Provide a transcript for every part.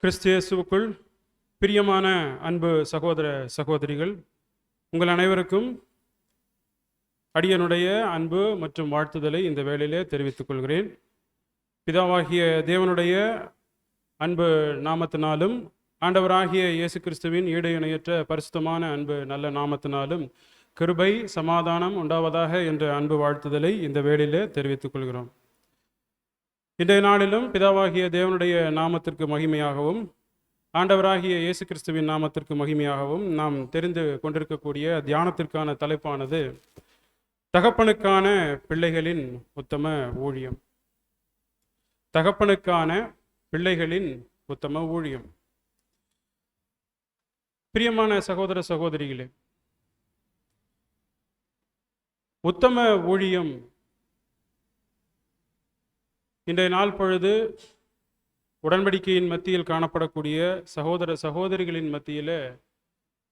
கிறிஸ்து இயேசுவுக்குள் பிரியமான அன்பு சகோதர சகோதரிகள், உங்கள் அனைவருக்கும் அடியனுடைய அன்பு மற்றும் வாழ்த்துதலை இந்த வேளையிலே தெரிவித்துக் கொள்கிறேன். பிதாவாகிய தேவனுடைய அன்பு நாமத்தினாலும் ஆண்டவராகிய இயேசு கிறிஸ்துவின் ஈடு இணையற்ற பரிசுத்தமான அன்பு நல்ல நாமத்தினாலும் கிருபை சமாதானம் உண்டாவதாக என்ற அன்பு வாழ்த்துதலை இந்த வேளையிலே தெரிவித்துக் கொள்கிறோம். இன்றைய நாளிலும் பிதாவாகிய தேவனுடைய நாமத்திற்கு மகிமையாகவும் ஆண்டவராகிய இயேசு கிறிஸ்துவின் நாமத்திற்கு மகிமையாகவும் நாம் தெரிந்து கொண்டிருக்கக்கூடிய தியானத்திற்கான தலைப்பானது தகப்பனுக்கான பிள்ளைகளின் உத்தம ஊழியம். தகப்பனுக்கான பிள்ளைகளின் உத்தம ஊழியம். பிரியமான சகோதர சகோதரிகளே, உத்தம ஊழியம் இன்றைய நாள் பொழுது உடன்படிக்கையின் மத்தியில் காணப்படக்கூடிய சகோதர சகோதரிகளின் மத்தியில்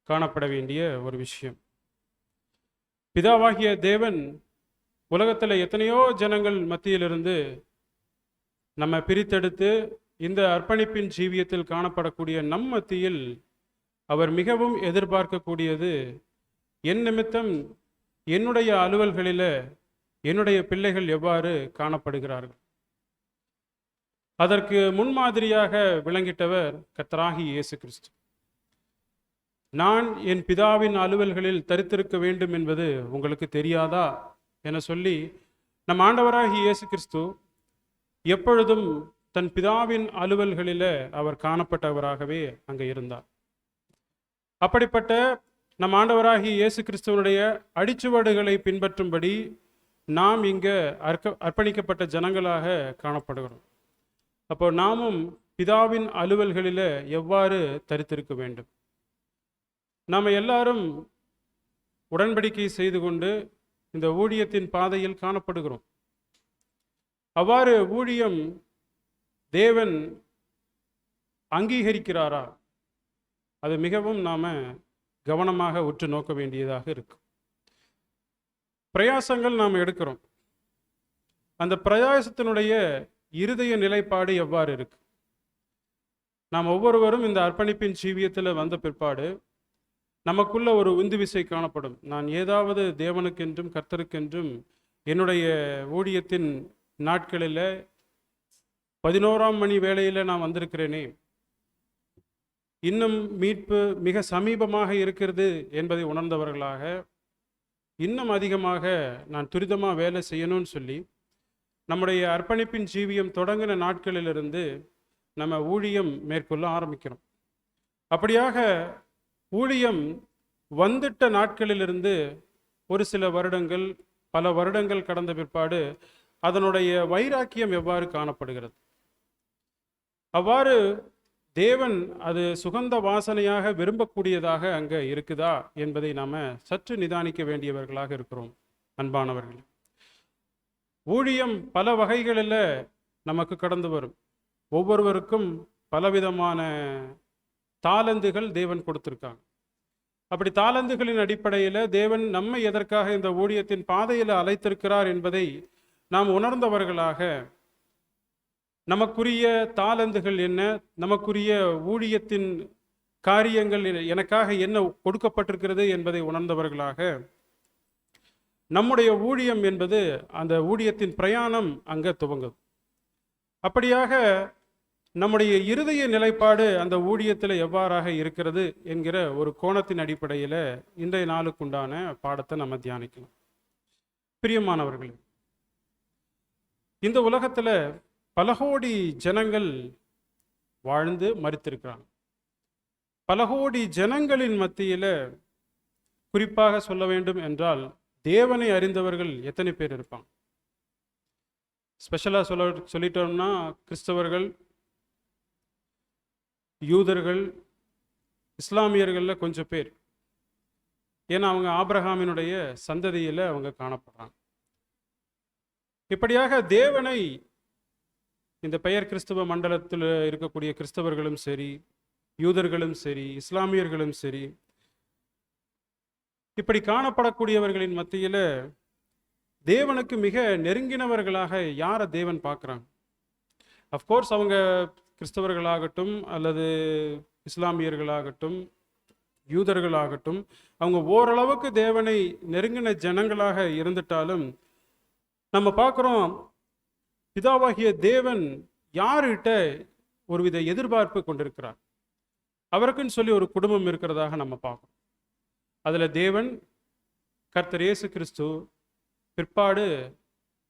காணப்பட வேண்டிய ஒரு விஷயம். பிதாவாகிய தேவன் உலகத்தில் எத்தனையோ ஜனங்கள் மத்தியிலிருந்து நம்ம பிரித்தெடுத்து இந்த அர்ப்பணிப்பின் ஜீவியத்தில் காணப்படக்கூடிய நம் மத்தியில் அவர் மிகவும் எதிர்பார்க்கக்கூடியது, என் நிமித்தம் என்னுடைய அலுவல்களில் என்னுடைய பிள்ளைகள் எவ்வாறு காணப்படுகிறார்கள். அதற்கு முன்மாதிரியாக விளங்கிட்டவர் கர்த்தராகிய இயேசு கிறிஸ்து. நான் என் பிதாவின் அலுவல்களில் தரித்திருக்க வேண்டும் என்பது உங்களுக்கு தெரியாதா என சொல்லி நம் ஆண்டவராகிய இயேசு கிறிஸ்து எப்பொழுதும் தன் பிதாவின் அலுவல்களில் அவர் காணப்பட்டவராகவே அங்கே இருந்தார். அப்படிப்பட்ட நம் ஆண்டவராகிய இயேசு கிறிஸ்துவனுடைய அடிச்சுவடுகளை பின்பற்றும்படி நாம் இங்கே அர்ப்பணிக்கப்பட்ட ஜனங்களாக காணப்படுகிறோம். அப்போ நாமும் பிதாவின் அலுவல்களில் எவ்வாறு தரித்திருக்க வேண்டும்? நாம் எல்லாரும் உடன்படிக்கை செய்து கொண்டு இந்த ஊழியத்தின் பாதையில் காணப்படுகிறோம். அவ்வாறு ஊழியம் தேவன் அங்கீகரிக்கிறாரா? அது மிகவும் நாம் கவனமாக உற்று நோக்க வேண்டியதாக இருக்கு. பிரயாசங்கள் நாம் எடுக்கிறோம். அந்த பிரயாசத்தினுடைய இருதய நிலைப்பாடு எவ்வாறு இருக்கு? நாம் ஒவ்வொருவரும் இந்த அர்ப்பணிப்பின் ஜீவியத்தில் வந்த பிற்பாடு நமக்குள்ள ஒரு உந்து விசை காணப்படும். நான் ஏதாவது தேவனுக்கென்றும் கர்த்தருக்கென்றும் என்னுடைய ஊழியத்தின் நாட்களில் 11ஆம் மணி வேளையில் நான் வந்திருக்கிறேனே, இன்னும் மீட்பு மிக சமீபமாக இருக்கிறது என்பதை உணர்ந்தவர்களாக இன்னும் அதிகமாக நான் துரிதமாக வேலை செய்யணும்னு சொல்லி நம்முடைய அர்ப்பணிப்பின் ஜீவியம் தொடங்கின நாட்களிலிருந்து நம்ம ஊழியம் மேற்கொள்ள ஆரம்பிக்கிறோம். அப்படியாக ஊழியம் வந்துட்ட நாட்களிலிருந்து ஒரு சில வருடங்கள், பல வருடங்கள் கடந்த பிற்பாடு அதனுடைய வைராக்கியம் எவ்வாறு காணப்படுகிறது? அவ்வாறு தேவன் அது சுகந்த வாசனையாக விரும்பக்கூடியதாக அங்கே இருக்குதா என்பதை நாம் சற்று நிதானிக்க வேண்டியவர்களாக இருக்கிறோம். அன்பானவர்கள், ஊழியம் பல வகைகளில் நமக்கு கடந்து வரும். ஒவ்வொருவருக்கும் பலவிதமான தாளந்துகள் தேவன் கொடுத்துருக்காங்க. அப்படி தாளந்துகளின் அடிப்படையில் தேவன் நம்மை எதற்காக இந்த ஊழியத்தின் பாதையில் அழைத்திருக்கிறார் என்பதை நாம் உணர்ந்தவர்களாக நமக்குரிய தாளந்துகள் என்ன, நமக்குரிய ஊழியத்தின் காரியங்கள் எனக்காக என்ன கொடுக்கப்பட்டிருக்கிறது என்பதை உணர்ந்தவர்களாக நம்முடைய ஊழியம் என்பது அந்த ஊழியத்தின் பிரயாணம் அங்கே துவங்குது. அப்படியாக நம்முடைய இருதய நிலைப்பாடு அந்த ஊழியத்தில் எவ்வாறாக இருக்கிறது என்கிற ஒரு கோணத்தின் அடிப்படையில் இன்றைய நாளுக்குண்டான பாடத்தை நம்ம தியானிக்கலாம். பிரியமானவர்களே, இந்த உலகத்தில் பல கோடி ஜனங்கள் வாழ்ந்து மரித்திருக்கிறாங்க. பல கோடி ஜனங்களின் மத்தியில் குறிப்பாக சொல்ல வேண்டும் என்றால் தேவனை அறிந்தவர்கள் எத்தனை பேர் இருப்பாங்க? ஸ்பெஷலாக சொல்லிட்டோம்னா கிறிஸ்தவர்கள், யூதர்கள், இஸ்லாமியர்களில் கொஞ்சம் பேர். ஏன்னா அவங்க ஆபிரகாமினுடைய சந்ததியில் அவங்க காணப்படுறாங்க. இப்படியாக தேவனை இந்த பெயர் கிறிஸ்தவ மண்டலத்தில் இருக்கக்கூடிய கிறிஸ்தவர்களும் சரி, யூதர்களும் சரி, இஸ்லாமியர்களும் சரி, இப்படி காணப்படக்கூடியவர்களின் மத்தியில் தேவனுக்கு மிக நெருங்கினவர்களாக யாரை தேவன் பார்க்குறாங்க? அஃப்கோர்ஸ் அவங்க கிறிஸ்தவர்களாகட்டும் அல்லது இஸ்லாமியர்களாகட்டும் யூதர்களாகட்டும் அவங்க ஓரளவுக்கு தேவனை நெருங்கின ஜனங்களாக இருந்துட்டாலும் நம்ம பார்க்குறோம் பிதாவாகிய தேவன் யார்கிட்ட ஒருவித எதிர்பார்ப்பு கொண்டிருக்கிறார். அவருக்குன்னு சொல்லி ஒரு குடும்பம் இருக்கிறதாக நம்ம பார்க்குறோம். அதில் தேவன் கர்த்தர் இயேசு கிறிஸ்து பிற்பாடு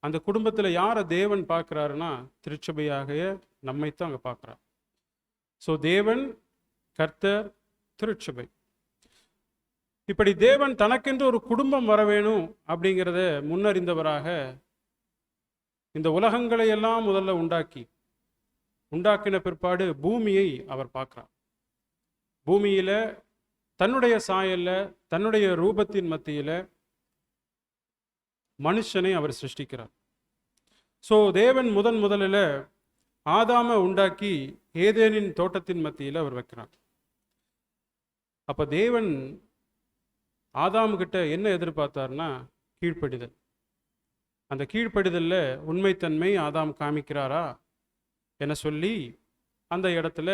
அந்த குடும்பத்தில் யாரை தேவன் பார்க்குறாருன்னா திருச்சபையாக நம்மைத்தான் அங்கே பார்க்குறார். ஸோ தேவன், கர்த்தர், திருச்சபை, இப்படி தேவன் தனக்கென்று ஒரு குடும்பம் வர வேணும் அப்படிங்கிறத முன்னறிந்தவராக இந்த உலகங்களை எல்லாம் முதல்ல உண்டாக்கின பிற்பாடு பூமியை அவர் பார்க்கிறார். பூமியில தன்னுடைய சாயல்ல தன்னுடைய ரூபத்தின் மத்தியில மனுஷனை அவர் சிருஷ்டிக்கிறார். ஸோ தேவன் முதலில் ஆதாமை உண்டாக்கி ஏதேனின் தோட்டத்தின் மத்தியில் அவர் வைக்கிறார். அப்ப தேவன் ஆதாம் கிட்ட என்ன எதிர்பார்த்தார்னா கீழ்ப்படிதல். அந்த கீழ்ப்படிதல்ல உண்மைத்தன்மை ஆதாம் காமிக்கிறாரா என சொல்லி அந்த இடத்துல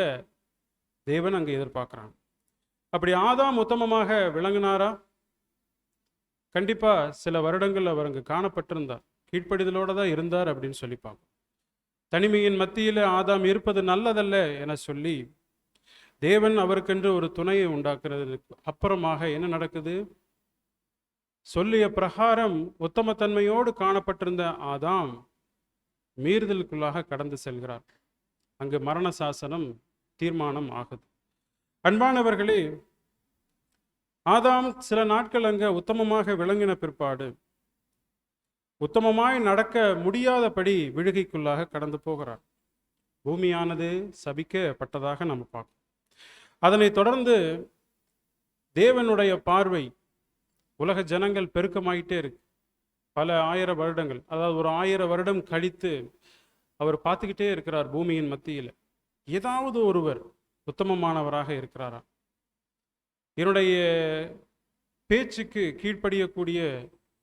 தேவன் அங்கே எதிர்பார்க்கிறான். அப்படி ஆதாம் உத்தமமாக விளங்கினாரா? கண்டிப்பா சில வருடங்கள் அவர் அங்கு காணப்பட்டிருந்தார், கீழ்ப்படிதலோட தான் இருந்தார் அப்படின்னு சொல்லி பார்ப்போம். தனிமையின் மத்தியில் ஆதாம் இருப்பது நல்லதல்ல என சொல்லி தேவன் அவருக்கென்று ஒரு துணையை உண்டாக்குறதுக்கு அப்புறமாக என்ன நடக்குது? சொல்லிய பிரகாரம் உத்தமத்தன்மையோடு காணப்பட்டிருந்த ஆதாம் மீறுதலுக்குள்ளாக கடந்து செல்கிறார். அங்கு மரண சாசனம் தீர்மானம் ஆகுது. அன்பானவர்களே, ஆதாம் சில நாட்கள் அங்க உத்தமமாக விளங்கின பிற்பாடு உத்தமமாய் நடக்க முடியாதபடி விழுகைக்குள்ளாக கடந்து போகிறார். பூமியானது சபிக்கப்பட்டதாக நம்ம பார்க்கணும். அதனை தொடர்ந்து தேவனுடைய பார்வை உலக ஜனங்கள் பெருக்கமாயிட்டே இருக்கு. பல 1000 வருடங்கள், அதாவது ஒரு 1000 வருடம் கழித்து அவர் பார்த்துக்கிட்டே இருக்கிறார். பூமியின் மத்தியில் ஏதாவது ஒருவர் உத்தமமானவராக இருக்கிறாரா? என்னுடைய பேச்சுக்கு கீழ்ப்படியக்கூடிய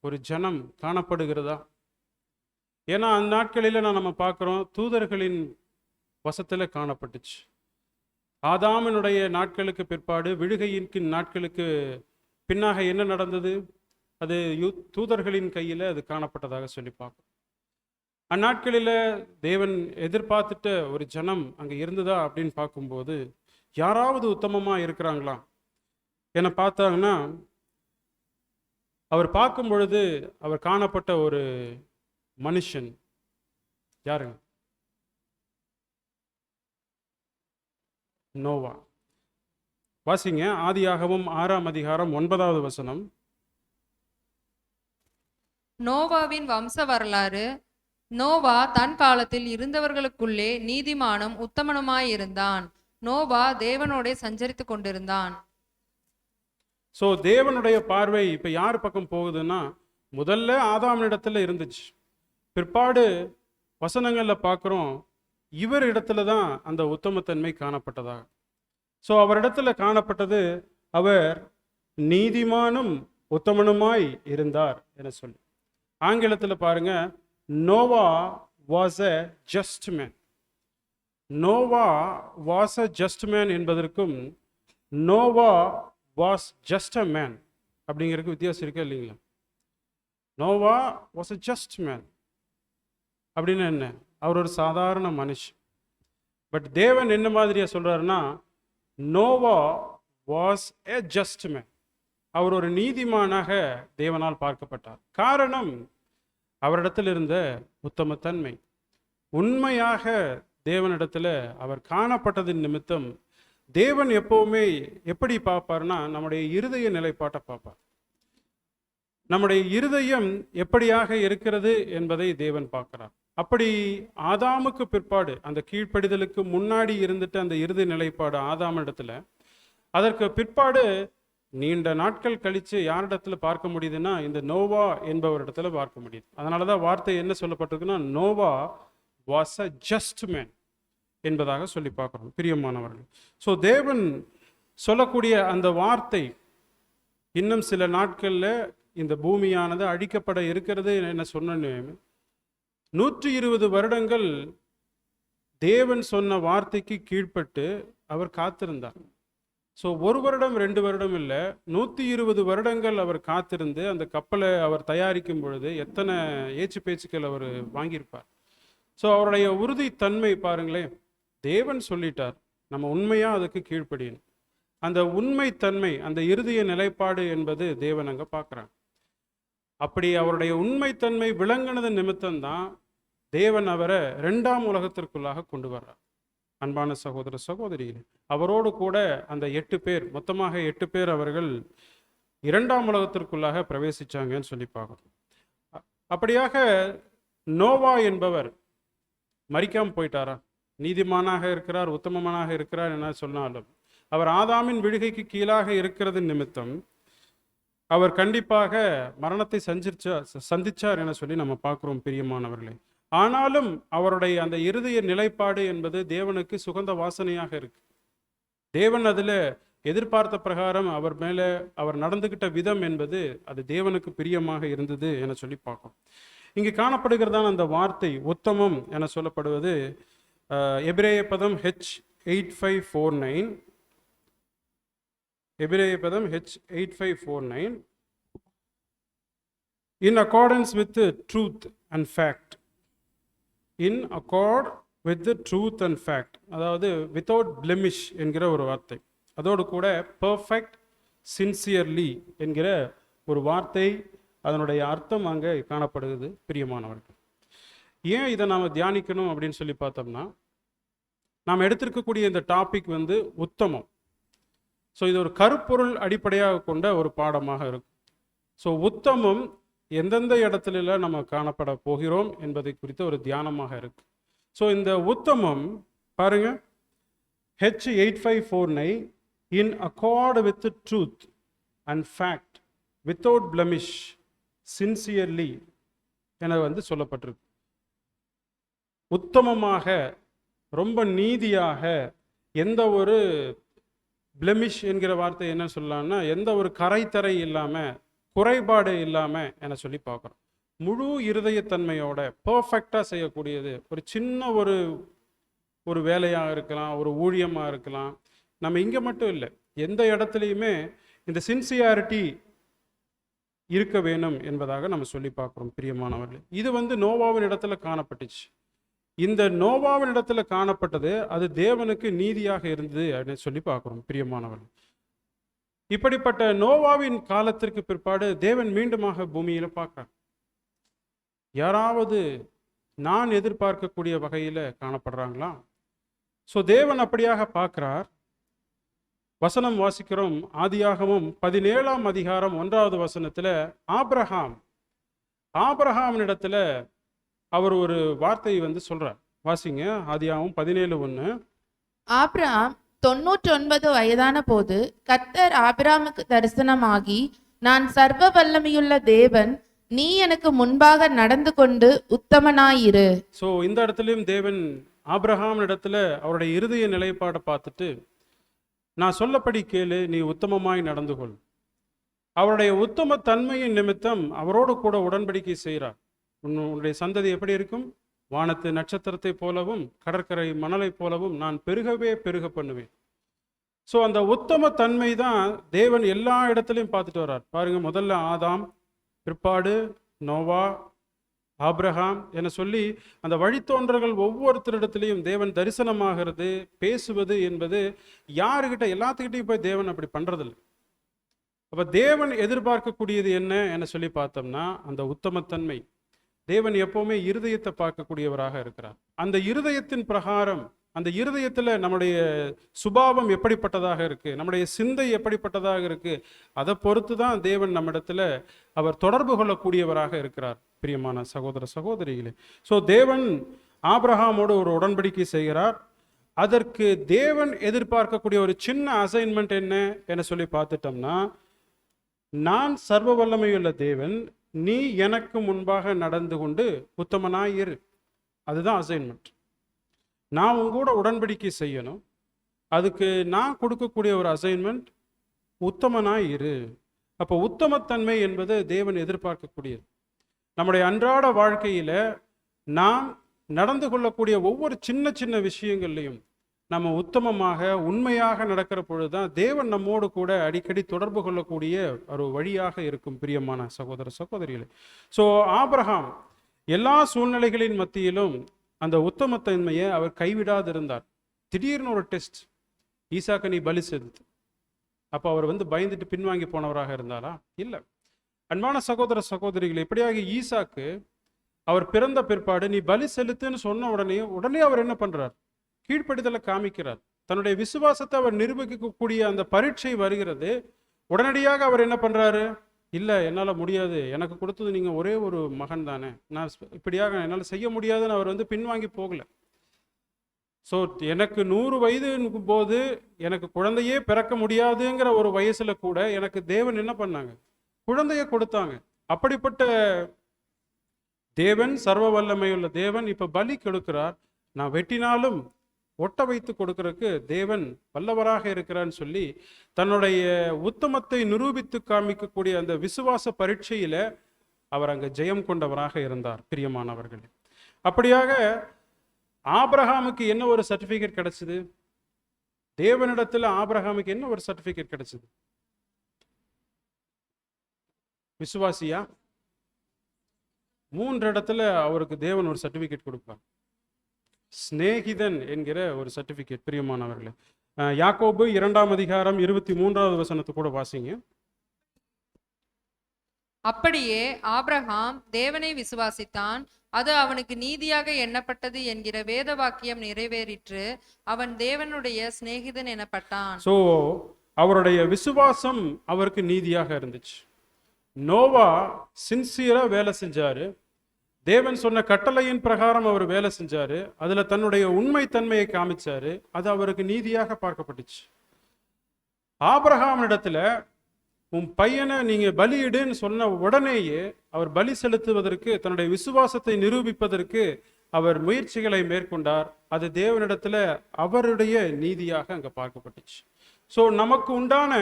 ஒரு ஜனம் காணப்படுகிறதா? ஏன்னா அந்த நாட்களில் நம்ம பார்க்குறோம், தூதர்களின் வசத்தில் காணப்பட்டுச்சு. ஆதாமினுடைய நாட்களுக்கு பிற்பாடு விழுகையின் நாட்களுக்கு பின்னாக என்ன நடந்தது? அது தூதர்களின் கையில் அது காணப்பட்டதாக சொல்லி பார்க்கும். அந்நாட்களில் தேவன் எதிர்பார்த்துட்ட ஒரு ஜனம் அங்கே இருந்ததா அப்படின்னு பார்க்கும்போது யாராவது உத்தமமாக இருக்கிறாங்களா என பார்த்தாங்கன்னா, அவர் பார்க்கும் பொழுது அவர் காணப்பட்ட ஒரு மனுஷன் யாருங்க? நோவா. வாசிங்க, ஆதியாகமம் 6ஆம் அதிகாரம் 9வது வசனம். நோவாவின் வம்ச வரலாறு. நோவா தன் காலத்தில் இருந்தவர்களுக்குள்ளே நீதிமானும் உத்தமனுமாயிருந்தான். நோவா தேவனோடே சஞ்சரித்து கொண்டிருந்தான். ஸோ தேவனுடைய பார்வை இப்போ யார் பக்கம் போகுதுன்னா, முதல்ல ஆதாமினிடத்துல இருந்துச்சு. பிற்பாடு வசனங்களில் பார்க்குறோம் இவர் இடத்துல தான் அந்த உத்தமத்தன்மை காணப்பட்டதாக. ஸோ அவரிடத்துல காணப்பட்டது அவர் நீதிமானும் உத்தமனுமாய் இருந்தார் என சொல்லி. ஆங்கிலத்தில் பாருங்க, Noah was a just man. Noah was a just man என்பதற்கும் Noah was just a man அப்படிங்கிறதுக்கு வித்தியாசம் இருக்கா இல்லைங்களா? Noah was a just man அப்படின்னு என்ன? அவர் ஒரு சாதாரண மனுஷன். பட் தேவன் என்ன மாதிரியா சொல்றாருன்னா, Noah was a just man. அவர் ஒரு நீதிமானாக தேவனால் பார்க்கப்பட்டார். காரணம் அவரிடத்தில் இருந்த உத்தமத்தன்மை. உண்மையாக தேவனிடத்துல அவர் காணப்பட்டதின் நிமித்தம் தேவன் எப்பவுமே எப்படி பார்ப்பார்னா, நம்முடைய இருதய நிலைப்பாட்டை பார்ப்பார். நம்முடைய இருதயம் எப்படியாக இருக்கிறது என்பதை தேவன் பார்க்கிறார். அப்படி ஆதாமுக்கு பிற்பாடு, அந்த கீழ்ப்படிதலுக்கு முன்னாடி இருந்துட்டு அந்த இருதய நிலைப்பாடு ஆதாமிடத்துல, அதற்கு பிற்பாடு நீண்ட நாட்கள் கழித்து யாரிடத்துல பார்க்க முடியுதுன்னா இந்த நோவா என்பவரிடத்துல பார்க்க முடியுது. அதனாலதான் வார்த்தை என்ன சொல்லப்பட்டிருக்குன்னா, Noah was a just man என்பதாக சொல்லி பார்க்கிறோம் பிரியமானவர்கள். ஸோ தேவன் சொல்லக்கூடிய அந்த வார்த்தை இன்னும் சில நாட்கள்ல இந்த பூமியானது அழிக்கப்பட இருக்கிறது என்ன சொன்ன 120 வருடங்கள் தேவன் சொன்ன வார்த்தைக்கு கீழ்ப்பட்டு அவர் காத்திருந்தார். ஸோ 1 வருடம் 2 வருடம் இல்லை, 120 வருடங்கள் அவர் காத்திருந்து அந்த கப்பலை அவர் தயாரிக்கும் பொழுது எத்தனை ஏச்சு பேச்சுக்கள் அவர் வாங்கியிருப்பார். ஸோ அவருடைய உறுதித்தன்மை பாருங்களேன், தேவன் சொல்லிட்டார், நம்ம உண்மையாக அதுக்கு கீழ்ப்படியணும். அந்த உண்மைத்தன்மை, அந்த இறுதிய நிலைப்பாடு என்பது தேவன் அங்கே பார்க்குறாங்க. அப்படி அவருடைய உண்மைத்தன்மை விளங்கினது நிமித்தம்தான் தேவன் அவரை 2ஆம் உலகத்திற்குள்ளாக கொண்டு வர்றார். அன்பான சகோதர சகோதரிகளே, அவரோடு கூட அந்த 8 பேர், மொத்தமாக 8 பேர் அவர்கள் 2ஆம் உலகத்திற்குள்ளாக பிரவேசிச்சாங்கன்னு சொல்லி பார்க்கணும். அப்படியாக நோவா என்பவர் மரிக்காம போயிட்டாரா? நீதிமானாக இருக்கிறார், உத்தமமானாக இருக்கிறார் என சொன்னாலும் அவர் ஆதாமின் விழுகைக்கு கீழாக இருக்கிறது நிமித்தம் அவர் கண்டிப்பாக மரணத்தை சந்திச்சார் என சொல்லி நம்ம பார்க்கிறோம் பிரியமானவர்களே. ஆனாலும் அவருடைய அந்த இறுதிய நிலைப்பாடு என்பது தேவனுக்கு சுகந்த வாசனையாக இருக்கு. தேவன் அதுல எதிர்பார்த்த பிரகாரம் அவர் மேல அவர் நடந்துகிட்ட விதம் என்பது அது தேவனுக்கு பிரியமாக இருந்தது என சொல்லி பார்க்கிறோம். இங்கு காணப்படுகிறதான அந்த வார்த்தை உத்தமம் என சொல்லப்படுவது எபிரேய பதம் H8549, எபிரேய பதம் H8549, in accordance with the truth and fact, in accord with the truth and fact, அதாவது without blemish என்கிற ஒரு வார்த்தை, அதோடு கூட perfect sincerely என்கிற ஒரு வார்த்தை, அதனுடைய அர்த்தம் அங்கே காணப்படுகிறது பிரியமானவர்கள். ஏன் இதை நாம் தியானிக்கணும் அப்படின்னு சொல்லி பார்த்தோம்னா, நாம் எடுத்திருக்கக்கூடிய இந்த டாபிக் வந்து உத்தமம். ஸோ இது ஒரு கருப்பொருள் அடிப்படையாக கொண்ட ஒரு பாடமாக இருக்கும். ஸோ உத்தமம் எந்தெந்த இடத்துல நம்ம காணப்பட போகிறோம் என்பதை குறித்த ஒரு தியானமாக இருக்கு. ஸோ இந்த உத்தமம் பாருங்க, H8549, in accord with the truth and fact, without blemish, sincerely என வந்து சொல்லப்பட்டிருக்கு. உத்தமமாக, ரொம்ப நீதியாக, எந்த ஒரு பிளெமிஷ் என்கிற வார்த்தை என்ன சொல்லலாம்னா எந்த ஒரு கரைத்தரை இல்லாமல், குறைபாடு இல்லாமல் என சொல்லி பார்க்குறோம். முழு இருதயத்தன்மையோட பர்ஃபெக்டாக செய்யக்கூடியது. ஒரு சின்ன ஒரு வேலையாக இருக்கலாம், ஒரு ஊழியமாக இருக்கலாம். நம்ம இங்கே மட்டும் இல்லை, எந்த இடத்துலையுமே இந்த சின்சியாரிட்டி இருக்க வேணும் என்பதாக நம்ம சொல்லி பார்க்குறோம் பிரியமானவர்கள். இது வந்து நோவாவின் இடத்துல காணப்பட்டுச்சு. இந்த நோவாவின் இடத்துல காணப்பட்டது அது தேவனுக்கு நீதியாக இருந்தது அப்படின்னு சொல்லி பார்க்குறோம் பிரியமானவர்கள். இப்படிப்பட்ட நோவாவின் காலத்திற்கு பிற்பாடு தேவன் மீண்டுமாக பூமியில பார்க்கிறார். யாராவது நான் எதிர்பார்க்கக்கூடிய வகையில காணப்படுறாங்களா? ஸோ தேவன் அப்படியாக பார்க்கிறார். வசனம் வாசிக்கிறோம், ஆதியாகமம் 17ஆம் அதிகாரம் 1வது வசனத்துல ஆபிரகாம் இடத்துல அவர் ஒரு வார்த்தையை வந்து சொல்றார். வாசிங்க, ஆதியாகமம் 17:1. ஆபிரகாம் 99 வயதான போது கர்த்தர் ஆபிரகாமுக்கு தரிசனமாகி, நான் சர்வ வல்லமையுள்ள தேவன், நீ எனக்கு முன்பாக நடந்து கொண்டு உத்தமனாயிரு. ஸோ இந்த இடத்துலையும் தேவன் ஆபிரகாம் இடத்துல அவருடைய இருதய நிலைப்பாடை பார்த்துட்டு, நான் சொல்லப்படி கேளு, நீ உத்தமமாய் நடந்து கொள். அவருடைய உத்தம தன்மையின் நிமித்தம் அவரோடு கூட உடன்படிக்கை செய்கிறார். உன்னுடைய சந்ததி எப்படி இருக்கும்? வானத்து நட்சத்திரத்தை போலவும் கடற்கரை மணலை போலவும் நான் பெருக பண்ணுவேன். ஸோ அந்த உத்தம தன்மை தான் தேவன் எல்லா இடத்துலையும் பார்த்துட்டு வர்றார். பாருங்க, முதல்ல ஆதாம், பிற்பாடு நோவா, ஆபிரகாம் என சொல்லி அந்த வழித்தோன்றர்கள் ஒவ்வொருத்தரிடத்திலையும் தேவன் தரிசனமாகிறது, பேசுவது என்பது யாருக்கிட்ட, எல்லாத்துக்கிட்டையும் போய் தேவன் அப்படி பண்றதில்லை. அப்ப தேவன் எதிர்பார்க்கக்கூடியது என்ன என சொல்லி பார்த்தோம்னா அந்த உத்தமத்தன்மை. தேவன் எப்பவுமே இருதயத்தை பார்க்கக்கூடியவராக இருக்கிறார். அந்த இருதயத்தின் பிரகாரம், அந்த இருதயத்துல நம்முடைய சுபாவம் எப்படிப்பட்டதாக இருக்கு, நம்முடைய சிந்தை எப்படிப்பட்டதாக இருக்கு, அதை பொறுத்து தான் தேவன் நம்மிடத்துல அவர் தொடர்பு கொள்ளக்கூடியவராக இருக்கிறார் பிரியமான சகோதர சகோதரிகளே. ஸோ தேவன் ஆபிரகாமோடு ஒரு உடன்படிக்கை செய்கிறார். அதற்கு தேவன் எதிர்பார்க்கக்கூடிய ஒரு சின்ன அசைன்மெண்ட் என்ன என சொல்லி பார்த்துட்டோம்னா, நான் சர்வ வல்லமையுள்ள தேவன், நீ எனக்கு முன்பாக நடந்து கொண்டு உத்தமனாய் இரு. அதுதான் அசைன்மெண்ட். நான் உங்கூட உடன்படிக்கை செய்யணும். அதுக்கு நான் கொடுக்கக்கூடிய ஒரு அசைன்மெண்ட் உத்தமனாய் இரு. அப்போ உத்தமத்தன்மை என்பது தேவன் எதிர்பார்க்கக்கூடியது. நம்முடைய அன்றாட வாழ்க்கையில நாம் நடந்து கொள்ளக்கூடிய ஒவ்வொரு சின்ன சின்ன விஷயங்கள்லையும் நம்ம உத்தமமாக உண்மையாக நடக்கிற பொழுதுதான் தேவன் நம்மோடு கூட அடிக்கடி தொடர்பு கொள்ளக்கூடிய ஒரு வழியாக இருக்கும். பிரியமான சகோதர சகோதரிகளே, ஸோ ஆபிரகாம் எல்லா சூழ்நிலைகளின் மத்தியிலும் அந்த உத்தமத்தன்மையை அவர் கைவிடாது இருந்தார். திடீர்னு ஒரு டெஸ்ட், ஈசாக்க நீ பலி செலுத்து. அப்போ அவர் பயந்துட்டு பின்வாங்கி போனவராக இருந்தாரா? இல்லை. அன்பான சகோதர சகோதரிகள், எப்படியாக ஈசாக்கு அவர் பிறந்த பிற்பாடு நீ பலி செலுத்துன்னு சொன்ன உடனே அவர் என்ன பண்றார்? கீழ்ப்படிதலை காமிக்கிறார். தன்னுடைய விசுவாசத்தை அவர் நிரூபிக்கக்கூடிய அந்த பரீட்சை வருகிறது. உடனடியாக அவர் என்ன பண்றாரு? இல்லை, என்னால் முடியாது, எனக்கு கொடுத்தது நீங்கள் ஒரே ஒரு மகன் தானே, நான் இப்படியாக என்னால் செய்ய முடியாதுன்னு அவர் பின்வாங்கி போகல. ஸோ எனக்கு 100 வயது போது எனக்கு குழந்தையே பிறக்க முடியாதுங்கிற ஒரு வயசுல கூட எனக்கு தேவன் என்ன பண்ணாங்க? குழந்தைய கொடுத்தாங்க. அப்படிப்பட்ட தேவன், சர்வ வல்லமையுள்ள தேவன் இப்ப பலி கொடுக்கிறார். நான் வெட்டினாலும் ஒட்ட வைத்து கொடுக்கறதுக்கு தேவன் வல்லவராக இருக்கிறான்னு சொல்லி தன்னுடைய உத்தமத்தை நிரூபித்து காமிக்கக்கூடிய அந்த விசுவாச பரீட்சையில அவர் அங்க ஜெயம் கொண்டவராக இருந்தார். பிரியமானவர்களே, அப்படியாக ஆபிரகாமுக்கு என்ன ஒரு சர்டிபிகேட் கிடைச்சது? தேவனிடத்துல ஆபிரகாமுக்கு என்ன ஒரு சர்டிபிகேட் கிடைச்சது? விசுவாசியா? 3 இடத்துல அவருக்கு தேவன் ஒரு சர்டிபிகேட் கொடுப்பார். சிநேகிதன் என்கிற ஒரு சர்டிபிகேட். பிரியமானவர்களே, யாக்கோபு 2ஆம் அதிகாரம் 23வது வசனத்தை கூட வாசிங்க. அப்படியே ஆபிரகாம் தேவனை விசுவாசித்தான், அது அவனுக்கு நீதியாக எண்ணப்பட்டது என்கிற வேத வாக்கியம் நிறைவேறிற்று, அவன் தேவனுடைய சிநேகிதன் எனப்பட்டான். சோ அவருடைய விசுவாசம் அவருக்கு நீதியாக இருந்துச்சு. நோவா சின்சியரா வேலை செஞ்சாரு. தேவன் சொன்ன கட்டளையின் பிரகாரம் அவர் வேலை செஞ்சாரு. அதுல தன்னுடைய உண்மை தன்மையை காமிச்சாரு. அது அவருக்கு நீதியாக பார்க்கப்பட்டுச்சு. ஆபிரகாமிடத்துல உன் பையனை நீங்க பலியிடுன்னு சொன்ன உடனேயே அவர் பலி செலுத்துவதற்கு, தன்னுடைய விசுவாசத்தை நிரூபிப்பதற்கு அவர் முயற்சிகளை மேற்கொண்டார். அது தேவனிடத்துல அவருடைய நீதியாக அங்க பார்க்கப்பட்டுச்சு. ஸோ நமக்கு உண்டான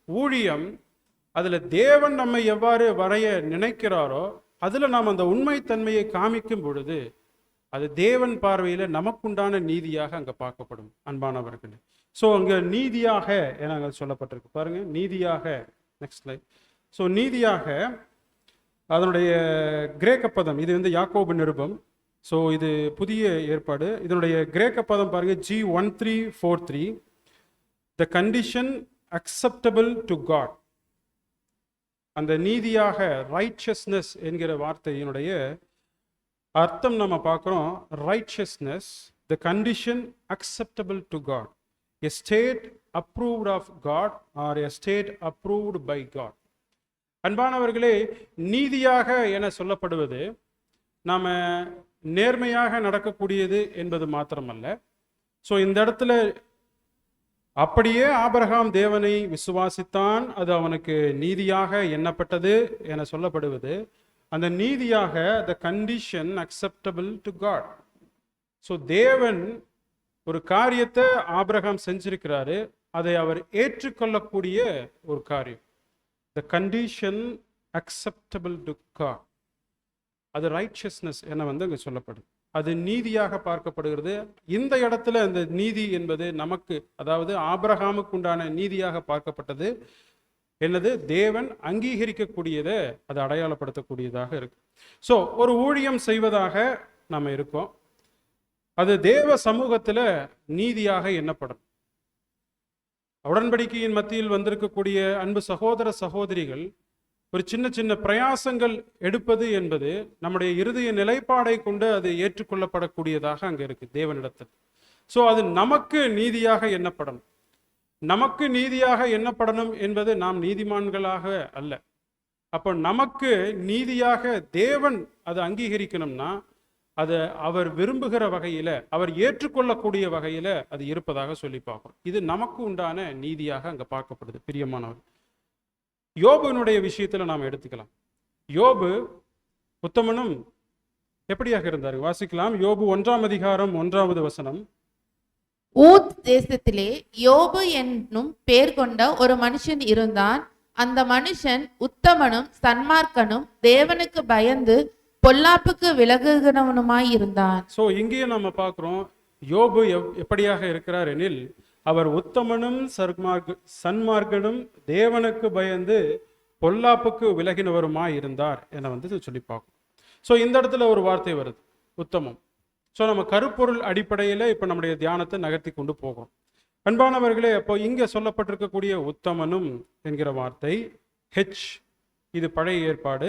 ஊழியம், அதுல தேவன் நம்மை எவ்வாறு வரைய நினைக்கிறாரோ அதுல நாம் அந்த உண்மை தன்மையை காமிக்கும் பொழுது அது தேவன் பார்வையில நமக்குண்டான நீதியாக அங்க பார்க்கப்படும். அன்பானவர்களே, ஸோ அங்க நீதியாக என சொல்லப்பட்டிருக்கு பாருங்க. நீதியாக, நெக்ஸ்ட் ஸ்லைட். ஸோ நீதியாக அதனுடைய கிரேக்க பதம், இது யாக்கோபு நிருபம். ஸோ இது புதிய ஏற்பாடு. இதனுடைய கிரேக்க பதம் பாருங்க, G1343. The condition acceptable to God. அந்த நீதியாக, ரைச்சஸ்னஸ் என்கிற வார்த்தையினுடைய அர்த்தம் நம்ம பார்க்குறோம். Righteousness, the condition acceptable to God, a state approved of God or a state approved by God. அன்பானவர்களே, நீதியாக என சொல்லப்படுவது நாம நேர்மையாக நடக்கக்கூடியது என்பது மாத்திரமல்ல. ஸோ இந்த இடத்துல அப்படியே ஆபிரகாம் தேவனை விசுவாசித்தான், அது அவனுக்கு நீதியாக எண்ணப்பட்டது என சொல்லப்படுவது, அந்த நீதியாக the condition acceptable to God. So தேவன் ஒரு காரியத்தை ஆபிரகாம் செஞ்சிருக்கிறாரு, அதை அவர் ஏற்றுக்கொள்ளக்கூடிய ஒரு காரியம். The condition acceptable to God, அது ரைச்சஸ்னஸ் என அங்கே சொல்லப்படுது. அது நீதியாக பார்க்கப்படுகிறது. இந்த இடத்துல அந்த நீதி என்பது நமக்கு, அதாவது ஆபிரகாமுக்கு உண்டான நீதியாக பார்க்கப்பட்டது என்னது? தேவன் அங்கீகரிக்கக்கூடியதை அது அடையாளப்படுத்தக்கூடியதாக இருக்கு. ஸோ ஒரு ஊழியம் செய்வதாக நம்ம இருக்கோம், அது தேவ சமூகத்துல நீதியாக எண்ணப்படும். உடன்படிக்கையின் மத்தியில் வந்திருக்கக்கூடிய அன்பு சகோதர சகோதரிகள், ஒரு சின்ன சின்ன பிரயாசங்கள் எடுப்பது என்பது நம்முடைய இருதய நிலைப்பாடை கொண்டு அது ஏற்றுக்கொள்ளப்படக்கூடியதாக அங்க இருக்கு தேவனிடத்தில். ஸோ அது நமக்கு நீதியாக எண்ணப்படணும். நமக்கு நீதியாக எண்ணப்படணும் என்பது நாம் நீதிமான்களாக அல்ல. அப்போ நமக்கு நீதியாக தேவன் அதை அங்கீகரிக்கணும்னா அது அவர் விரும்புகிற வகையில, அவர் ஏற்றுக்கொள்ளக்கூடிய வகையில அது இருப்பதாக சொல்லி பார்க்கிறோம். இது நமக்கு உண்டான நீதியாக அங்க பார்க்கப்படுது. பிரியமானவர், யோபுனுடைய விஷயத்துல நாம் எடுத்துக்கலாம். யோபு உத்தமனும் எப்படியாக இருந்தார்? வாசிக்கலாம். யோபு 1ஆம் அதிகாரம் 1வது வசனம். ஊத் தேசத்திலே யோபு என்னும் பேர் கொண்ட ஒரு மனுஷன் இருந்தான். அந்த மனுஷன் உத்தமனும் சன்மார்க்கனும், தேவனுக்கு பயந்து பொல்லாப்புக்கு விலகுகிறவனுமாய் இருந்தான். ஸோ இங்கேயும் நம்ம பார்க்குறோம் யோபு எப்படியாக இருக்கிறார் எனில் அவர் உத்தமனும் சன்மார்க்கனும் தேவனுக்கு பயந்து பொல்லாப்புக்கு விலகினவருமாய் இருந்தார் என வந்து சொல்லி பார்க்கும். ஸோ இந்த இடத்துல ஒரு வார்த்தை வருது, உத்தமம். ஸோ நம்ம கருப்பொருள் அடிப்படையில் இப்போ நம்முடைய தியானத்தை நகர்த்தி கொண்டு போகிறோம். அன்பானவர்களே, அப்போ இங்கே சொல்லப்பட்டிருக்கக்கூடிய உத்தமனும் என்கிற வார்த்தை ஹெச், இது பழைய ஏற்பாடு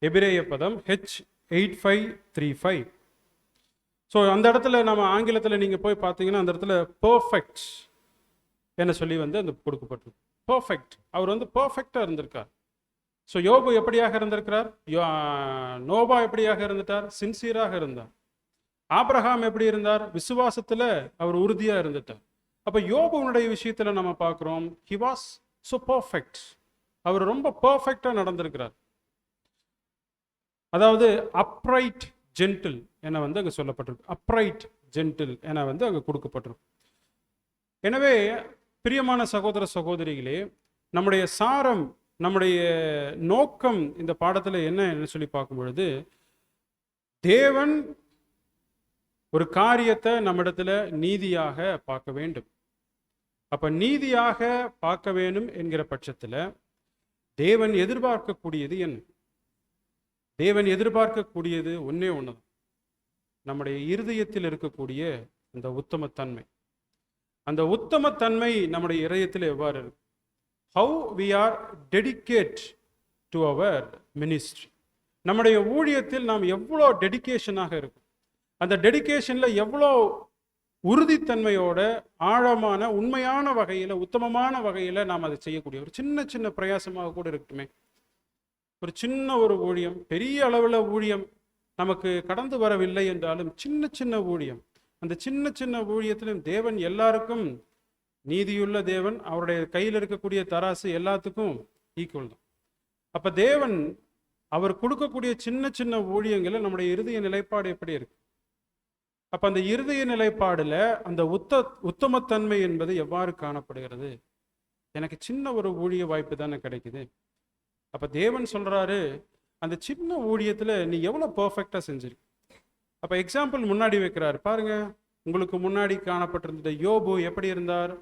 எபிரேய பதம் H8535. ஸோ அந்த இடத்துல நம்ம ஆங்கிலத்தில் நீங்கள் போய் பார்த்தீங்கன்னா அந்த இடத்துல பர்ஃபெக்ட் என்ன சொல்லி வந்து அந்த கொடுக்கப்பட்டிருக்கு. பர்ஃபெக்ட், அவர் வந்து பர்ஃபெக்டாக இருந்திருக்கார். ஸோ யோபு எப்படியாக இருந்திருக்கிறார், நோபா எப்படியாக இருந்துட்டார், சின்சியராக இருந்தார். ஆபிரகாம் எப்படி இருந்தார், விசுவாசத்தில் அவர் உறுதியாக இருந்துட்டார். அப்போ யோபுனுடைய விஷயத்தில் நம்ம பார்க்குறோம் ஹி வாஸ் ஸோ பர்ஃபெக்ட், அவர் ரொம்ப பர்ஃபெக்டாக நடந்திருக்கிறார். அதாவது அப்ரைட் ஜென்டில் என வந்து அங்கே சொல்லப்பட்டிருக்கு, அப்ரைட் ஜென்டில் என வந்து அங்கே கொடுக்கப்பட்டிருக்கு. எனவே பிரியமான சகோதர சகோதரிகளே, நம்முடைய சாரம், நம்முடைய நோக்கம் இந்த பாடத்தில் என்ன சொல்லி பார்க்கும் பொழுது, தேவன் ஒரு காரியத்தை நம்மிடத்துல நீதியாக பார்க்க வேண்டும். அப்ப நீதியாக பார்க்க வேண்டும் என்கிற பட்சத்துல தேவன் எதிர்பார்க்கக்கூடியது என்ன? தேவன் எதிர்பார்க்கக்கூடியது ஒன்னே ஒண்ணுதான், நம்முடைய இருதயத்தில் இருக்கக்கூடிய அந்த உத்தமத்தன்மை. அந்த உத்தமத்தன்மை நம்முடைய இதயத்தில் எவ்வாறு இருக்கு? How we are dedicate to our ministry. நம்முடைய ஊழியத்தில் நாம் எவ்வளோ டெடிகேஷனாக இருக்கும், அந்த டெடிகேஷன்ல எவ்வளோ உறுதித்தன்மையோட ஆழமான உண்மையான வகையில உத்தமமான வகையில நாம் அதை செய்யக்கூடிய ஒரு சின்ன சின்ன பிரயாசமாக கூட இருக்கட்டுமே. ஒரு சின்ன ஒரு ஊழியம், பெரிய அளவில் ஊழியம் நமக்கு கடந்து வரவில்லை என்றாலும் சின்ன சின்ன ஊழியம், அந்த சின்ன சின்ன ஊழியத்திலும் தேவன் எல்லாருக்கும் நீதியுள்ள தேவன். அவருடைய கையில் இருக்கக்கூடிய தராசு எல்லாத்துக்கும் ஈக்குவல் தான். அப்ப தேவன் அவர் கொடுக்கக்கூடிய சின்ன சின்ன ஊழியங்களை நம்முடைய இருதய நிலைப்பாடு எப்படி இருக்கு? அப்ப அந்த இருதய நிலைப்பாடுல அந்த உத்தமத்தன்மை என்பது எவ்வாறு காணப்படுகிறது? எனக்கு சின்ன ஒரு ஊழிய வாய்ப்பு தானே கிடைக்குது. அப்ப தேவன் சொல்றாரு, அந்த சின்ன ஊழியத்துல நீ எவ்வளவு பெர்ஃபெக்டா செஞ்சிருக்க. அப்ப எக்ஸாம்பிள் முன்னாடி வைக்கிறார் பாருங்க. உங்களுக்கு முன்னாடி காணப்பட்டிருந்த யோபு எப்படி இருந்தார்?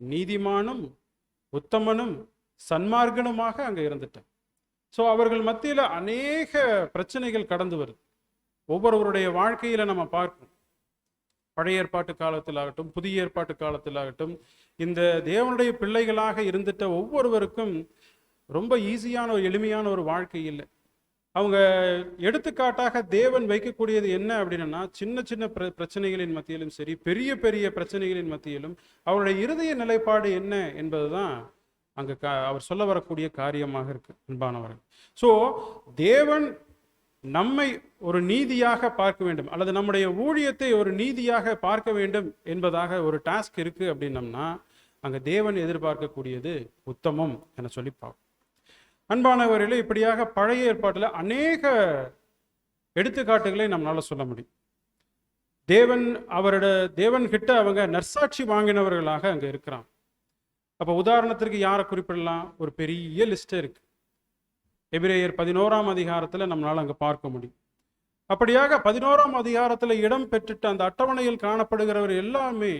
நீதிமானும் உத்தமனும் சன்மார்க்கனுமாக அங்க இருந்துட்டார். ஸோ அவர்கள் மத்தியில அநேக பிரச்சனைகள் கடந்து வருது. ஒவ்வொருவருடைய வாழ்க்கையில நம்ம பார்க்கணும். பழைய ஏற்பாட்டு காலத்திலாகட்டும் புதிய ஏற்பாட்டு காலத்திலாகட்டும் இந்த தேவனுடைய பிள்ளைகளாக இருந்துட்ட ஒவ்வொருவருக்கும் ரொம்ப ஈஸியான ஒரு எளிமையான ஒரு வாழ்க்கை இல்லை. அவங்க எடுத்துக்காட்டாக தேவன் வைக்கக்கூடியது என்ன அப்படின்னா, சின்ன சின்ன பிரச்சனைகளின் மத்தியிலும் சரி, பெரிய பெரிய பிரச்சனைகளின் மத்தியிலும் அவருடைய இருதய நிலைப்பாடு என்ன என்பதுதான் அங்க அவர் சொல்ல வரக்கூடிய காரியமாக இருக்கு அன்பானவர்கள். ஸோ தேவன் நம்மை ஒரு நீதியாக பார்க்க வேண்டும், அல்லது நம்முடைய ஊழியத்தை ஒரு நீதியாக பார்க்க வேண்டும் என்பதாக ஒரு டாஸ்க் இருக்கு அப்படின்னம்னா அங்க தேவன் எதிர்பார்க்கக்கூடியது உத்தமம் என சொல்லி பார்ப்போம். அன்பானவர்களே, இப்படியாக பழைய ஏற்பாட்டில் அநேக எடுத்துக்காட்டுகளை நம்மளால சொல்ல முடியும். தேவன் கிட்ட அவங்க நற்சாட்சி வாங்கினவர்களாக அங்க இருக்கிறாங்க. அப்ப உதாரணத்திற்கு யாரை குறிப்பிடலாம்? ஒரு பெரிய லிஸ்ட் இருக்கு. எபிரேயர் 11ஆம் அதிகாரத்துல நம்மளால அங்க பார்க்க முடியும். அப்படியாக 11ஆம் அதிகாரத்துல இடம் பெற்றுட்டு அந்த அட்டவணையில் காணப்படுகிறவர் எல்லாமே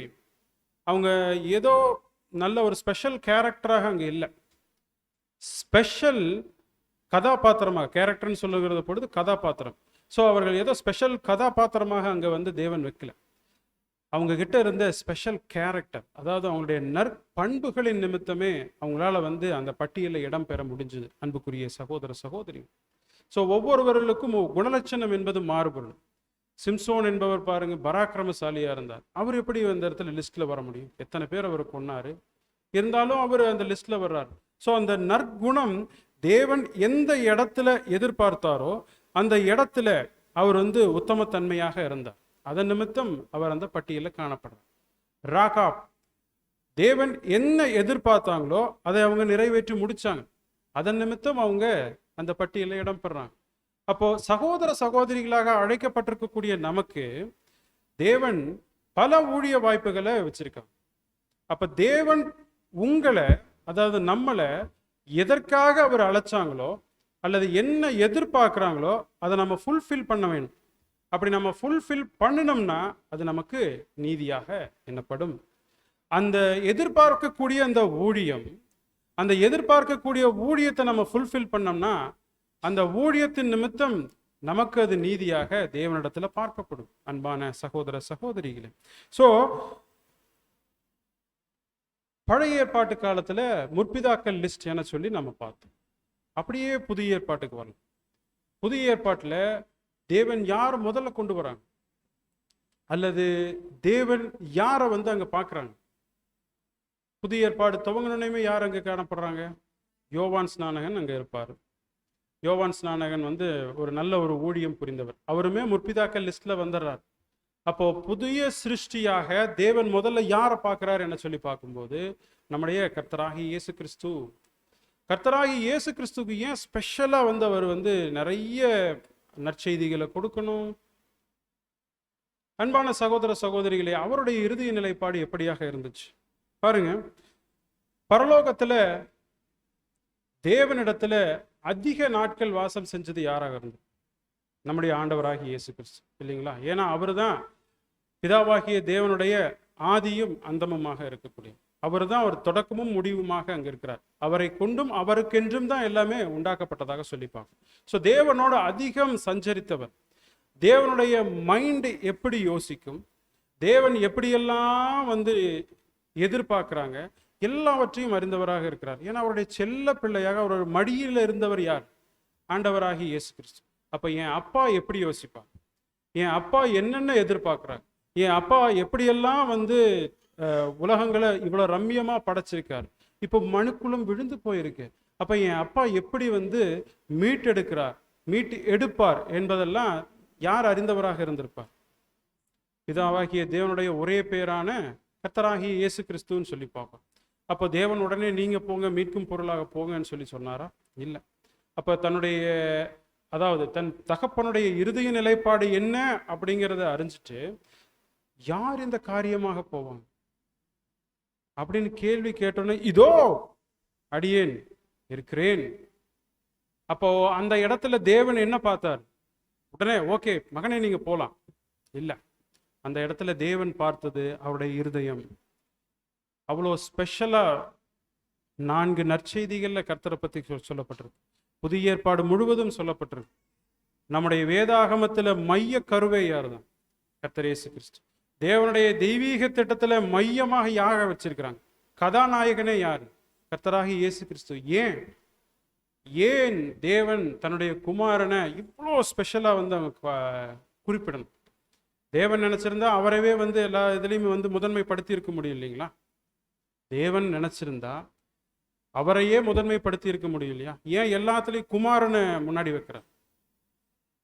அவங்க ஏதோ நல்ல ஒரு ஸ்பெஷல் கேரக்டராக அங்க இல்லை. ஸ்பெஷல் கதாபாத்திரமாக, கேரக்டர்னு சொல்லுகிறது பொழுது கதாபாத்திரம். ஸோ அவர்கள் ஏதோ ஸ்பெஷல் கதாபாத்திரமாக அங்க வந்து தேவன் வைக்கல. அவங்க கிட்ட இருந்த ஸ்பெஷல் கேரக்டர், அதாவது அவங்களுடைய நற்பண்புகளின் நிமித்தமே அவங்களால வந்து அந்த பட்டியலில் இடம் பெற முடிஞ்சது. அன்புக்குரிய சகோதர சகோதரி, ஸோ ஒவ்வொருவர்களுக்கும் குணலட்சணம் என்பது மாறுபடும். சிம்சோன் என்பவர் பாருங்க, பராக்கிரமசாலியா இருந்தார். அவர் எப்படி அந்த இடத்துல லிஸ்ட்ல வர முடியும்? எத்தனை பேர் அவர் கொன்னாரு, இருந்தாலும் அவர் அந்த லிஸ்ட்ல வர்றார். ஸோ அந்த நற்குணம் தேவன் எந்த இடத்துல எதிர்பார்த்தாரோ அந்த இடத்துல அவர் வந்து உத்தமத்தன்மையாக இருந்தார். அதன் நிமித்தம் அவர் அந்த பட்டியலில் காணப்படுறார். ராகாப், தேவன் என்ன எதிர்பார்த்தாங்களோ அதை அவங்க நிறைவேற்றி முடிச்சாங்க. அதன் நிமித்தம் அவங்க அந்த பட்டியலில் இடம் பெறாங்க. அப்போ சகோதர சகோதரிகளாக அழைக்கப்பட்டிருக்கக்கூடிய நமக்கு தேவன் பல ஊழிய வாய்ப்புகளை வச்சிருக்காங்க. அப்ப தேவன் உங்களை, அதாவது நம்மளை எதற்காக அவர் அழைச்சாங்களோ அல்லது என்ன எதிர்பார்க்குறாங்களோ அதை நம்ம ஃபுல்ஃபில் பண்ண வேணும். அப்படி நம்ம ஃபுல்ஃபில் பண்ணினோம்னா அது நமக்கு நீதியாக எண்ணப்படும். அந்த எதிர்பார்க்கக்கூடிய அந்த ஊழியம், அந்த எதிர்பார்க்கக்கூடிய ஊழியத்தை நம்ம ஃபுல்ஃபில் பண்ணோம்னா அந்த ஊழியத்தின் நிமித்தம் நமக்கு அது நீதியாக தேவனிடத்துல பார்க்கப்படும். அன்பான சகோதர சகோதரிகளே, ஸோ பழைய ஏற்பாட்டு காலத்துல முற்பிதாக்கள் லிஸ்ட் என சொல்லி நம்ம பார்த்தோம். அப்படியே புதிய ஏற்பாட்டுக்கு வரலாம். புதிய ஏற்பாட்டுல தேவன் யார் முதல்ல கொண்டு வராங்க, அல்லது தேவன் யாரை அங்க பார்க்குறாங்க? புதிய ஏற்பாடு துவங்கினோடனே யார் அங்கே காணப்படுறாங்க? யோவான் ஸ்நானகன் அங்கே இருப்பார். யோவான் ஸ்நானகன் ஒரு நல்ல ஒரு ஊழியம் புரிந்தவர். அவருமே முற்பிதாக்கள் லிஸ்ட்ல வந்துடுறார். அப்போ புதிய சிருஷ்டியாக தேவன் முதல்ல யாரை பார்க்கிறார் என்ன சொல்லி பார்க்கும்போது நம்முடைய கர்த்தராகி இயேசு கிறிஸ்து. கர்த்தராகி இயேசு கிறிஸ்துக்கு ஏன் ஸ்பெஷலா அவர் நிறைய நற்செய்திகளை கொடுக்கணும்? அன்பான சகோதர சகோதரிகளே, அவருடைய இறுதிய நிலைப்பாடு எப்படியாக இருந்துச்சு பாருங்க. பரலோகத்துல தேவனிடத்துல அதிக நாட்கள் வாசம் செஞ்சது யாராக இருந்தது? நம்முடைய ஆண்டவராகி இயேசு கிறிஸ்து இல்லைங்களா? ஏன்னா அவர் தான் பிதாவாகிய தேவனுடைய ஆதியும் அந்தமுமாக இருக்கக்கூடிய அவர் தான் ஒரு தொடக்கமும் முடிவுமாக அங்க இருக்கிறார். அவரை கொண்டும் அவருக்கென்றும் தான் எல்லாமே உண்டாக்கப்பட்டதாக சொல்லிப்பாங்க. ஸோ தேவனோட அதிகம் சஞ்சரித்தவர். தேவனுடைய மைண்ட் எப்படி யோசிக்கும், தேவன் எப்படியெல்லாம் எதிர்பார்க்கிறாங்க, எல்லாவற்றையும் அறிந்தவராக இருக்கிறார். ஏன்னா அவருடைய செல்ல பிள்ளையாக அவருடைய மடியில் இருந்தவர் யார்? ஆண்டவராகி இயேசு கிறிஸ்து. அப்ப என் அப்பா எப்படி யோசிப்பார், என் அப்பா என்னென்ன எதிர்பார்க்கிறார், என் அப்பா எப்படியெல்லாம் உலகங்களை இவ்வளவு ரம்யமா படைச்சிருக்கார், இப்போ மனுக்குள்ளும் விழுந்து போயிருக்கு. அப்ப என் அப்பா எப்படி மீட்டு எடுப்பார் என்பதெல்லாம் யார் அறிந்தவராக இருந்திருப்பார்? பிதாவாகிய தேவனுடைய ஒரே பேரான கர்த்தராகிய இயேசு கிறிஸ்துன்னு சொல்லி பார்ப்போம். அப்போ தேவன் உடனே நீங்க போங்க மீட்கும் பொருளாக போங்கன்னு சொல்லி சொன்னாரா? இல்லை. அப்ப தன் தகப்பனுடைய இறுதிய நிலைப்பாடு என்ன அப்படிங்கிறத அறிஞ்சிட்டு யார் இந்த காரியமாக போவாங்க அப்படின்னு கேள்வி கேட்டோன்னே இதோ அடியேன் இருக்கிறேன். அப்போ அந்த இடத்துல தேவன் என்ன பார்த்தார்? உடனே ஓகே மகனே நீங்க போலாம் இல்ல. அந்த இடத்துல தேவன் பார்த்தது அவருடைய இருதயம். அவ்வளோ ஸ்பெஷலா 4 நற்செய்திகள்ல கர்த்தரை பத்தி சொல்லப்பட்டிருக்கு. புதிய ஏற்பாடு முழுவதும் சொல்லப்பட்டிருக்கு. நம்முடைய வேதாகமத்துல மைய கருவே யார் தான்? கர்த்தர் இயேசு கிறிஸ்து. தேவனுடைய தெய்வீக திட்டத்துல மையமாக யாரை வச்சிருக்கிறாங்க? கதாநாயகனே யாரு? கர்த்தராகி இயேசு கிறிஸ்து. ஏன் தேவன் தன்னுடைய குமாரனை இவ்வளோ ஸ்பெஷலா அவங்க குறிப்பிடணும்? தேவன் நினைச்சிருந்தா அவரவே எல்லா இதுலையுமே முதன்மைப்படுத்தி இருக்க முடியும் இல்லைங்களா? தேவன் நினைச்சிருந்தா அவரையே முதன்மைப்படுத்தி இருக்க முடியும் இல்லையா? ஏன் எல்லாத்துலயும் குமாரனை முன்னாடி வைக்கிறார்?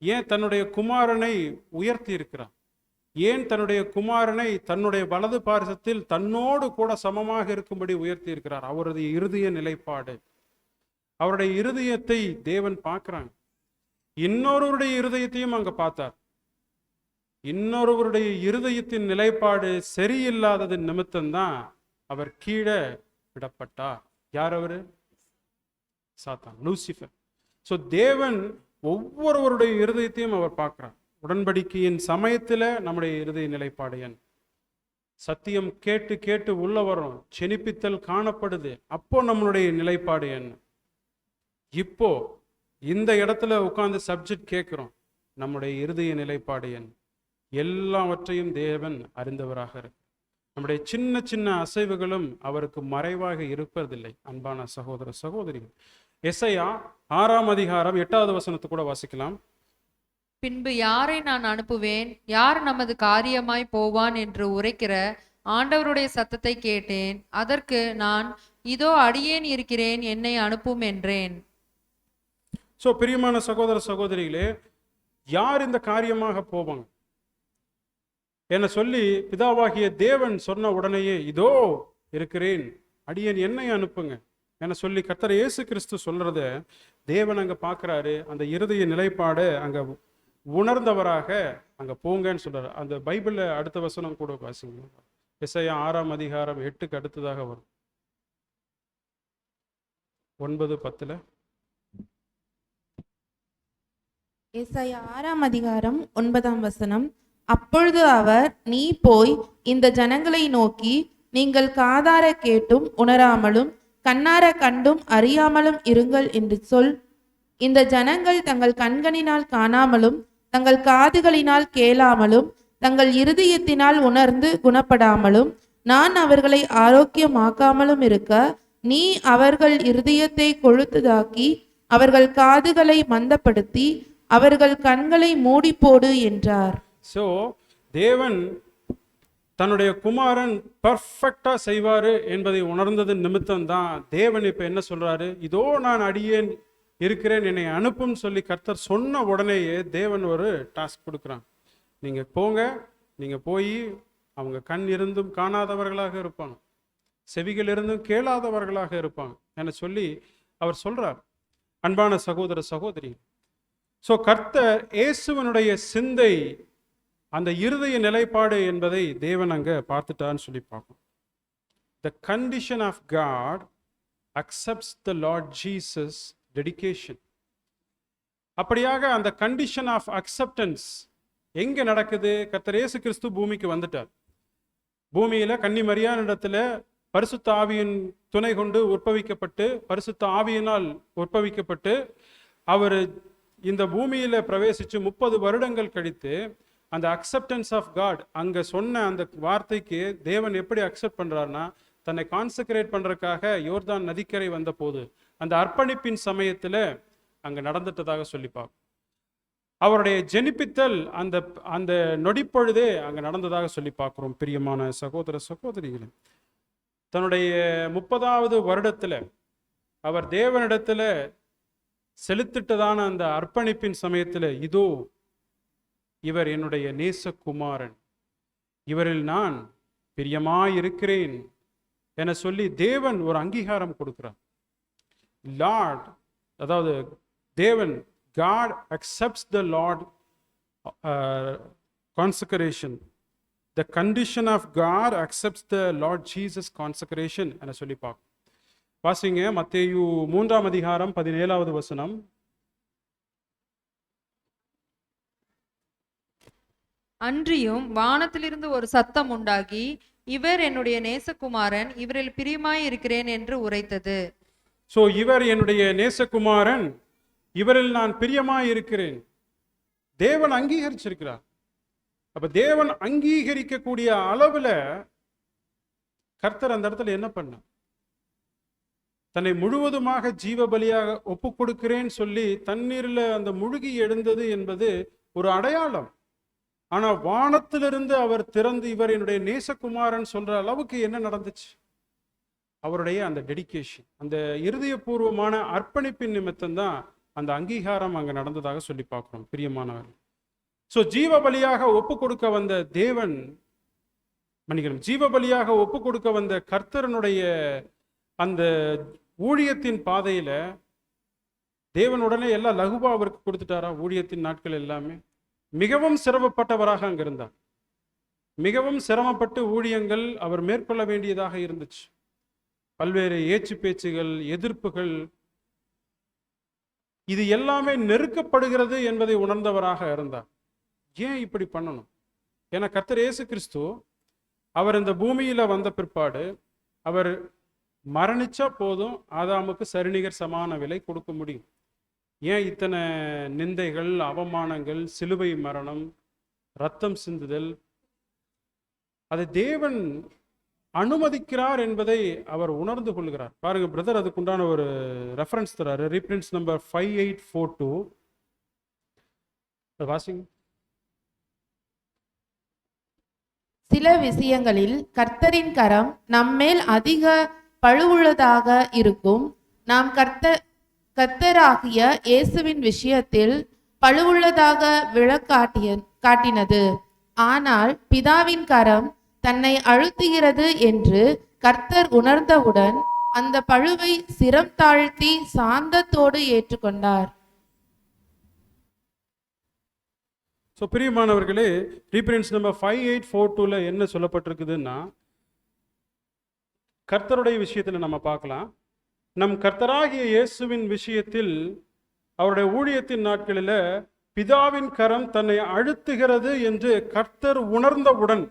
ஏன் தன்னுடைய குமாரனை உயர்த்தி இருக்கிறார்? ஏன் தன்னுடைய குமாரனை தன்னுடைய வலது பாரசத்தில் தன்னோடு கூட சமமாக இருக்கும்படி உயர்த்தி இருக்கிறார்? அவருடைய இருதய நிலைப்பாடு. அவருடைய இருதயத்தை தேவன் பார்க்கிறாங்க. இன்னொருவருடைய இருதயத்தையும் அங்க பார்த்தார். இன்னொருவருடைய இருதயத்தின் நிலைப்பாடு சரியில்லாதது நிமித்தம்தான் அவர் கீழே விடப்பட்டார். யார் அவரு? சாத்தான், லூசிஃபர். ஸோ தேவன் ஒவ்வொருவருடைய இருதயத்தையும் அவர் பார்க்கிறார். உடன்படிக்கையின் சமயத்துல நம்முடைய இருதய நிலைப்பாடு என்ன? சத்தியம் கேட்டு கேட்டு உள்ள வரும், செனிப்பித்தல் காணப்படுது, அப்போ நம்மளுடைய நிலைப்பாடு என்ன? இப்போ இந்த இடத்துல உட்கார்ந்து சப்ஜெக்ட் கேட்கிறோம், நம்முடைய இருதய நிலைப்பாடு என்ன? எல்லாவற்றையும் தேவன் அறிந்தவராக இருக்கு. நம்முடைய சின்ன சின்ன அசைவுகளும் அவருக்கு மறைவாக இருப்பதில்லை. அன்பான சகோதர சகோதரிகள், எசையா 6ஆம் அதிகாரம் 8வது வசனத்தை கூட வாசிக்கலாம். பின்பு யாரை நான் அனுப்புவேன், யார் நமது காரியமாய் போவான் என்று உரைக்கிற ஆண்டவருடைய சத்தத்தை கேட்டேன். அதற்கு நான், இதோ அடியேன் இருக்கிறேன், என்னை அனுப்பும் என்றேன். சோ பிரியமான சகோதர சகோதரிகளே, யார் இந்த காரியமாக போவாங்க என்ன சொல்லி பிதாவாகிய தேவன் சொன்ன உடனேயே இதோ இருக்கிறேன், அடியேன் என்னை அனுப்புங்க என சொல்லி கர்த்தர் இயேசு கிறிஸ்து சொல்றத தேவன் அங்க பார்க்கிறாரு. அந்த இருதய நிலைப்பாடு அங்க உணர்ந்தவராக அங்க போங்கன்னு சொல்றாரு. அந்த பைபிள்ல அடுத்த வசனம் கூட வாசிங்க. எசையா 6ஆம் அதிகாரம் 8க்கு அடுத்ததாக வரும். 9:10 ஏசாயா 6:9. அப்பொழுது அவர், நீ போய் இந்த ஜனங்களை நோக்கி, நீங்கள் காதார கேட்டும் உணராமலும் கண்ணார கண்டும் அறியாமலும் இருங்கள் என்று சொல். இந்த ஜனங்கள் தங்கள் கண்களினால் காணாமலும் தங்கள் காதுகளினால் கேளாமலும் தங்கள் இருதயத்தினால் உணர்ந்து குணப்படாமலும் நான் அவர்களை ஆரோக்கியமாக்காமலும் இருக்க, நீ அவர்கள் இருதயத்தை கொழுத்ததாக்கி அவர்கள் காதுகளை மந்தப்படுத்தி அவர்கள் கண்களை மூடி போடு என்றார். ஸோ தேவன் தன்னுடைய குமாரன் பர்ஃபெக்டா செய்வாரு என்பதை உணர்ந்தது நிமித்தம் தான் தேவன் இப்ப என்ன சொல்றாரு, இதோ நான் அடியேன் இருக்கிறேன், என்னை அனுப்பும் சொல்லி கர்த்தர் சொன்ன உடனேயே தேவன் ஒரு டாஸ்க் கொடுக்குறான். நீங்க போங்க, நீங்க போய் அவங்க கண் இருந்தும் காணாதவர்களாக இருப்பாங்க, செவிகள் இருந்தும் கேளாதவர்களாக இருப்பாங்க என சொல்லி அவர் சொல்றார். அன்பான சகோதர சகோதரி, ஸோ கர்த்தர் இயேசுவனுடைய சிந்தை, அந்த இருதய நிலைப்பாடு என்பதை தேவன் அங்க பார்த்துட்டான்னு சொல்லி பார்க்கணும். The condition of God accepts the Lord Jesus dedication. அப்படியாக அந்த கண்டிஷன் ஆஃப் அக்செப்டன்ஸ் எங்க நடக்குது? கர்த்தர் இயேசு கிறிஸ்து பூமிக்கு வந்துட்டார். பூமியில கன்னிமரியான் இடத்துல பரிசுத்த ஆவியின் துணை கொண்டு உற்பவிக்கப்பட்டு, பரிசுத்த ஆவியினால் உற்பவிக்கப்பட்டு, அவர் இந்த பூமியில பிரவேசிச்சு 30 வருடங்கள் கழித்து அந்த அக்செப்டன்ஸ் ஆஃப் காட் அங்க சொன்ன அந்த வார்த்தைக்கு தேவன் எப்படி அக்செப்ட் பண்றாருன்னா, தன்னை கான்செக்ரேட் பண்றதுக்காக யோர்தான் நதிக்கரை வந்த போது அந்த அர்ப்பணிப்பின் சமயத்துல அங்க நடந்துட்டதாக சொல்லிப்பார். அவருடைய ஜெனிப்பித்தல் அந்த அந்த நொடிப்பொழுதே அங்க நடந்ததாக சொல்லி பார்க்கிறோம். பிரியமான சகோதர சகோதரிகளே, தன்னுடைய 30வது வருடத்துல அவர் தேவனிடத்துல செலுத்திட்டதான அந்த அர்ப்பணிப்பின் சமயத்துல, இதோ இவர் என்னுடைய நேசகுமாரன், இவரில் நான் பிரியமாயிருக்கிறேன் என சொல்லி தேவன் ஒரு அங்கீகாரம் கொடுக்கிறார். லார்ட், அதாவது தேவன், God accepts the Lord consecration. The condition of God accepts the Lord Jesus consecration என சொல்லி பார்க்க. வாசிங்க மத்தேயு 3:17. அன்றியும் வானத்திலிருந்து ஒரு சத்தம் உண்டாகி, இவர் என்னுடைய நேசகுமாரன், இவரில் பிரியமாய் இருக்கிறேன் என்று உரைத்தது. ஸோ இவர் என்னுடைய நேசகுமாரன், இவரில் நான் பிரியமாய் இருக்கிறேன். தேவன் அங்கீகரிச்சிருக்கிறார். அப்ப தேவன் அங்கீகரிக்கக்கூடிய அளவுல கர்த்தர் அந்த இடத்துல என்ன பண்ண, தன்னை முழுவதுமாக ஜீவ பலியாக ஒப்பு கொடுக்கிறேன்னு சொல்லி தண்ணீர்ல அந்த முழுகி எழுந்தது என்பது ஒரு அடையாளம். ஆனா வானத்திலிருந்து அவர் திறந்து இவர் என்னுடைய நேசகுமாரன் சொல்ற அளவுக்கு என்ன நடந்துச்சு? அவருடைய அந்த டெடிகேஷன், அந்த இருதயபூர்வமான அர்ப்பணிப்பின் நிமித்தம் தான் அந்த அங்கீகாரம் அங்க நடந்ததாக சொல்லி பார்க்கிறோம். பிரியமானவர், ஸோ ஜீவ பலியாக ஒப்பு கொடுக்க வந்த தேவன், மன்னிக்கணும், ஜீவ பலியாக ஒப்பு கொடுக்க வந்த கர்த்தரனுடைய அந்த ஊழியத்தின் பாதையில தேவன் உடனே எல்லாம் லகுவா அவருக்கு கொடுத்துட்டாரா? ஊழியத்தின் நாட்கள் எல்லாமே மிகவும் சிரமப்பட்டவராக அங்க இருந்தார். மிகவும் சிரமப்பட்டு ஊழியங்கள் அவர் மேற்கொள்ள வேண்டியதாக இருந்துச்சு. பல்வேறு ஏச்சு பேச்சுகள், எதிர்ப்புகள், இது எல்லாமே நெருக்கப்படுகிறது என்பதை உணர்ந்தவராக இருந்தார். ஏன் இப்படி பண்ணணும்? ஏன்னா கர்த்தர் இயேசு கிறிஸ்து அவர் இந்த பூமியில வந்த பிற்பாடு அவர் மரணிச்சா போதும் ஆதாமுக்கு சரிநிகர் சமான விலை கொடுக்க முடியும். ஏன் இத்தனை நிந்தைகள், அவமானங்கள், சிலுவை மரணம், ரத்தம் சிந்துதல்? அதை தேவன் அனுமதிக்கிறார் என்பதை அவர் உணர்ந்து கொள்கிறார். பாருங்க பிரதர், அதுக்குண்டான ஒரு ரெஃபரன்ஸ் தராரு. ரீப்ரின்ஸ் நம்பர் 5842 வாசிங்க. சில விஷயங்களில் கர்த்தரின் கரம் நம்மேல் அதிக பழுவுள்ளதாக இருக்கும். நாம் கர்த்தராகிய இயேசுவின் விஷயத்தில் பழுவுள்ளதாக காட்டினது. ஆனால் பிதாவின் கரம் தன்னை அழுத்துகிறது என்று கர்த்தர் உணர்ந்தவுடன் அந்த பழுவை சிரம் தாழ்த்தி சாந்தத்தோடு ஏற்றுக்கொண்டார். ஸோ பிரியமானவர்களே, ரீப்ரின்ஸ் நம்பர் 5842 என்ன சொல்லப்பட்டிருக்குதுன்னா, கர்த்தருடைய விஷயத்தில் நம்ம பார்க்கலாம். நம் கர்த்தராகிய இயேசுவின் விஷயத்தில் அவருடைய ஊழியத்தின் நாட்களில் பிதாவின் கரம் தன்னை அழுத்துகிறது என்று கர்த்தர் உணர்ந்தவுடன்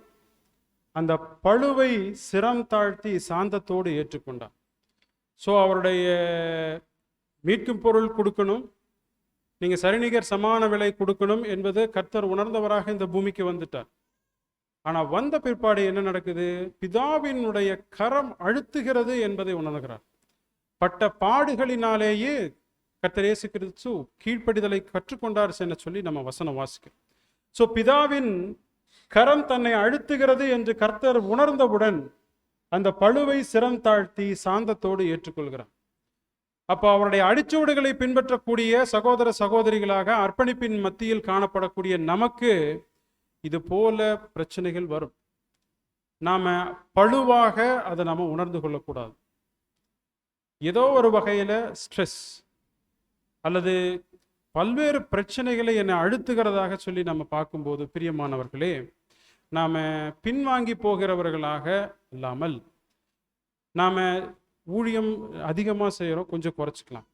அந்த பழுவை சிரம் தாழ்த்தி சாந்தத்தோடு ஏற்றுக்கொண்டார். ஸோ அவருடைய மீட்கும் பொருள் கொடுக்கணும், நீங்க சரிநிகர் சமான விலை கொடுக்கணும் என்பது கர்த்தர் உணர்ந்தவராக இந்த பூமிக்கு வந்துட்டார். ஆனா வந்த பிற்பாடு என்ன நடக்குது? பிதாவினுடைய கரம் அழுத்துகிறது என்பதை உணர்கிறார். பட்ட பாடுகளினாலேயே கர்த்தர் இயேசு கிறிஸ்து கீழ்ப்படிதலை கற்றுக்கொண்டார் என சொல்லி நம்ம வசனம் வாசிக்கிறோம். ஸோ பிதாவின் கரம் தன்னை அழுத்துகிறது என்று கர்த்தர் உணர்ந்தவுடன் அந்த பழுவை சிரம் தாழ்த்தி சாந்தத்தோடு ஏற்றுக்கொள்கிறார். அப்போ அவருடைய அடிச்சுவடுகளை பின்பற்றக்கூடிய சகோதர சகோதரிகளாக அர்ப்பணிப்பின் மத்தியில் காணப்படக்கூடிய நமக்கு இது போல பிரச்சனைகள் வரும். நாம பழுவாக அதை நாம உணர்ந்து கொள்ளக்கூடாது. ஏதோ ஒரு வகையில ஸ்ட்ரெஸ் அல்லது பல்வேறு பிரச்சனைகளை என்னை அழுத்துகிறதாக சொல்லி நம்ம பார்க்கும்போது, பிரியமானவர்களே, நாம பின்வாங்கி போகிறவர்களாக இல்லாமல், நாம ஊழியம் அதிகமாக செய்கிறோம், கொஞ்சம் குறைச்சிக்கலாம்.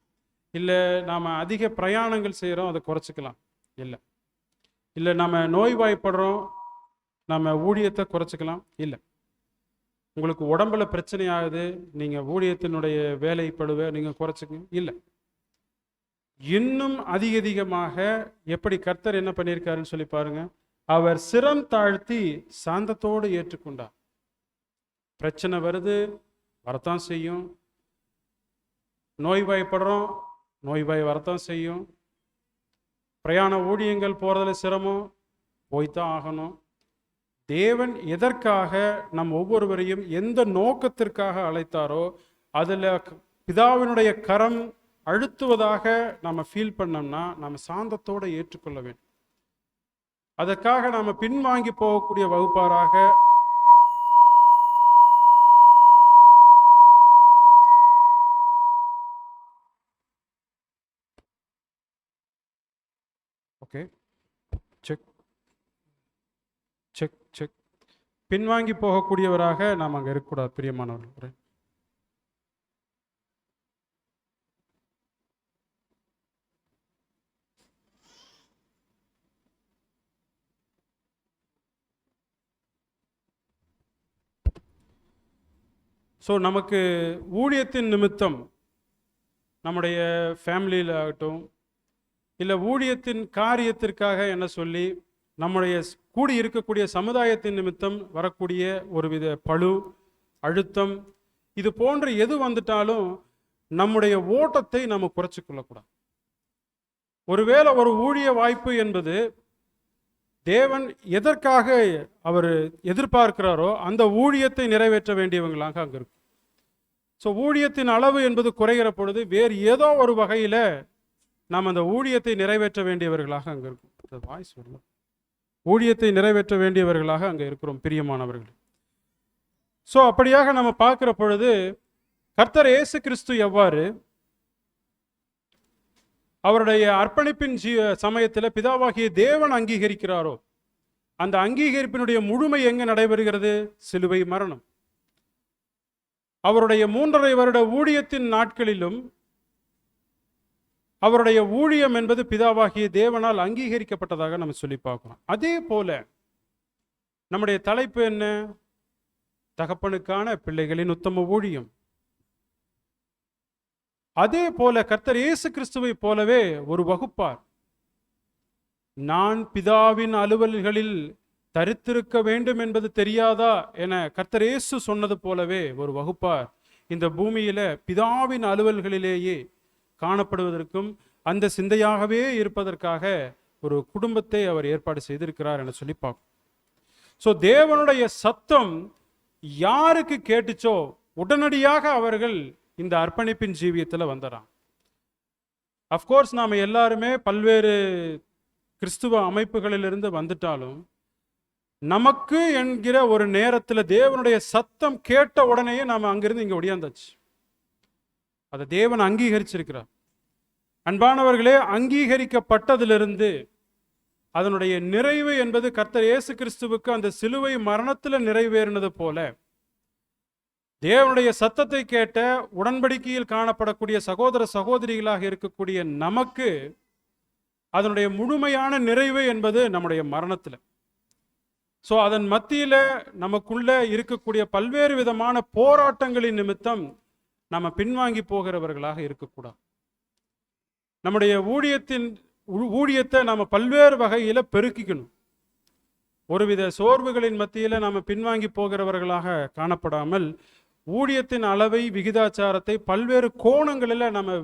இல்லை நாம் அதிக பிரயாணங்கள் செய்கிறோம், அதை குறைச்சிக்கலாம். இல்லை நம்ம நோய்வாய்ப்படுறோம், நம்ம ஊழியத்தை குறைச்சிக்கலாம். இல்லை உங்களுக்கு உடம்புல பிரச்சனை ஆகுது, நீங்கள் ஊழியத்தினுடைய வேலை பழுவை நீங்கள் குறைச்சிக்கணும். இல்லை, இன்னும் அதிகமாக எப்படி கர்த்தர் என்ன பண்ணியிருக்காருன்னு சொல்லி பாருங்க. அவர் சிரம் தாழ்த்தி சாந்தத்தோடு ஏற்றுக்கொண்டார். பிரச்சனை வருது, வரத்தான் செய்யும். நோய்வாய்ப்படுறோம், நோய்வாய் வரத்தான் செய்யும். பிரயாண ஊழியங்கள் போகிறதுல சிரமம், போய்த்தான் ஆகணும். தேவன் எதற்காக நம் ஒவ்வொருவரையும் எந்த நோக்கத்திற்காக அழைத்தாரோ அதில் பிதாவினுடைய கரம் அழுத்துவதாக நம்ம ஃபீல் பண்ணோம்னா நம்ம சாந்தத்தோடு ஏற்றுக்கொள்ள வேண்டும். அதற்காக நாம் பின்வாங்கி போகக்கூடிய வகுப்பாராக பின்வாங்கி போகக்கூடியவராக நாம் அங்கே இருக்கக்கூடாது. பிரியமானவர்கள், ஸோ நமக்கு ஊழியத்தின் நிமித்தம் நம்முடைய ஃபேமிலியில் ஆகட்டும், இல்லை ஊழியத்தின் காரியத்திற்காக என்ன சொல்லி நம்முடைய கூடி இருக்கக்கூடிய சமுதாயத்தின் நிமித்தம் வரக்கூடிய ஒருவித பழு, அழுத்தம், இது போன்ற எது வந்துட்டாலும் நம்முடைய ஓட்டத்தை நம்ம குறைச்சி கொள்ளக்கூடாது. ஒருவேளை ஒரு ஊழிய வாய்ப்பு என்பது தேவன் எதற்காக அவர் எதிர்பார்க்கிறாரோ அந்த ஊழியத்தை நிறைவேற்ற வேண்டியவங்களாக அங்கே இருக்கும். ஸோ ஊழியத்தின் அளவு என்பது குறைகிற பொழுது வேறு ஏதோ ஒரு வகையில் நாம் அந்த ஊழியத்தை நிறைவேற்ற வேண்டியவர்களாக அங்கே இருக்கும். வாய்ஸ் வரல. ஊழியத்தை நிறைவேற்ற வேண்டியவர்களாக அங்கே இருக்கிறோம், பிரியமானவர்கள். ஸோ அப்படியாக நம்ம பார்க்கிற பொழுது கர்த்தர் இயேசு கிறிஸ்து எவ்வாறு அவருடைய அர்ப்பணிப்பின் சமயத்தில் பிதாவாகிய தேவன் அங்கீகரிக்கிறாரோ அந்த அங்கீகரிப்பினுடைய முழுமை எங்கே நடைபெறுகிறது? சிலுவை மரணம். அவருடைய 3.5 வருட ஊழியத்தின் நாட்களிலும் அவருடைய ஊழியம் என்பது பிதாவாகிய தேவனால் அங்கீகரிக்கப்பட்டதாக நம்ம சொல்லி பார்க்கிறோம். அதே போல நம்முடைய தலைப்பு என்ன? தகப்பனுக்கான பிள்ளைகளின் உத்தம ஊழியம். அதே போல கர்த்தர் இயேசு கிறிஸ்துவை போலவே ஒரு வகுப்பார். நான் பிதாவின் அலுவல்களில் தரித்திருக்க வேண்டும் என்பது தெரியாதா என கர்த்தர் இயேசு சொன்னது போலவே ஒரு வகுப்பார் இந்த பூமியில பிதாவின் அலுவல்களிலேயே காணப்படுவதற்கும் அந்த சிந்தையாகவே இருப்பதற்காக ஒரு குடும்பத்தை அவர் ஏற்பாடு செய்திருக்கிறார் என சொல்லி பார்க்கும். ஸோ தேவனுடைய சத்தம் யாருக்கு கேட்டுச்சோ உடனடியாக அவர்கள் இந்த அர்ப்பணிப்பின் ஜீவியத்தில் வந்துடுறாங்க. அஃப்கோர்ஸ் நாம் எல்லாருமே பல்வேறு கிறிஸ்துவ அமைப்புகளிலிருந்து வந்துட்டாலும் நமக்கு என்கிற ஒரு நேரத்தில் தேவனுடைய சத்தம் கேட்ட உடனேயே நாம் அங்கிருந்து இங்கே ஒடியாந்தாச்சு. அதை தேவன் அங்கீகரிச்சிருக்கிறார். அன்பானவர்களே, அங்கீகரிக்கப்பட்டதிலிருந்து அதனுடைய நிறைவு என்பது கர்த்தர் இயேசு கிறிஸ்துவுக்கு அந்த சிலுவை மரணத்தில் நிறைவேறினது போல தேவனுடைய சத்தத்தை கேட்ட உடன்படிக்கையில் காணப்படக்கூடிய சகோதர சகோதரிகளாக இருக்கக்கூடிய நமக்கு அதனுடைய முழுமையான நிறைவு என்பது நம்முடைய மரணத்தில். ஸோ அதன் மத்தியில் நமக்குள்ள இருக்கக்கூடிய பல்வேறு விதமான போராட்டங்களின் நிமித்தம் நம்ம பின்வாங்கி போகிறவர்களாக இருக்கக்கூடாது. நம்முடைய ஊழியத்தை நம்ம பல்வேறு வகையில் பெருக்கிக்கணும். ஒருவித சோர்வுகளின் மத்தியில் நம்ம பின்வாங்கி போகிறவர்களாக காணப்படாமல் ஊழியத்தின் அளவை, விகிதாச்சாரத்தை பல்வேறு கோணங்களில் நம்ம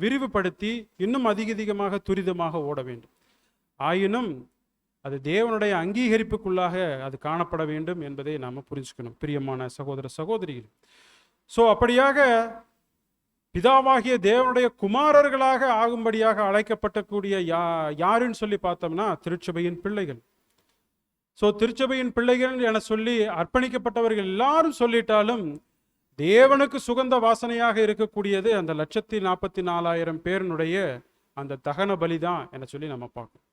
விரிவுபடுத்தி இன்னும் அதிகமாக துரிதமாக ஓட வேண்டும். ஆயினும் அது தேவனுடைய அங்கீகரிப்புக்குள்ளாக அது காணப்பட வேண்டும் என்பதை நாம் புரிஞ்சுக்கணும், பிரியமான சகோதர சகோதரிகள். ஸோ அப்படியாக பிதாவாகிய தேவனுடைய குமாரர்களாக ஆகும்படியாக அழைக்கப்பட்டக்கூடிய யாருன்னு சொல்லி பார்த்தோம்னா திருச்சபையின் பிள்ளைகள். ஸோ திருச்சபையின் பிள்ளைகள் என சொல்லி அர்ப்பணிக்கப்பட்டவர்கள் எல்லாரும் சொல்லிட்டாலும் தேவனுக்கு சுகந்த வாசனையாக இருக்கக்கூடியது அந்த 144,000 பேருனுடைய அந்த தகன பலிதான் என சொல்லி நம்ம பார்க்கணும்.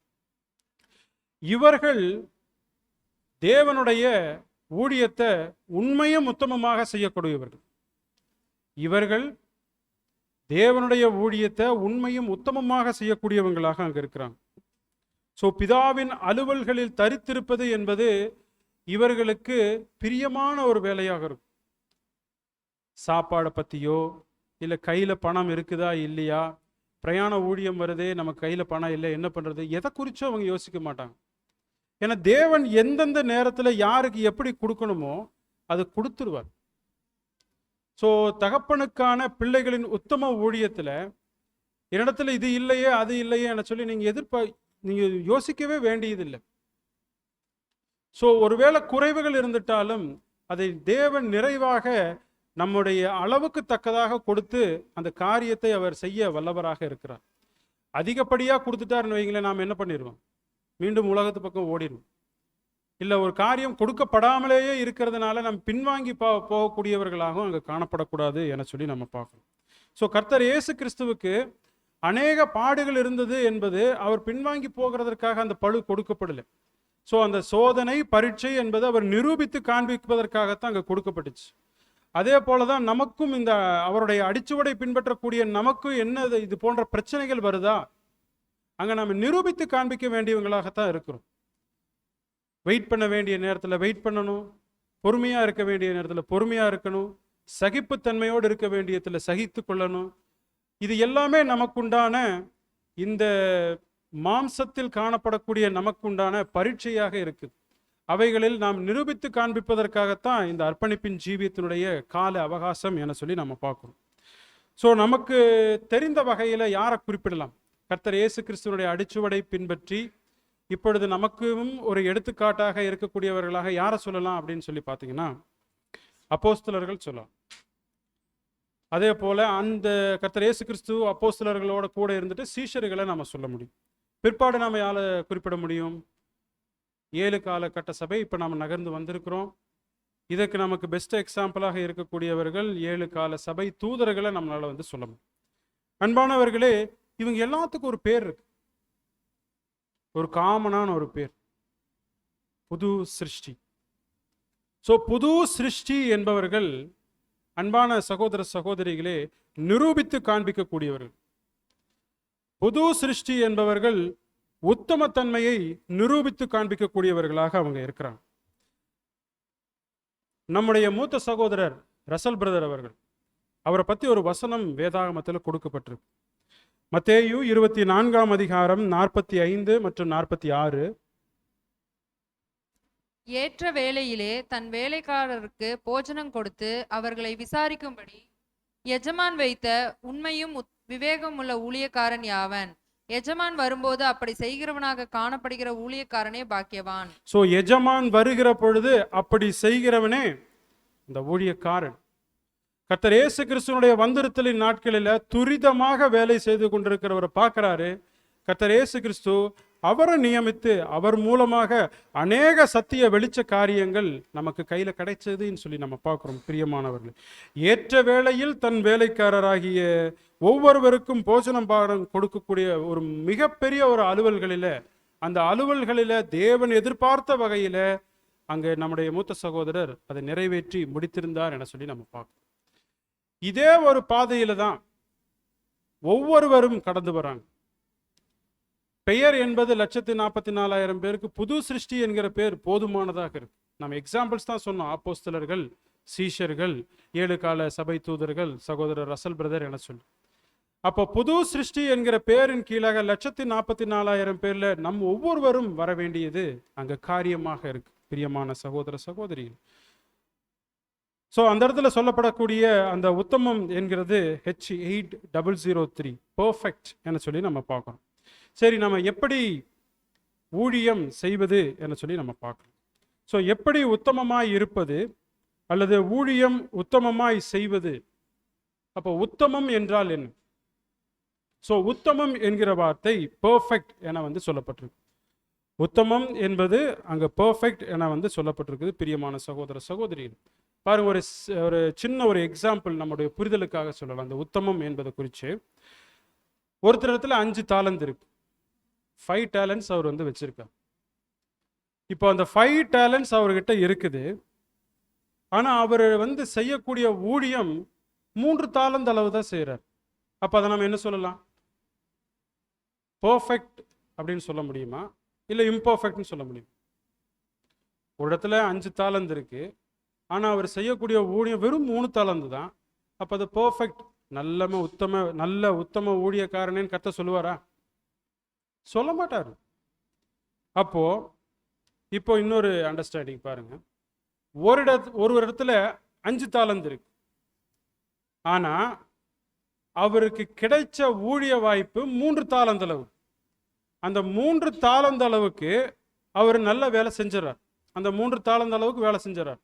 இவர்கள் தேவனுடைய ஊழியத்தை உண்மையும் உத்தமமாக செய்யக்கூடியவர்கள். இவர்கள் தேவனுடைய ஊழியத்தை உண்மையும் உத்தமமாக செய்யக்கூடியவங்களாக அங்க இருக்கிறாங்க. ஸோ பிதாவின் அலுவல்களில் தரித்திருப்பது என்பது இவர்களுக்கு பிரியமான ஒரு வேலையாக இருக்கும். சாப்பாடை பற்றியோ, இல்லை கையில் பணம் இருக்குதா இல்லையா, பிரயாண ஊழியம் வருதே நம்ம கையில் பணம் இல்லை என்ன பண்ணுறது, எதை குறிச்சோ அவங்க யோசிக்க மாட்டாங்க. ஏன்னா தேவன் எந்தெந்த நேரத்தில் யாருக்கு எப்படி கொடுக்கணுமோ அது கொடுத்துருவார். ஸோ தகப்பனுக்கான பிள்ளைகளின் உத்தம ஊழியத்தில் என்னிடத்துல இது இல்லையே அது இல்லையே என சொல்லி நீங்கள் யோசிக்கவே வேண்டியதில்லை. ஸோ ஒருவேளை குறைவுகள் இருந்துட்டாலும் அதை தேவன் நிறைவாக நம்முடைய அளவுக்கு தக்கதாக கொடுத்து அந்த காரியத்தை அவர் செய்ய வல்லவராக இருக்கிறார். அதிகப்படியாக கொடுத்துட்டாருன்னு வைங்களேன், நாம் என்ன பண்ணிடுவோம், மீண்டும் உலகத்து பக்கம் ஓடிடும். இல்லை ஒரு காரியம் கொடுக்கப்படாமலேயே இருக்கிறதுனால நம்ம பின்வாங்கி போகக்கூடியவர்களாகவும் அங்கே காணப்படக்கூடாது என சொல்லி நம்ம பார்க்கணும். ஸோ கர்த்தர் இயேசு கிறிஸ்துவுக்கு அநேக பாடுகள் இருந்தது என்பது அவர் பின்வாங்கி போகிறதற்காக அந்த பழு கொடுக்கப்படலை. ஸோ அந்த சோதனை பரீட்சை என்பது அவர் நிரூபித்து காண்பிப்பதற்காகத்தான் அங்கே கொடுக்கப்பட்டுச்சு. அதே போல தான் நமக்கும் இந்த அவருடைய அடிச்சுவடை பின்பற்றக்கூடிய நமக்கும் என்ன இது போன்ற பிரச்சனைகள் வருதா, அங்கே நம்ம நிரூபித்து காண்பிக்க வேண்டியவங்களாகத்தான் இருக்கிறோம். வெயிட் பண்ண வேண்டிய நேரத்தில் வெயிட் பண்ணணும், பொறுமையாக இருக்க வேண்டிய நேரத்தில் பொறுமையாக இருக்கணும், சகிப்புத்தன்மையோடு இருக்க வேண்டியதில் சகித்து கொள்ளணும். இது எல்லாமே நமக்குண்டான இந்த மாம்சத்தில் காணப்படக்கூடிய நமக்குண்டான பரீட்சையாக இருக்குது. அவைகளில் நாம் நிரூபித்து காண்பிப்பதற்காகத்தான் இந்த அர்ப்பணிப்பின் ஜீவியத்தினுடைய கால அவகாசம் என சொல்லி நம்ம பார்க்கணும். ஸோ நமக்கு தெரிந்த வகையில் யாரை குறிப்பிடலாம்? கர்த்தர் இயேசு கிறிஸ்துவனுடைய அடிச்சுவடை பின்பற்றி இப்பொழுது நமக்கும் ஒரு எடுத்துக்காட்டாக இருக்கக்கூடியவர்களாக யாரை சொல்லலாம் அப்படின்னு சொல்லி பார்த்தீங்கன்னா அப்போஸ்தலர்கள் சொல்லலாம். அதே போல அந்த கர்த்தர் இயேசு கிறிஸ்து அப்போஸ்தலர்களோட கூட இருந்துட்டு சீஷர்களை நம்ம சொல்ல முடியும். பிற்பாடு நாம் யாரை குறிப்பிட முடியும்? 7 காலகட்ட சபை இப்போ நாம் நகர்ந்து வந்திருக்கிறோம். இதற்கு நமக்கு பெஸ்ட் எக்ஸாம்பிளாக இருக்கக்கூடியவர்கள் 7 கால சபை தூதர்களை நம்மளால சொல்ல முடியும். அன்பானவர்களே, இவங்க எல்லாத்துக்கும் ஒரு பேர் இருக்கு, ஒரு காமனான ஒரு பேர், புது சிருஷ்டி. ஸோ புது சிருஷ்டி என்பவர்கள் அன்பான சகோதர சகோதரிகளே நிரூபித்து காண்பிக்கக்கூடியவர்கள். புது சிருஷ்டி என்பவர்கள் உத்தமத்தன்மையை நிரூபித்து காண்பிக்கக்கூடியவர்களாக அவங்க இருக்கிறாங்க. நம்முடைய மூத்த சகோதரர் ரசல் பிரதர் அவர்கள், அவரை பற்றி ஒரு வசனம் வேதாகமத்தில் கொடுக்கப்பட்டிருக்கு. மத்தேயு 24ஆம் அதிகாரம் 45 மற்றும் 46. ஏற்ற வேளையிலே தன் வேலைக்காரருக்கு போஜனம் கொடுத்து அவர்களை விசாரிக்கும்படி எஜமான் வைத்த உண்மையும் விவேகம் உள்ள ஊழியக்காரன் யாவன்? எஜமான் வரும்போது அப்படி செய்கிறவனாக காணப்படுகிற ஊழியக்காரனே பாக்கியவான். சோ எஜமான் வருகிற பொழுது அப்படி செய்கிறவனே இந்த ஊழியக்காரன். கர்த்தர் இயேசு கிறிஸ்துவனுடைய வந்திருத்தலின் நாட்களில் துரிதமாக வேலை செய்து கொண்டிருக்கிறவரை பார்க்கிறாரு. கர்த்தர் இயேசு கிறிஸ்து அவரை நியமித்து அவர் மூலமாக அநேக சத்திய வெளிச்ச காரியங்கள் நமக்கு கையில் கிடைச்சதுன்னு சொல்லி நம்ம பார்க்குறோம். பிரியமானவர்கள், ஏற்ற வேளையில் தன் வேலைக்காரராகிய ஒவ்வொருவருக்கும் போஜனம் பாடம் கொடுக்கக்கூடிய ஒரு மிகப்பெரிய ஒரு அலுவல்களில், அந்த அலுவல்களில் தேவன் எதிர்பார்த்த வகையில் அங்கே நம்முடைய மூத்த சகோதரர் அதை நிறைவேற்றி முடித்திருந்தார் என சொல்லி நம்ம பார்க்கணும். இதே ஒரு பாதையில தான் ஒவ்வொருவரும் கடந்து வராங்க. பெயர் என்பது 144,000 பேருக்கு புது சிருஷ்டி என்கிற பேர் போதுமானதாக இருக்கு. நம்ம எக்ஸாம்பிள்ஸ் தான் சொன்னோம். அப்போஸ்தலர்கள், சீஷர்கள், 7 கால சபை தூதர்கள், சகோதரர் ரசல் பிரதர் என சொல்லி. அப்போ புது சிருஷ்டி என்கிற பேரின் கீழாக 144,000 பேர்ல நம் ஒவ்வொருவரும் வர வேண்டியது அங்க காரியமாக இருக்கு, பிரியமான சகோதர சகோதரிகள். ஸோ அந்த இடத்துல சொல்லப்படக்கூடிய அந்த உத்தமம் என்கிறது H8003 பர்ஃபெக்ட் என சொல்லி நம்ம பார்க்கணும். சரி, நம்ம எப்படி ஊழியம் செய்வது என சொல்லி நம்ம பார்க்கணும். ஸோ எப்படி உத்தமமாய் இருப்பது அல்லது ஊழியம் உத்தமமாய் செய்வது. அப்போ உத்தமம் என்றால் என்ன? ஸோ உத்தமம் என்கிற வார்த்தை பர்ஃபெக்ட் என வந்து சொல்லப்பட்டிருக்கு. உத்தமம் என்பது அங்க பர்ஃபெக்ட் என வந்து சொல்லப்பட்டிருக்குது, பிரியமான சகோதர சகோதரிகள். பாருங்க, ஒரு சின்ன ஒரு எக்ஸாம்பிள் நம்முடைய புரிதலுக்காக சொல்லலாம். அந்த உத்தமம் என்பதை குறித்து ஒருத்தர் இடத்துல 5 தாலந்து இருக்கு, 5 டேலண்ட்ஸ் அவர் வந்து வச்சிருக்கார். இப்போ அந்த 5 டேலண்ட்ஸ் அவர்கிட்ட இருக்குது. ஆனா அவர் வந்து செய்யக்கூடிய ஊழியம் 3 தாலந்து அளவு தான் செய்யறார். அப்ப அதை நம்ம என்ன சொல்லலாம்? பர்ஃபெக்ட் அப்படின்னு சொல்ல முடியுமா, இல்லை இம்பர்ஃபெக்ட்னு சொல்ல முடியும்? ஒரு இடத்துல 5 தாலந்து இருக்கு, ஆனா அவர் செய்யக்கூடிய ஊழியம் வெறும் 3 தாலந்து தான். அப்ப அது பர்ஃபெக்ட், நல்ல உத்தம ஊழியக்காரனேன்னு கர்த்தர் சொல்லுவாரா? சொல்ல மாட்டாரு. அப்போ இப்போ இன்னொரு அண்டர்ஸ்டாண்டிங் பாருங்க. ஒரு இடத்துல 5 தாலந்து இருக்கு, ஆனா அவருக்கு கிடைச்ச ஊழிய வாய்ப்பு 3 தாலந்து அளவு. அந்த 3 தாலந்து அளவுக்கு அவர் நல்ல வேலை செஞ்சிடறார். அந்த 3 தாலந்து அளவுக்கு வேலை செஞ்சிடறார்.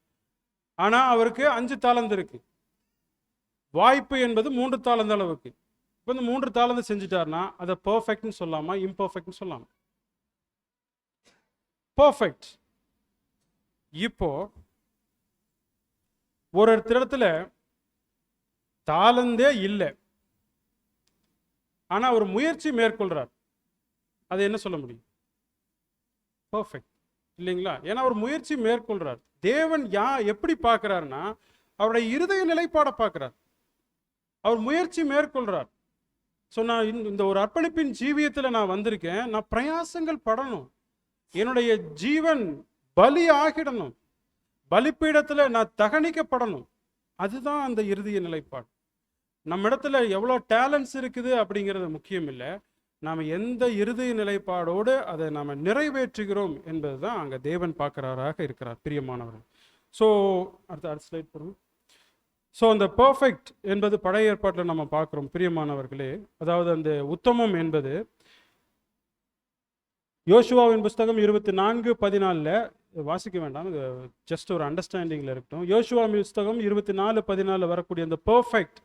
ஆனா அவருக்கு 5 தாலந்து இருக்கு. வாய்ப்பு என்பது 3 தாலந்து அளவுக்கு. இப்போ இந்த 3 தாலந்து செஞ்சுட்டார்னா அதை பர்ஃபெக்ட்னு சொல்லாமா, இம்பர்ஃபெக்ட்னு சொல்லாமா? பர்ஃபெக்ட். இப்போ ஒரு இடத்துல தாளந்தே இல்லை, ஆனா ஒரு முயற்சி மேற்கொள்றார், அது என்ன சொல்ல முடியும்? பர்ஃபெக்ட் இல்லைங்களா? ஏன்னா ஒரு முயற்சி மேற்கொள்றார். தேவன் எப்படி பார்க்கிறார்னா அவருடைய இருதய நிலைப்பாட பார்க்கிறார். அவர் முயற்சி மேற்கொள்றார். ஸோ நான் இந்த ஒரு அர்ப்பணிப்பின் ஜீவியத்தில் நான் வந்திருக்கேன், நான் பிரயாசங்கள் படணும், என்னுடைய ஜீவன் பலி ஆகிடணும், பலிப்பீடத்தில் நான் தகனிக்கப்படணும். அதுதான் அந்த இறுதிய நிலைப்பாடு. நம்ம இடத்துல எவ்வளோ டேலண்ட்ஸ் இருக்குது அப்படிங்கிறது முக்கியம் இல்லை, நாம் எந்த இறுதிய நிலைப்பாடோடு அதை நாம் நிறைவேற்றுகிறோம் என்பது தான் அங்கே தேவன் பார்க்குறாராக இருக்கிறார், பிரியமானவர். ஸோ அடுத்த ஸ்லைட் போடுங்க. ஸோ அந்த பர்ஃபெக்ட் என்பது பழைய ஏற்பாட்டில் நம்ம பார்க்குறோம், பிரியமானவர்களே. அதாவது அந்த உத்தமம் என்பது யோசுவாவின் புஸ்தகம் 24:14 வாசிக்க வேண்டாம், இது ஜஸ்ட் ஒரு அண்டர்ஸ்டாண்டிங்கில் இருக்கட்டும். யோசுவாவின் புஸ்தகம் 24:14 வரக்கூடிய அந்த பர்ஃபெக்ட்,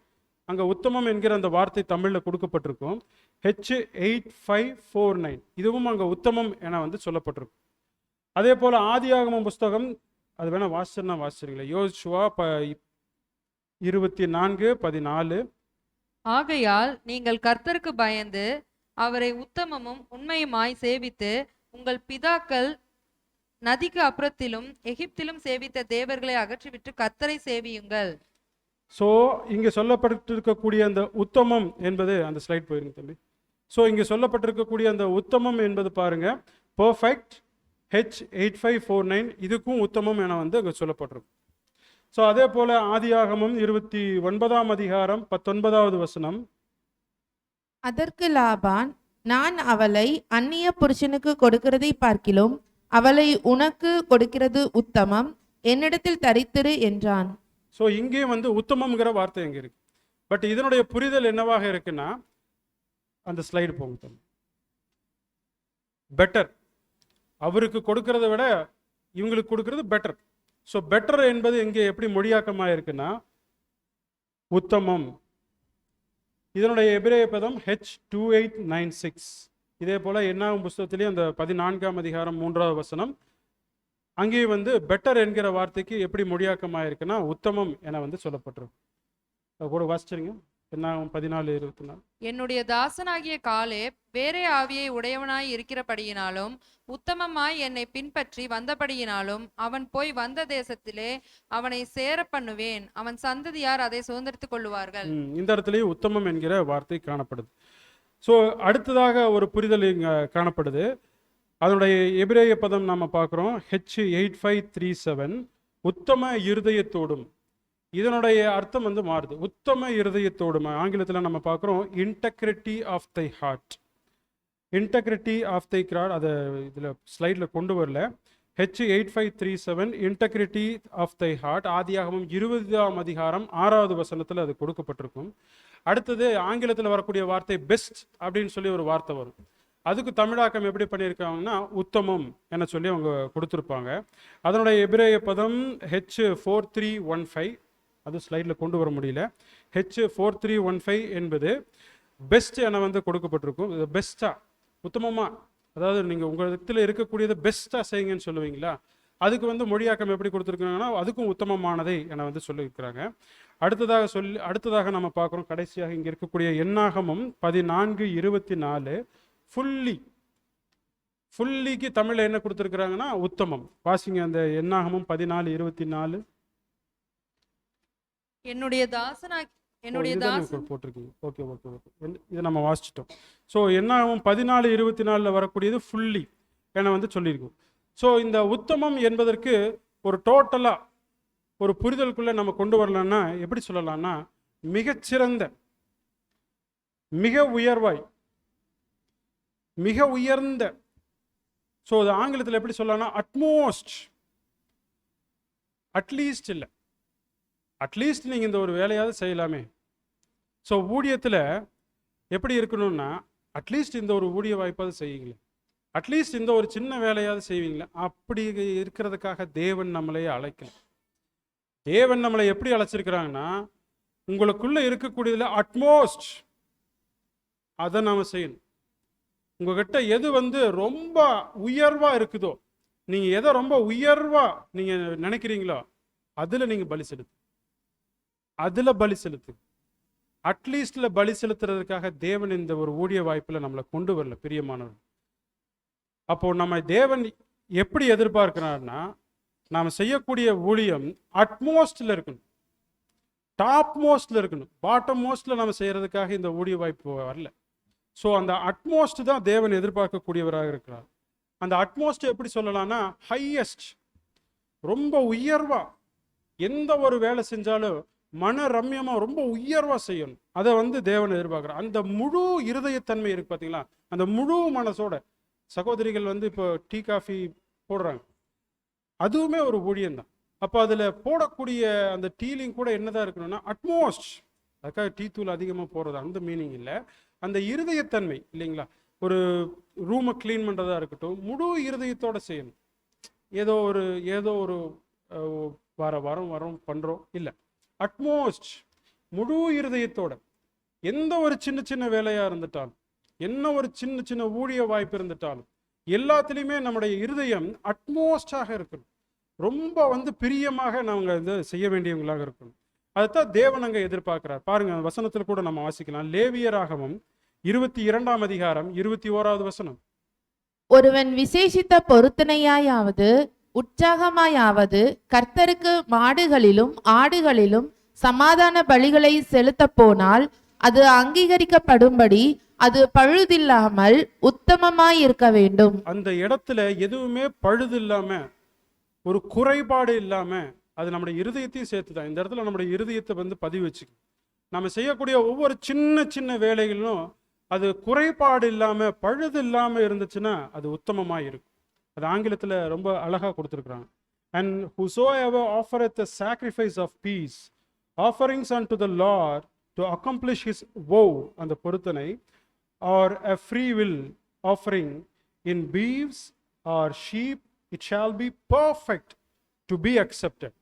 அங்கே உத்தமம் என்கிற அந்த வார்த்தை தமிழில் கொடுக்கப்பட்டிருக்கும். H8549 இதுவும் அங்கே உத்தமம் என வந்து சொல்லப்பட்டிருக்கும். அதே போல் ஆதியாகமம் புஸ்தகம், அது வேணா வாசிச்சா வாசிச்சிருங்களா, யோசுவா 24:14. ஆகையால் நீங்கள் கர்த்தருக்கு பயந்து அவரை உத்தமமும் உண்மையுமாய் சேவித்து உங்கள் பிதாக்கள் நதிக்கு அப்புறத்திலும் எகிப்திலும் சேவித்த தேவர்களை அகற்றிவிட்டு கர்த்தரை சேவியுங்கள். ஸோ இங்கே சொல்லப்பட்டிருக்கக்கூடிய அந்த உத்தமம் என்பது, அந்த ஸ்லைட் போயிருங்க தம்பி. ஸோ இங்கே சொல்லப்பட்டிருக்கக்கூடிய அந்த உத்தமம் என்பது பாருங்க, பர்ஃபெக்ட் H8549 இதுக்கும் உத்தமம் என வந்து அங்கே சொல்லப்பட்டிருக்கும். ஸோ அதே போல ஆதியாகமம் 29ஆம் அதிகாரம் 19வது வசனம். அதற்கு லாபான், நான் அவளை அந்நிய புருஷனுக்கு கொடுக்கிறதை பார்க்கிலும் அவளை உனக்கு கொடுக்கிறது உத்தமம், என்னிடத்தில் தரித்திரு என்றான். ஸோ இங்கே வந்து உத்தமம்ங்கிற வார்த்தை எங்கே இருக்கு, பட் இதனுடைய புரிதல் என்னவாக இருக்குன்னா, அந்த ஸ்லைடு போங்க. பெட்டர், அவருக்கு கொடுக்கறத விட இவங்களுக்கு கொடுக்கறது பெட்டர். ஸோ பெட்டர் என்பது இங்கே எப்படி மொழியாக்கமாக இருக்குன்னா உத்தமம். இதனுடைய எபிரேய பதம் H2896. இதே போல என்னாகும் புஸ்தகத்திலேயே அந்த 14ஆம் அதிகாரம் 3வது வசனம், அங்கே வந்து பெட்டர் என்கிற வார்த்தைக்கு எப்படி மொழியாக்கமாக இருக்குன்னா உத்தமம் என வந்து சொல்லப்பட்டிருக்கு. கூட வாசிச்சிருங்க, என்னாகும் 14:24. என்னுடைய தாசனாகிய காலேப் வேறே ஆவியை உடையவனாய் இருக்கிறபடியினாலும் உத்தமமாய் என்னை பின்பற்றி வந்தபடியினாலும் அவன் போய் வந்த தேசத்திலே அவனை சேர பண்ணுவேன், அவன் சந்ததியார் அதை சுதந்திரித்துக் கொள்ளுவார்கள். இந்த இடத்துலயே உத்தமம் என்கிற வார்த்தை காணப்படுது. ஸோ அடுத்ததாக ஒரு புரிதல் இங்கே காணப்படுது. அதனுடைய எபிரேய பதம் நாம் பார்க்குறோம், H8537, உத்தம இருதயத்தோடும். இதனுடைய அர்த்தம் வந்து மாறுது, உத்தம இருதயத்தோடும். ஆங்கிலத்தில் நம்ம பார்க்குறோம் integrity of thy heart. Integrity of thy heart, அதை இதில் ஸ்லைடில் கொண்டு வரல. H8537 integrity of thy heart, ஆதியாகமம் 20ஆம் அதிகாரம் 6வது வசனத்தில் அது கொடுக்கப்பட்டிருக்கும். அடுத்தது ஆங்கிலத்தில் வரக்கூடிய வார்த்தை பெஸ்ட் அப்படின்னு சொல்லி ஒரு வார்த்தை வரும். அதுக்கு தமிழாக்கம் எப்படி பண்ணியிருக்காங்கன்னா உத்தமம் என சொல்லி அவங்க கொடுத்துருப்பாங்க. அதனுடைய எபிரேய பதம் H4315, அது ஸ்லைடில் கொண்டு வர முடியல. H4315 என்பது பெஸ்ட் என வந்து கொடுக்கப்பட்டிருக்கும். இது பெஸ்ட்டாக, உத்தமமாக, அதாவது நீங்கள் உங்கள் இடத்துல இருக்கக்கூடியதை பெஸ்ட்டாக செய்யுங்கன்னு சொல்லுவீங்களா, அதுக்கு வந்து மொழியாக்கம் எப்படி கொடுத்துருக்காங்கன்னா அதுக்கும் உத்தமமானதை என வந்து சொல்லியிருக்கிறாங்க. அடுத்ததாக நம்ம பார்க்குறோம், கடைசியாக இங்கே இருக்கக்கூடிய எண்ணாகமம் 14:24, ஃபுல்லிக்கு தமிழில் என்ன கொடுத்துருக்குறாங்கன்னா உத்தமம். வாசிங்க அந்த எண்ணாகமம் 14:24. என்னுடைய தாசன் போட்டிருக்கீங்க. ஓகே ஓகே ஓகே, இதை நம்ம வாசிச்சிட்டோம். ஸோ எண்ணாகமம் 14:24 வரக்கூடியது ஃபுல்லி என வந்து சொல்லியிருக்கோம். ஸோ இந்த உத்தமம் என்பதற்கு ஒரு டோட்டலாக ஒரு புரிதலுக்குள்ளே நம்ம கொண்டு வரலான்னா எப்படி சொல்லலாம்னா மிகச்சிறந்த, மிக உயர்வாய், மிக உயர்ந்த. ஸோ அது ஆங்கிலத்தில் எப்படி சொல்லலாம்னா அட்மோஸ்ட், அட்லீஸ்ட் இல்லை, அட்லீஸ்ட் நீங்கள் இந்த ஒரு வேலையாவது செய்யலாமே. ஸோ ஊழியத்தில் எப்படி இருக்கணும்னா அட்லீஸ்ட் இந்த ஒரு ஊழிய வாய்ப்பாவது செய்யுங்களே, அட்லீஸ்ட் இந்த ஒரு சின்ன வேலையாவது செய்வீங்களே. அப்படி இருக்கிறதுக்காக தேவன் நம்மளை அழைக்கல. தேவன் நம்மளை எப்படி அழைச்சிருக்கிறாங்கன்னா உங்களுக்குள்ள இருக்கக்கூடியதில் அட்மோஸ்ட் அதை நாம் செய்யணும். உங்ககிட்ட எது வந்து ரொம்ப உயர்வாக இருக்குதோ, நீங்கள் எதை ரொம்ப உயர்வாக நீங்கள் நினைக்கிறீங்களோ அதில் நீங்கள் பலி செலுத்து, அதில் பலி செலுத்து. அட்லீஸ்டில் பலி செலுத்துறதுக்காக தேவன் இந்த ஒரு ஊழிய வாய்ப்பில் நம்மளை கொண்டு வரல பிரியமானவர். அப்போது நம்ம தேவன் எப்படி எதிர்பார்க்கிறார்னா நாம் செய்யக்கூடிய ஊழியம் அட்மோஸ்டில் இருக்கணும், டாப் மோஸ்டில் இருக்கணும். பாட்டம் மோஸ்டில் நம்ம செய்கிறதுக்காக இந்த ஊழிய வாய்ப்பு வரல. ஸோ அந்த அட்மோஸ்ட் தான் தேவன் எதிர்பார்க்கக்கூடியவராக இருக்கிறார். அந்த அட்மோஸ்ட் எப்படி சொல்லலாம்னா ஹையஸ்ட், ரொம்ப உயர்வாக. எந்த ஒரு வேலை செஞ்சாலும் மன ரம்யமாக ரொம்ப உயர்வாக செய்யணும். அதை வந்து தேவன் எதிர்பார்க்குறார். அந்த முழு இருதயத்தன்மை இருக்குது பார்த்தீங்களா, அந்த முழு மனசோட. சகோதரிகள் வந்து இப்போ டீ காஃபி போடுறாங்க, அதுவுமே ஒரு ஊழியம்தான். அப்போ அதில் போடக்கூடிய அந்த டீலிங் கூட என்னதான் இருக்கணும்னா அட்மோஸ்ட். அதுக்காக டீ தூள் அதிகமாக போடுறது அந்த மீனிங் இல்லை, அந்த இருதயத்தன்மை இல்லைங்களா. ஒரு ரூமை க்ளீன் பண்ணுறதா இருக்கட்டும், முழு இருதயத்தோடு செய்யணும். ஏதோ ஒரு வாரம் பண்ணுறோம் இல்லை, அட்மோஸ்ட் முழு இருதயத்தோட. எந்த ஒரு சின்ன சின்ன வேலையாக இருந்துட்டாலும், என்ன ஒரு சின்ன சின்ன ஊழிய வாய்ப்பு இருந்துட்டாலும், எல்லாத்துலேயுமே நம்முடைய இருதயம் அட்மோஸ்டாக இருக்கணும். ரொம்ப வந்து பிரியமாக நாங்கள் வந்து செய்ய வேண்டியவங்களாக இருக்கணும். அதுதான் தேவன் அங்கே எதிர்பார்க்கிறார். பாருங்க, வசனத்தில் கூட நம்ம வாசிக்கலாம். லேவியராகமம் 22ஆம் அதிகாரம் 21வது வசனம். ஒருவன் விசேஷித்த பொருத்தனையாயாவது உற்சாகமாயாவது கர்த்தருக்கு மாடுகளிலும் ஆடுகளிலும் சமாதான பலிகளை செலுத்த போனால் அது அங்கீகரிக்கப்படும்படி அது பழுதில்லாமல் உத்தமமாய் இருக்க வேண்டும். அந்த இடத்துல எதுவுமே பழுதில்லாம, ஒரு குறைபாடு இல்லாம, அது நம்முடைய இருதயத்தையும் சேர்த்து தான். இந்த இடத்துல நம்முடைய இருதயத்தை வந்து பதிவு வச்சுக்கணும். நம்ம செய்யக்கூடிய ஒவ்வொரு சின்ன சின்ன வேலைகளும் அது குறைபாடு இல்லாம, பழுது இல்லாம இருந்துச்சுன்னா அது உத்தமமாக இருக்கும். அது ஆங்கிலத்தில் ரொம்ப அழகாக கொடுத்துருக்குறாங்க. And whosoever offereth a sacrifice of peace, offerings unto the Lord to accomplish his vow, அந்த பொருத்தனை, or a free will offering in beeves or sheep, it shall be perfect to be accepted.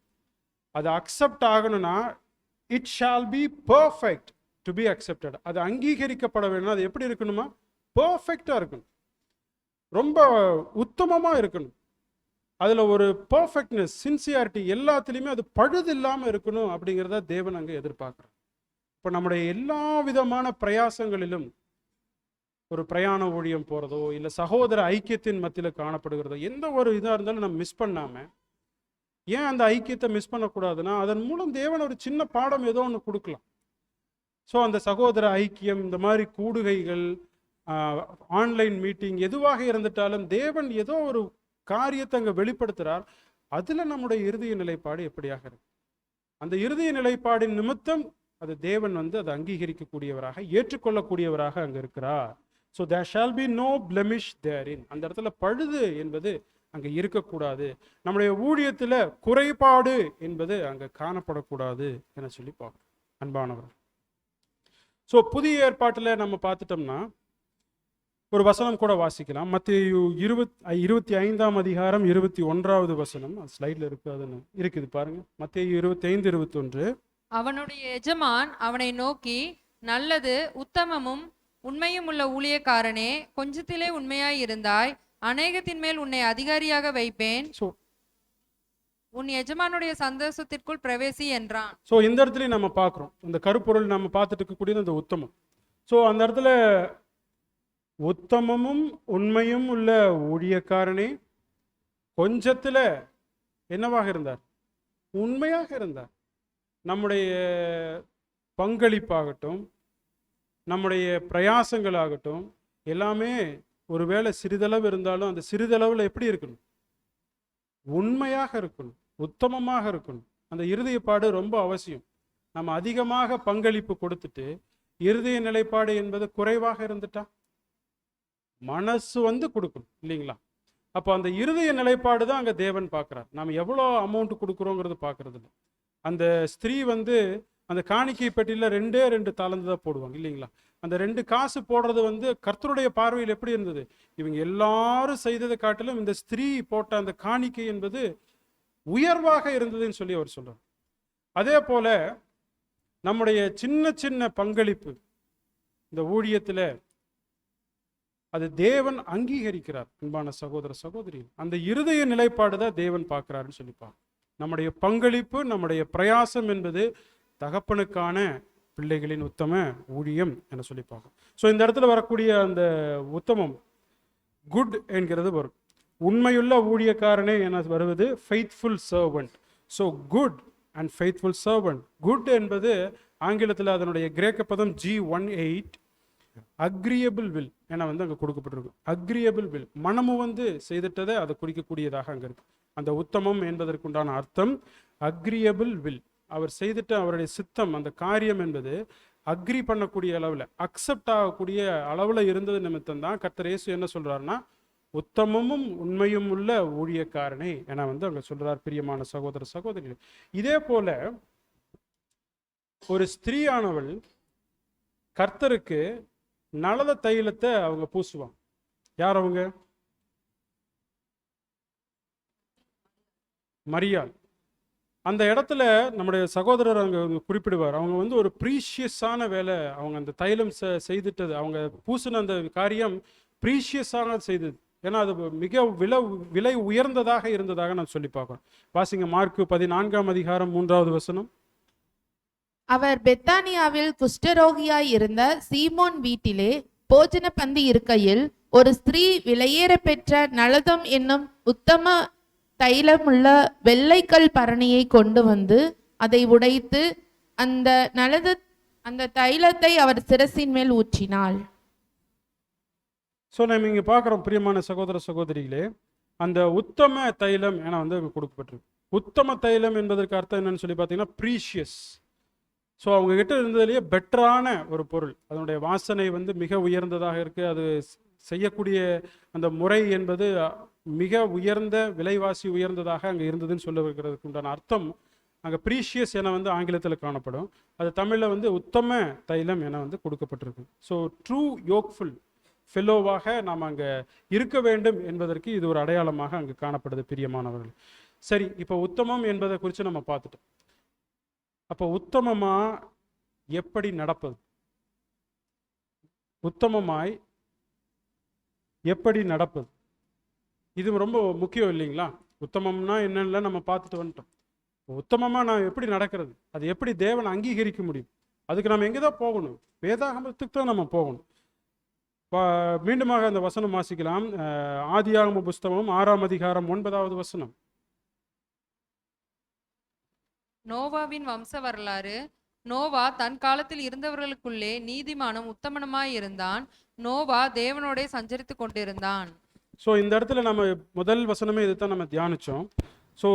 அது accept ஆகணும்னா it shall be perfect to be accepted. அது அங்கீகரிக்கப்பட வேணும். அது எப்படி இருக்கணுமா? பர்ஃபெக்டாக இருக்கணும், ரொம்ப உத்தமமாக இருக்கணும். அதில் ஒரு பர்ஃபெக்ட்னஸ், சின்சியாரிட்டி, எல்லாத்துலேயுமே அது பழுது இல்லாமல் இருக்கணும். அப்படிங்கிறத தேவன் அங்கே எதிர்பார்க்குறார். இப்போ நம்முடைய எல்லா விதமான பிரயாசங்களிலும், ஒரு பிரயாண ஊழியம் போகிறதோ இல்லை சகோதர ஐக்கியத்தின் மத்தியில் காணப்படுகிறதோ, எந்த ஒரு இதாக இருந்தாலும் நம்ம மிஸ் பண்ணாமல், ஏன் அந்த ஐக்கியத்தை மிஸ் பண்ணக்கூடாதுன்னா அதன் மூலம் தேவன் ஒரு சின்ன பாடம் ஏதோ ஒன்று கொடுக்கலாம். ஸோ அந்த சகோதர ஐக்கியம், இந்த மாதிரி கூடுகைகள், ஆன்லைன் மீட்டிங் எதுவாக இருந்துட்டாலும் தேவன் ஏதோ ஒரு காரியத்தை அங்கே வெளிப்படுத்துகிறார். அதில் நம்முடைய இறுதிய நிலைப்பாடு எப்படியாக இருக்கு? அந்த இறுதிய நிலைப்பாடின் நிமித்தம் அது தேவன் வந்து அதை அங்கீகரிக்கக்கூடியவராக ஏற்றுக்கொள்ளக்கூடியவராக அங்கே இருக்கிறார். So there shall be no blemish therein. அந்த இடத்துல பழுது என்பது அங்கே இருக்கக்கூடாது. நம்முடைய ஊழியத்தில் குறைபாடு என்பது அங்கே காணப்படக்கூடாது என சொல்லி பார்க்கணும் அன்பானவர். ஸோ புதிய ஏற்பாட்டில் நம்ம பார்த்துட்டோம்னா ஒரு வசனம் கூட வாசிக்கலாம். மத்தேயு 25ஆம் அதிகாரம் 21வது வசனம். ஸ்லைடில் இருக்கு, அதுன்னு இருக்குது பாருங்க. மத்தேயு 25:21. அவனுடைய எஜமான் அவனை நோக்கி, நல்லது, உத்தமமும் உண்மையும் உள்ள ஊழியக்காரனே, கொஞ்சத்திலே உண்மையாய் இருந்தாய், அநேகத்தின் மேல் உன்னை அதிகாரியாக வைப்பேன், உன் எஜமானுடைய சந்தோஷத்திற்குள் பிரவேசி என்றான். ஸோ இந்த இடத்துல நம்ம பார்க்குறோம், இந்த கருப்பொருள் நம்ம பார்த்துட்டு இருக்கக்கூடியது அந்த உத்தமம். ஸோ அந்த இடத்துல உத்தமமும் உண்மையும் உள்ள ஊழியக்காரனே, கொஞ்சத்தில் என்னவாக இருந்தார்? உண்மையாக இருந்தார். நம்முடைய பங்களிப்பாகட்டும், நம்முடைய பிரயாசங்களாகட்டும், எல்லாமே ஒருவேளை சிறிதளவு இருந்தாலும் அந்த சிறிதளவில் எப்படி இருக்கணும்? உண்மையாக இருக்கணும், உத்தமமாக இருக்கணும். அந்த இருதயப்பாடு ரொம்ப அவசியம். நம்ம அதிகமாக பங்களிப்பு கொடுத்துட்டு இருதய நிலைப்பாடு என்பது குறைவாக இருந்துட்டா மனசு வந்து கொடுக்கணும் இல்லைங்களா? அப்போ அந்த இருதய நிலைப்பாடு தான் அங்கே தேவன் பார்க்குறார். நாம் எவ்வளோ அமௌண்ட் கொடுக்குறோங்கிறது பார்க்கறது இல்லை. அந்த ஸ்திரீ வந்து அந்த காணிக்கை பெட்டியில் 2 தாலந்து தான் போடுவாங்க இல்லைங்களா? அந்த 2 காசு போடுறது வந்து கர்த்தருடைய பார்வையில் எப்படி இருந்தது? இவங்க எல்லாரும் செய்ததை காட்டிலும் இந்த ஸ்திரீ போட்ட அந்த காணிக்கை என்பது உயர்வாக இருந்ததுன்னு சொல்லி அவர் சொல்றார். அதே போல நம்முடைய சின்ன சின்ன பங்களிப்பு இந்த ஊழியத்தில் அது தேவன் அங்கீகரிக்கிறார். அன்பான சகோதர சகோதரி, அந்த இருதய நிலைப்பாடு தான் தேவன் பார்க்கிறாருன்னு சொல்லிப்பாங்க. நம்முடைய பங்களிப்பு, நம்முடைய பிரயாசம் என்பது தகப்பனுக்கான பிள்ளைகளின் உத்தம ஊழியம் என சொல்லி பார்க்கும். ஸோ இந்த இடத்துல வரக்கூடிய அந்த உத்தமம் குட் என்கிறது வரும். உண்மையுள்ள ஊழியக்காரனே என வருவது faithful servant. So good and faithful servant. Good என்பது ஆங்கிலத்தில் அதனுடைய கிரேக்க பதம் G18 அக்ரியபிள் வில் என வந்து அங்கே கொடுக்கப்பட்டிருக்கு. அக்ரியபிள் வில், மனமும் வந்து செய்துட்டதை அதை குறிக்கக்கூடியதாக அங்கே இருக்கு. அந்த உத்தமம் என்பதற்குண்டான அர்த்தம் அக்ரியபிள் வில். அவர் செய்துட்டு அவருடைய சித்தம், அந்த காரியம் என்பது அக்ரி பண்ணக்கூடிய அளவில், அக்செப்ட் ஆகக்கூடிய அளவில் இருந்தது நிமித்தம் தான் கர்த்தர் இயேசு என்ன சொல்றாருன்னா, உத்தமமும் உண்மையும் உள்ள ஊழியக்காரனை என வந்து அங்கே சொல்றார். பிரியமான சகோதர சகோதரிகள், இதே போல ஒரு ஸ்திரீயானவள் கர்த்தருக்கு நலத தைலத்தை அவங்க பூசுவாங்க. யார் அவங்க? மரியாள். அந்த இடத்துல நம்முடைய சகோதரர் அங்கே குறிப்பிடுவார், அவங்க வந்து ஒரு ப்ரீஷியஸான வேலை, அவங்க அந்த தைலம் செய்துட்டது, அவங்க பூசின அந்த காரியம் ப்ரீஷியஸான செய்தது. ஏன்னா அது மிக விலை உயர்ந்ததாக இருந்ததாக நான் சொல்லி பார்க்குறேன். வாசிங்க மார்க்கு 14ஆம் அதிகாரம் 3வது வசனம். அவர் பெத்தானியாவில் குஷ்டரோகியாய் இருந்த சீமோன் வீட்டிலே போஜன பந்தி இருக்கையில் ஒரு ஸ்திரீ விலையேற பெற்ற நலதம் என்னும் உத்தம தைலமுள்ள வெள்ளைக்கல் பரணியை கொண்டு வந்து அதை உடைத்து அந்த தைலத்தை அவர் சிரசின் மேல் ஊற்றினாள். ஸோ நம்ம இங்கே பார்க்குறோம் பிரியமான சகோதர சகோதரிகளே, அந்த உத்தம தைலம் என வந்து கொடுக்கப்பட்டிருக்கு. உத்தம தைலம் என்பதற்கு அர்த்தம் என்னன்னு சொல்லி பார்த்தீங்கன்னா ப்ரீஷியஸ். ஸோ அவங்க கிட்ட இருந்ததுலேயே பெட்டரான ஒரு பொருள், அதனுடைய வாசனை வந்து மிக உயர்ந்ததாக இருக்குது. அது செய்யக்கூடிய அந்த முறை என்பது மிக உயர்ந்த, விலைவாசி உயர்ந்ததாக அங்கே இருந்ததுன்னு சொல்ல வைக்கிறதுக்கு உண்டான அர்த்தம் அங்கே ப்ரீஷியஸ் என வந்து ஆங்கிலத்தில் காணப்படும். அது தமிழில் வந்து உத்தம தைலம் என வந்து கொடுக்கப்பட்டிருக்கு. ஸோ ட்ரூ யோக்ஃபுல் ஃபெலோவாக நாம் அங்கே இருக்க வேண்டும் என்பதற்கு இது ஒரு அடையாளமாக அங்கே காணப்படுது பிரியமானவர்கள். சரி, இப்போ உத்தமம் என்பதை குறித்து நம்ம பார்த்துட்டோம். அப்போ உத்தமமா எப்படி நடப்பது? உத்தமமாய் எப்படி நடப்பது? இது ரொம்ப முக்கியம் இல்லைங்களா? உத்தமம்னா என்னென்ன நம்ம பார்த்துட்டு வந்துட்டோம். உத்தமமா நான் எப்படி நடக்கிறது, அது எப்படி தேவன் அங்கீகரிக்க முடியும்? அதுக்கு நம்ம எங்கே தான் போகணும்? வேதாகமத்துக்கு தான் நம்ம போகணும். மீண்டுமாக அந்த வசனம் வாசிக்கலாம். ஆதியாகம புஸ்தகம் 6ஆம் அதிகாரம் 9வது வசனம். நோவாவின் வம்ச வரலாறு. நோவா தன் காலத்தில் இருந்தவர்களுக்குள்ளே நீதிமானும் உத்தமனுமாய் இருந்தான். நோவா தேவனோடே சஞ்சரித்து கொண்டிருந்தான். ஸோ இந்த இடத்துல நம்ம முதல் வசனமே இதுதான் நம்ம தியானிச்சோம். ஸோ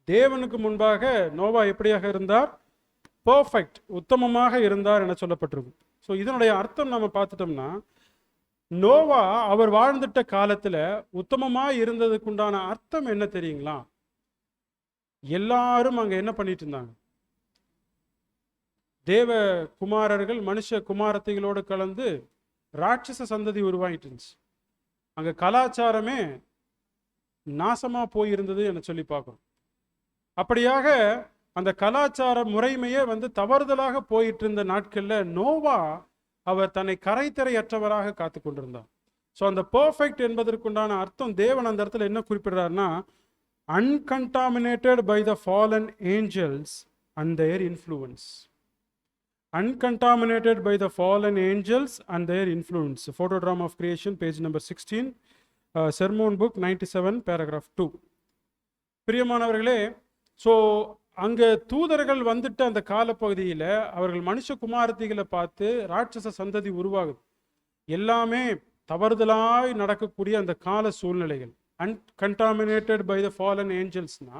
தேவனுக்கு முன்பாக நோவா எப்படியாக இருந்தார்? பர்ஃபெக்ட், உத்தமமாக இருந்தார் என சொல்லப்பட்டிருக்கும். ஸோ இதனுடைய அர்த்தம் நம்ம பார்த்துட்டோம்னா, நோவா அவர் வாழ்ந்துட்ட காலத்துல உத்தமமா இருந்ததுக்குண்டான அர்த்தம் என்ன தெரியுங்களா? எல்லாரும் அங்க என்ன பண்ணிட்டு இருந்தாங்க? தேவ குமாரர்கள் மனுஷ குமாரத்திகளோடு கலந்து ராட்சச சந்ததி உருவாகிட்டு இருந்துச்சு. அங்க கலாச்சாரமே நாசமா போயிருந்தது என சொல்லி பார்க்கிறோம். அப்படியாக அந்த கலாச்சார முறைமையே தவறுதலாக போயிட்டு இருந்த நாட்கள்ல நோவா அவர் தன்னை கரைத்தறையற்றவராக காத்து கொண்டிருந்தார். ஸோ அந்த பர்ஃபெக்ட் என்பதற்குண்டான அர்த்தம் தேவன் அந்த இடத்துல என்ன குறிப்பிடுறாருன்னா, uncontaminated by the fallen angels and their influence. Uncontaminated by the fallen angels and their influence. Photodrama of Creation, page number 16, Sermon book 97, paragraph 2. பிரியமானவர்களே, ஸோ அங்கே தூதர்கள் வந்துட்டு அந்த காலப்பகுதியில் அவர்கள் மனுஷ குமாரத்திகளை பார்த்து ராட்சச சந்ததி உருவாகுது. எல்லாமே தவறுதலாய் நடக்கக்கூடிய அந்த கால சூழ்நிலைகள், அன்கண்டாமினேட்டட் பை த ஃபாலன் ஏஞ்சல்ஸ்னா,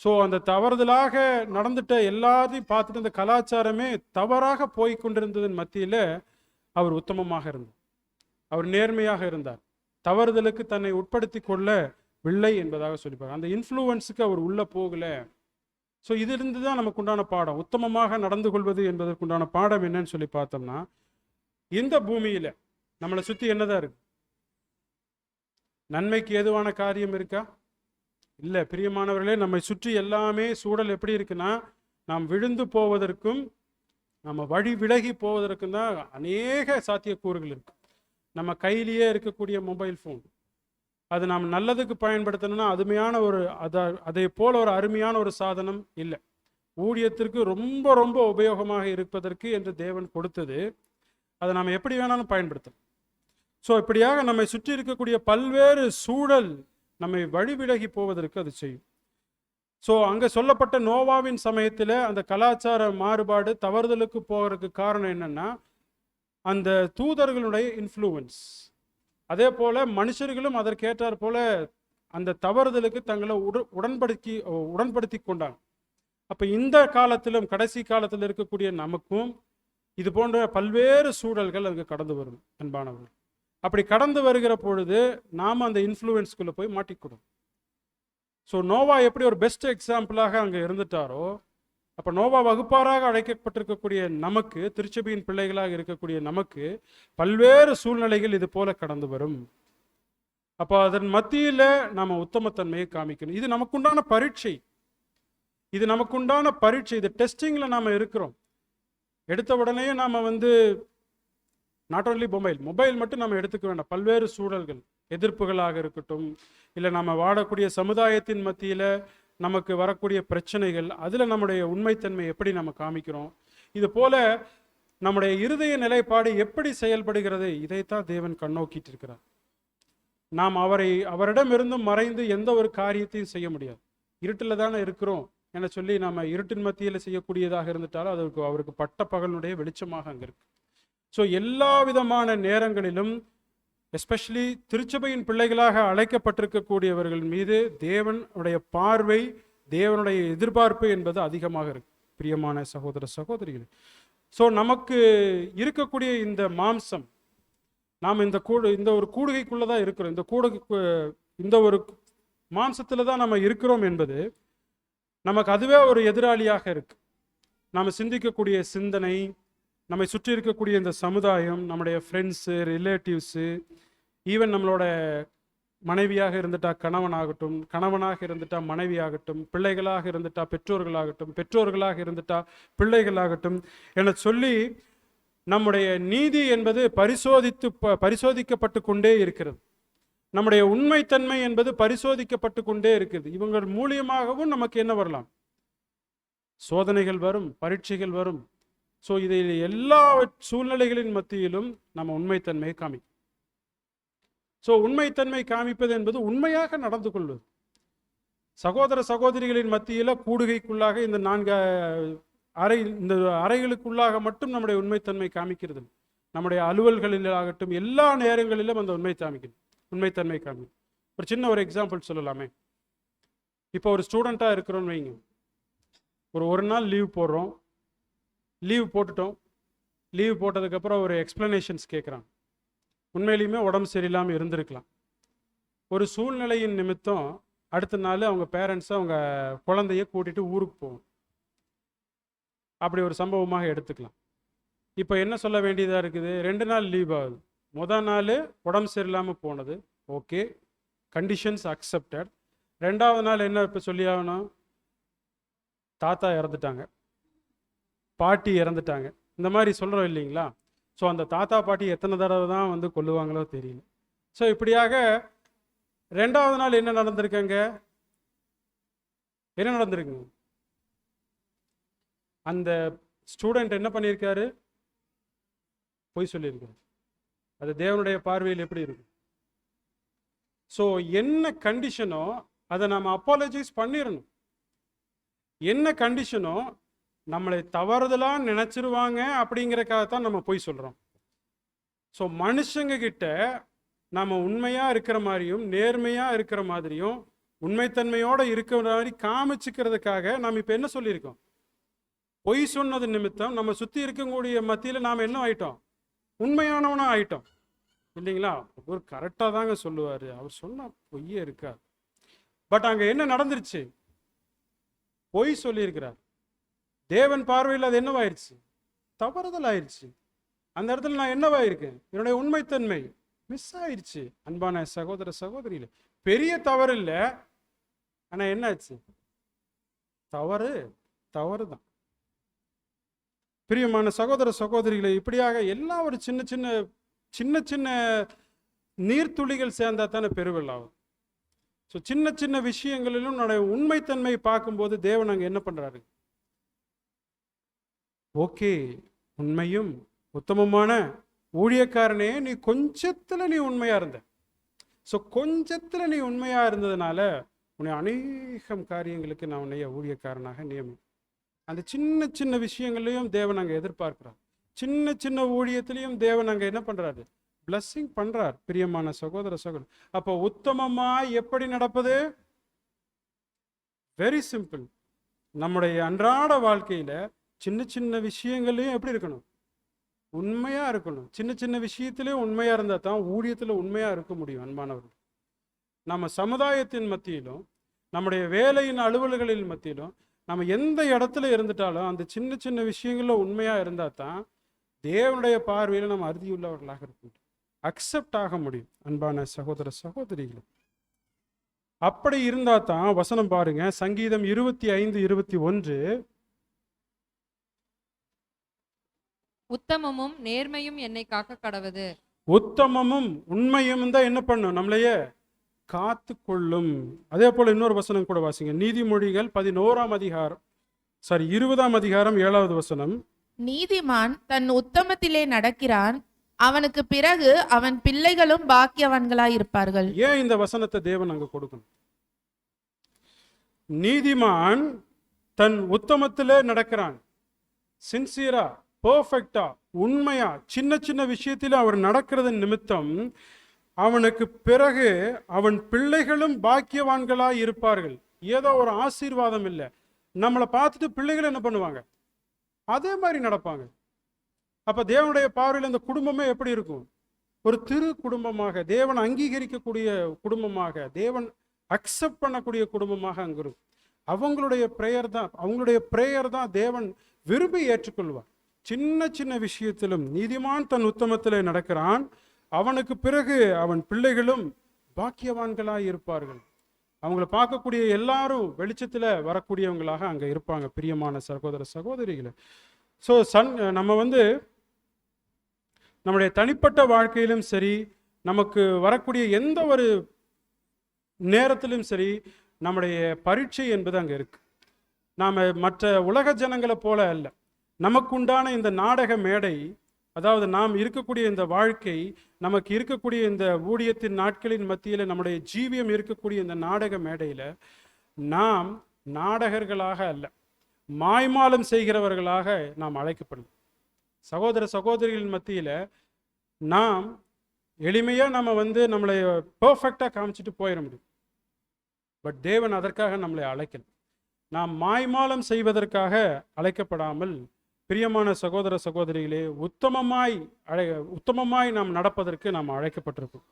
ஸோ அந்த தவறுதலாக நடந்துட்ட எல்லாத்தையும் பார்த்துட்டு அந்த கலாச்சாரமே தவறாக போய் கொண்டிருந்ததன் மத்தியில் அவர் உத்தமமாக இருந்தார், அவர் நேர்மையாக இருந்தார், தவறுதலுக்கு தன்னை உட்படுத்தி கொள்ளவில்லை என்பதாக சொல்லிப்பார். அந்த இன்ஃப்ளூவன்ஸுக்கு அவர் உள்ள போகல. ஸோ இதிலிருந்து தான் நமக்கு உண்டான பாடம், உத்தமமாக நடந்து கொள்வது என்பதற்குண்டான பாடம் என்னன்னு சொல்லி பார்த்தோம்னா, இந்த பூமியில நம்மளை சுற்றி என்னதான் இருக்கு? நன்மைக்கு ஏதுவான காரியம் இருக்கா? இல்லை. பிரியமானவர்களே, நம்மை சுற்றி எல்லாமே சூழல் எப்படி இருக்குன்னா, நாம் விழுந்து போவதற்கும் நம்ம வழி விலகி போவதற்கும் தான் அநேக சாத்தியக்கூறுகள் இருக்கு. நம்ம கையிலேயே இருக்கக்கூடிய மொபைல் ஃபோன், அது நாம் நல்லதுக்கு பயன்படுத்தணும்னா அதுமையான அதே போல ஒரு அருமையான ஒரு சாதனம் இல்லை. ஊழியத்திற்கு ரொம்ப ரொம்ப உபயோகமாக இருப்பதற்கு என்று தேவன் கொடுத்தது, அதை நாம் எப்படி வேணாலும் பயன்படுத்தலாம். ஸோ இப்படியாக நம்மை சுற்றி இருக்கக்கூடிய பல்வேறு சூழல் நம்மை வழி விலகி போவதற்கு அது செய்யும். ஸோ அங்கே சொல்லப்பட்ட நோவாவின் சமயத்தில் அந்த கலாச்சார மாறுபாடு தவறுதலுக்கு போகிறதுக்கு காரணம் என்னன்னா, அந்த தூதர்களுடைய இன்ஃப்ளூவன்ஸ். அதே போல மனுஷர்களும் அதற்கேற்றார் போல அந்த தவறுதலுக்கு தங்களை உடன்படுத்தி கொண்டாங்க. அப்போ இந்த காலத்திலும் கடைசி காலத்தில் இருக்கக்கூடிய நமக்கும் இது போன்ற பல்வேறு சூழல்கள் அங்கே கடந்து வரும் அன்பானவர்கள். அப்படி கடந்து வருகிற பொழுது நாம் அந்த இன்ஃப்ளூயன்ஸ்குள்ளே போய் மாட்டிக்கூடும். ஸோ நோவா எப்படி ஒரு பெஸ்ட் எக்ஸாம்பிளாக அங்கே இருந்துட்டாரோ, அப்போ நோவா வகுப்பாராக அழைக்கப்பட்டிருக்கக்கூடிய நமக்கு, திருச்சபையின் பிள்ளைகளாக இருக்கக்கூடிய நமக்கு பல்வேறு சூழ்நிலைகள் இது போல கடந்து வரும். அப்போ அதன் மத்தியில் நாம் உத்தமத்தன்மையை காமிக்கணும். இது நமக்குண்டான பரீட்சை, இது நமக்குண்டான பரீட்சை. இது டெஸ்டிங்கில் நாம் இருக்கிறோம். எடுத்த உடனே நாம் நாட் ஓன்லி மொபைல் மட்டும் நம்ம எடுத்துக்க வேண்டாம். பல்வேறு சூழல்கள், எதிர்ப்புகளாக இருக்கட்டும், இல்லை நம்ம வாழக்கூடிய சமுதாயத்தின் மத்தியில் நமக்கு வரக்கூடிய பிரச்சனைகள், அதில் நம்முடைய உண்மைத்தன்மை எப்படி நம்ம காமிக்கிறோம், இது போல நம்முடைய இருதய நிலைப்பாடு எப்படி செயல்படுகிறது, இதைத்தான் தேவன் கண்ணோக்கிட்டு இருக்கிறார். நாம் அவரிடமிருந்தும் மறைந்து எந்த ஒரு காரியத்தையும் செய்ய முடியாது. இருட்டில் தானே இருக்கிறோம் என சொல்லி நம்ம இருட்டின் மத்தியில் செய்யக்கூடியதாக இருந்துட்டாலும் அவருக்கு பட்ட பகலுடைய வெளிச்சமாக அங்கே இருக்கு. ஸோ எல்லா விதமான நேரங்களிலும், எஸ்பெஷலி திருச்சபையின் பிள்ளைகளாக அழைக்கப்பட்டிருக்கக்கூடியவர்கள் மீது தேவனுடைய பார்வை, தேவனுடைய எதிர்பார்ப்பு என்பது அதிகமாக இருக்கு. பிரியமான சகோதர சகோதரிகள், ஸோ நமக்கு இருக்கக்கூடிய இந்த மாம்சம், நாம் இந்த ஒரு கூடுகைக்குள்ளே தான் இருக்கிறோம். இந்த ஒரு மாம்சத்தில் தான் நம்ம இருக்கிறோம் என்பது நமக்கு அதுவே ஒரு எதிராளியாக இருக்கு. நாம் சிந்திக்கக்கூடிய சிந்தனை, நம்மை சுற்றி இருக்கக்கூடிய இந்த சமுதாயம், நம்முடைய ஃப்ரெண்ட்ஸு, ரிலேட்டிவ்ஸு, ஈவன் நம்மளோட மனைவியாக இருந்துட்டா கணவனாகட்டும், கணவனாக இருந்துட்டா மனைவியாகட்டும், பிள்ளைகளாக இருந்துட்டா பெற்றோர்களாகட்டும், பெற்றோர்களாக இருந்துட்டா பிள்ளைகளாகட்டும் என சொல்லி நம்முடைய நீதி என்பது பரிசோதிக்கப்பட்டு கொண்டே இருக்கிறது. நம்முடைய உண்மைத்தன்மை என்பது பரிசோதிக்கப்பட்டு கொண்டே இருக்குது. இவங்கள் மூலியமாகவும் நமக்கு என்ன வரலாம்? சோதனைகள் வரும், பரீட்சைகள் வரும். ஸோ இதில் எல்லா சூழ்நிலைகளின் மத்தியிலும் நம்ம உண்மைத்தன்மையை காமிக்கும். ஸோ உண்மைத்தன்மை காமிப்பது என்பது உண்மையாக நடந்து கொள்வது. சகோதர சகோதரிகளின் மத்தியில் கூடுகைக்குள்ளாக இந்த அறைகளுக்குள்ளாக மட்டும் நம்முடைய உண்மைத்தன்மை காமிக்கிறது. நம்முடைய அலுவல்களிலாகட்டும் எல்லா நேரங்களிலும் அந்த உண்மைத்தன்மை காமிக்கணும். ஒரு சின்ன ஒரு எக்ஸாம்பிள் சொல்லலாமே. இப்போ ஒரு ஸ்டூடெண்ட்டாக இருக்கிறோன்னு வைங்க, ஒரு நாள் லீவ் போடுறோம், லீவ் போட்டுட்டோம், லீவ் போட்டதுக்கப்புறம் ஒரு எக்ஸ்ப்ளனேஷன்ஸ் கேட்குறாங்க. உண்மையிலையுமே உடம்பு சரியில்லாமல் இருந்திருக்கலாம். ஒரு சூழ்நிலையின் நிமித்தம் அடுத்த நாள் அவங்க பேரண்ட்ஸை அவங்க குழந்தைய கூட்டிகிட்டு ஊருக்கு போகும். அப்படி ஒரு சம்பவமாக எடுத்துக்கலாம். இப்போ என்ன சொல்ல வேண்டியதாக இருக்குது, 2 நாள் லீவ் ஆகுது. முதல் நாள் உடம்பு சரியில்லாமல் போனது, ஓகே, கண்டிஷன்ஸ் அக்செப்டட். 2வது நாள் என்ன இப்போ சொல்லி ஆகணும், தாத்தா இறந்துட்டாங்க, பாட்டி இறந்துட்டாங்க, இந்த மாதிரி சொல்கிறோம் இல்லைங்களா? ஸோ அந்த தாத்தா பாட்டி எத்தனை தடவை தான் வந்து கொல்லுவாங்களோ தெரியல. ஸோ இப்படியாக 2வது நாள் என்ன நடந்திருக்குங்க, என்ன நடந்திருக்குங்க, அந்த ஸ்டூடெண்ட் என்ன பண்ணியிருக்காரு, பொய் சொல்லியிருக்காரு. அது தேவனுடைய பார்வையில் எப்படி இருக்கு? ஸோ என்ன கண்டிஷனோ அதை நம்ம அப்பாலஜைஸ் பண்ணிடணும். என்ன கண்டிஷனோ நம்மளை தவறுதலாக நினைச்சிருவாங்க அப்படிங்கிறக்காகத்தான் நம்ம பொய் சொல்கிறோம். ஸோ மனுஷங்க கிட்ட நம்ம உண்மையாக இருக்கிற மாதிரியும் நேர்மையாக இருக்கிற மாதிரியும் உண்மைத்தன்மையோடு இருக்கிற மாதிரி காமிச்சுக்கிறதுக்காக நாம் இப்போ என்ன சொல்லியிருக்கோம், பொய் சொன்னது நிமித்தம் நம்ம சுற்றி இருக்கக்கூடிய மத்தியில் நாம் என்ன ஆயிட்டோம், உண்மையானவனா ஆயிட்டோம் இல்லைங்களா? ஒரு கரெக்டாக தாங்க சொல்லுவார், அவர் சொன்ன பொய்யே இருக்காது. பட் அங்கே என்ன நடந்துருச்சு, பொய் சொல்லியிருக்கிறார். தேவன் பார்வையில் அது என்னவாயிருச்சு, தவறுதல் ஆயிடுச்சு. அந்த இடத்துல நான் என்னவாயிருக்கேன், என்னுடைய உண்மைத்தன்மை மிஸ் ஆயிடுச்சு. அன்பான சகோதர சகோதரியில பெரிய தவறு இல்லை, ஆனால் என்ன ஆச்சு, தவறு தான். பிரியமான சகோதர சகோதரிகளை, இப்படியாக எல்லா ஒரு சின்ன சின்ன நீர்த்துளிகள் சேர்ந்தா தானே பெருவெள்ளாகும். ஸோ சின்ன சின்ன விஷயங்களிலும் நம்முடைய உண்மைத்தன்மை பார்க்கும்போது தேவன் அங்கே என்ன பண்றாரு, ஓகே, உண்மையும் உத்தமமான ஊழியக்காரனே, நீ கொஞ்சத்துல நீ உண்மையா இருந்த. ஸோ கொஞ்சத்துல நீ உண்மையா இருந்ததுனால உன்னை அநேகம் காரியங்களுக்கு நான் உன்னைய ஊழியக்காரனாக நியமி. அந்த சின்ன சின்ன விஷயங்களையும் தேவன் அங்கே எதிர்பார்க்கிறார். சின்ன சின்ன ஊழியத்திலையும் தேவன் அங்கே என்ன பண்றாரு, பிளஸ்ஸிங் பண்றார். பிரியமான சகோதர சகோதரி, அப்போ உத்தமமா எப்படி நடப்பது, வெரி சிம்பிள். நம்முடைய அன்றாட வாழ்க்கையில சின்ன சின்ன விஷயங்களையும் எப்படி இருக்கணும், உண்மையா இருக்கணும். சின்ன சின்ன விஷயத்திலேயும் உண்மையா இருந்தா தான் ஊழியத்துல உண்மையா இருக்க முடியும். அன்பானவர்கள், நம்ம சமுதாயத்தின் மத்தியிலும் நம்முடைய வேலையின் அலுவல்களின் மத்தியிலும் நம்ம எந்த இடத்துல இருந்துட்டாலும் அந்த சின்ன சின்ன விஷயங்கள்ல உண்மையா இருந்தா தான் தேவனுடைய பார்வையில் நம்ம அறுதியுள்ளவர்களாக இருக்க முடியும், அக்செப்ட் ஆக முடியும். அன்பான சகோதர சகோதரிகள், அப்படி இருந்தா தான் வசனம் பாருங்க, சங்கீதம் 25:21, உத்தமமும் நேர்மையும் என்னை காக்க கடவது. உத்தமமும் உண்மையும் தான் என்ன பண்ணும், நம்மளையே காத்து கொள்ளும். அதே போல இன்னொரு வசனம் கூட வாசிங்க, நீதிமொழிகள் 20ஆம் அதிகாரம் 7வது வசனம். நீதிமான் தன் உத்தமத்திலே நடக்கிறான், அவனுக்கு பிறகு அவன் பிள்ளைகளும் பாக்கியவான்களாய் இருப்பார்கள். ஏன் இந்த வசனத்தை தேவன் அங்க கொடுக்கணும்? நீதிமான் தன் உத்தமத்திலே நடக்கிறான், சின்சியரா, பெர்ஃபெக்டா, உண்மையா, சின்ன சின்ன விஷயத்தில் அவர் நடக்கிறது நிமித்தம் அவனுக்கு பிறகு அவன் பிள்ளைகளும் பாக்கியவான்களாய் இருப்பார்கள். ஏதோ ஒரு ஆசீர்வாதம் இல்லை, நம்மளை பார்த்துட்டு பிள்ளைகள் என்ன பண்ணுவாங்க, அதே மாதிரி நடப்பாங்க. அப்ப தேவனுடைய பார்வையில் அந்த குடும்பமே எப்படி இருக்கும், ஒரு திரு குடும்பமாக, தேவன் அங்கீகரிக்கக்கூடிய குடும்பமாக, தேவன் அக்செப்ட் பண்ணக்கூடிய குடும்பமாக அங்க இருக்கும். அவங்களுடைய பிரேயர் தான் தேவன் விரும்பி ஏற்றுக்கொள்வார். சின்ன சின்ன விஷயத்திலும் நீதிமான் தன் உத்தமத்திலே நடக்கிறான், அவனுக்கு பிறகு அவன் பிள்ளைகளும் பாக்கியவான்களாய் இருப்பார்கள். அவங்களை பார்க்கக்கூடிய எல்லாரும் வெளிச்சத்தில் வரக்கூடியவங்களாக அங்கே இருப்பாங்க. பிரியமான சகோதர சகோதரிகளை, ஸோ நம்ம நம்முடைய தனிப்பட்ட வாழ்க்கையிலும் சரி, நமக்கு வரக்கூடிய எந்த ஒரு நேரத்திலும் சரி, நம்முடைய பரீட்சை என்பது அங்கே இருக்கு. நாம் மற்ற உலக ஜனங்களை போல அல்ல. நமக்குண்டான இந்த நாடக மேடை, அதாவது நாம் இருக்கக்கூடிய இந்த வாழ்க்கை, நமக்கு இருக்கக்கூடிய இந்த ஊழியத்தின் நாட்களின் மத்தியில் நம்முடைய ஜீவியம் இருக்கக்கூடிய இந்த நாடக மேடையில் நாம் நாடகர்களாக அல்ல, மாய்மாலம் செய்கிறவர்களாக நாம் அழைக்கப்படும். சகோதர சகோதரிகளின் மத்தியில் நாம் எளிமையாக நம்ம நம்மளை பர்ஃபெக்டாக காமிச்சிட்டு போயிட முடியும். பட் தேவன் அதற்காக நம்மளை அழைக்கல. நாம் மாய்மாலம் செய்வதற்காக அழைக்கப்படாமல், பிரியமான சகோதர சகோதரிகளே, உத்தமமாய் நாம் நடப்பதற்கு நாம் அழைக்கப்பட்டிருக்கோம்.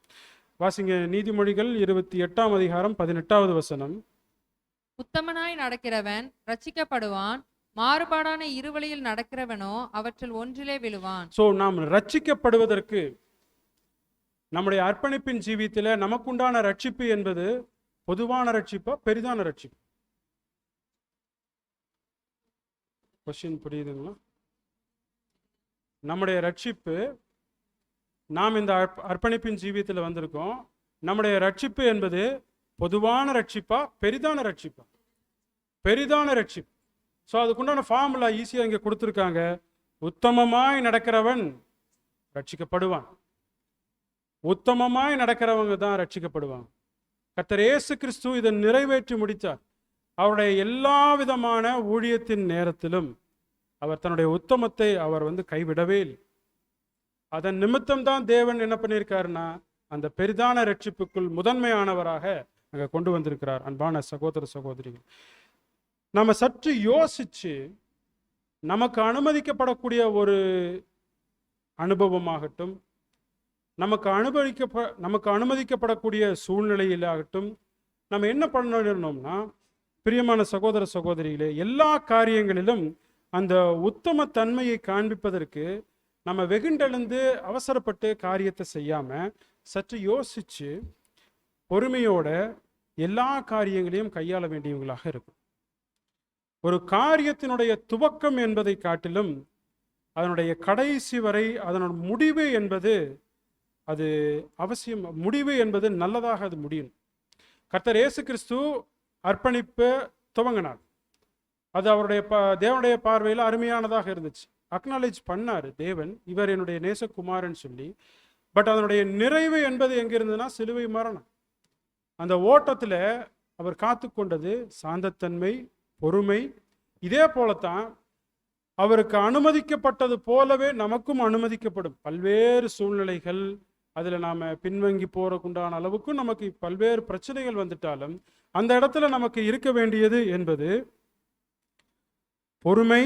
வாசிங்க நீதிமொழிகள் 28ஆம் அதிகாரம் 18வது வசனம். உத்தமனாய் நடக்கிறவன் ரட்சிக்கப்படுவான், மாறுபாடான இருவழியில் நடக்கிறவனோ அவற்றில் ஒன்றிலே விழுவான். ஸோ நாம் ரட்சிக்கப்படுவதற்கு நம்முடைய அர்ப்பணிப்பின் ஜீவியத்தில் நமக்குண்டான ரட்சிப்பு என்பது பொதுவான ரட்சிப்பா, பெரிதான ரட்சிப்பு? கொஸ்டின் புரியுதுங்களா? நம்முடைய ரட்சிப்பு, நாம் இந்த அர்ப்பணிப்பின் ஜீவியத்தில் வந்திருக்கோம். நம்முடைய ரட்சிப்பு என்பது பொதுவான ரட்சிப்பா, பெரிதான ரட்சிப்பா? பெரிதான ரட்சிப்பு. ஸோ அதுக்குண்டான ஃபார்முலா ஈஸியாக இங்கே கொடுத்துருக்காங்க. உத்தமமாய் நடக்கிறவன் ரட்சிக்கப்படுவான். உத்தமமாய் நடக்கிறவங்க தான் ரட்சிக்கப்படுவாங்க. கர்த்தர் இயேசு கிறிஸ்து இதை நிறைவேற்றி முடித்தார். அவருடைய எல்லா விதமான ஊழியத்தின் நேரத்திலும் அவர் தன்னுடைய உத்தமத்தை அவர் கைவிடவே இல்லை. அதன் நிமித்தம் தான் தேவன் என்ன பண்ணியிருக்காருன்னா, அந்த பெரிதான ரட்சிப்புக்குள் முதன்மையானவராக அங்கே கொண்டு வந்திருக்கிறார். அன்பான சகோதர சகோதரிகள், நம்ம சற்று யோசிச்சு நமக்கு அனுமதிக்கப்படக்கூடிய ஒரு அனுபவமாகட்டும், நமக்கு அனுமதிக்கப்படக்கூடிய சூழ்நிலையிலாகட்டும், நம்ம என்ன பண்ணணும்னா, பிரியமான சகோதர சகோதரிகளே, எல்லா காரியங்களிலும் அந்த உத்தம தன்மையை காண்பிப்பதற்கு நம்ம வெகுண்டெழுந்து அவசரப்பட்டு காரியத்தை செய்யாம சற்று யோசிச்சு பொறுமையோட எல்லா காரியங்களையும் கையாள வேண்டியவங்களாக இருக்கும். ஒரு காரியத்தினுடைய துவக்கம் என்பதை காட்டிலும் அதனுடைய கடைசி வரை அதனோட முடிவு என்பது அது அவசியம். முடிவு என்பது நல்லதாக அது முடியும். கர்த்தர் இயேசு கிறிஸ்து அர்ப்பணிப்பு துவங்கினார். அது அவருடைய தேவனுடைய பார்வையில் அருமையானதாக இருந்துச்சு. அக்னாலேஜ் பண்ணார் தேவன், இவர் என்னுடைய நேசகுமாரன் சொல்லி. பட் அதனுடைய நிறைவு என்பது எங்க இருந்ததுன்னா, சிலுவை மரணம். அந்த ஓட்டத்தில் அவர் காத்து கொண்டது சாந்தத்தன்மை, பொறுமை. இதே போலத்தான் அவருக்கு அனுமதிக்கப்பட்டது போலவே நமக்கும் அனுமதிக்கப்படும் பல்வேறு சூழ்நிலைகள். அதில் நாம் பின்வங்கி போறக்குண்டான அளவுக்கு நமக்கு பல்வேறு பிரச்சனைகள் வந்துட்டாலும் அந்த இடத்துல நமக்கு இருக்க வேண்டியது என்பது பொறுமை,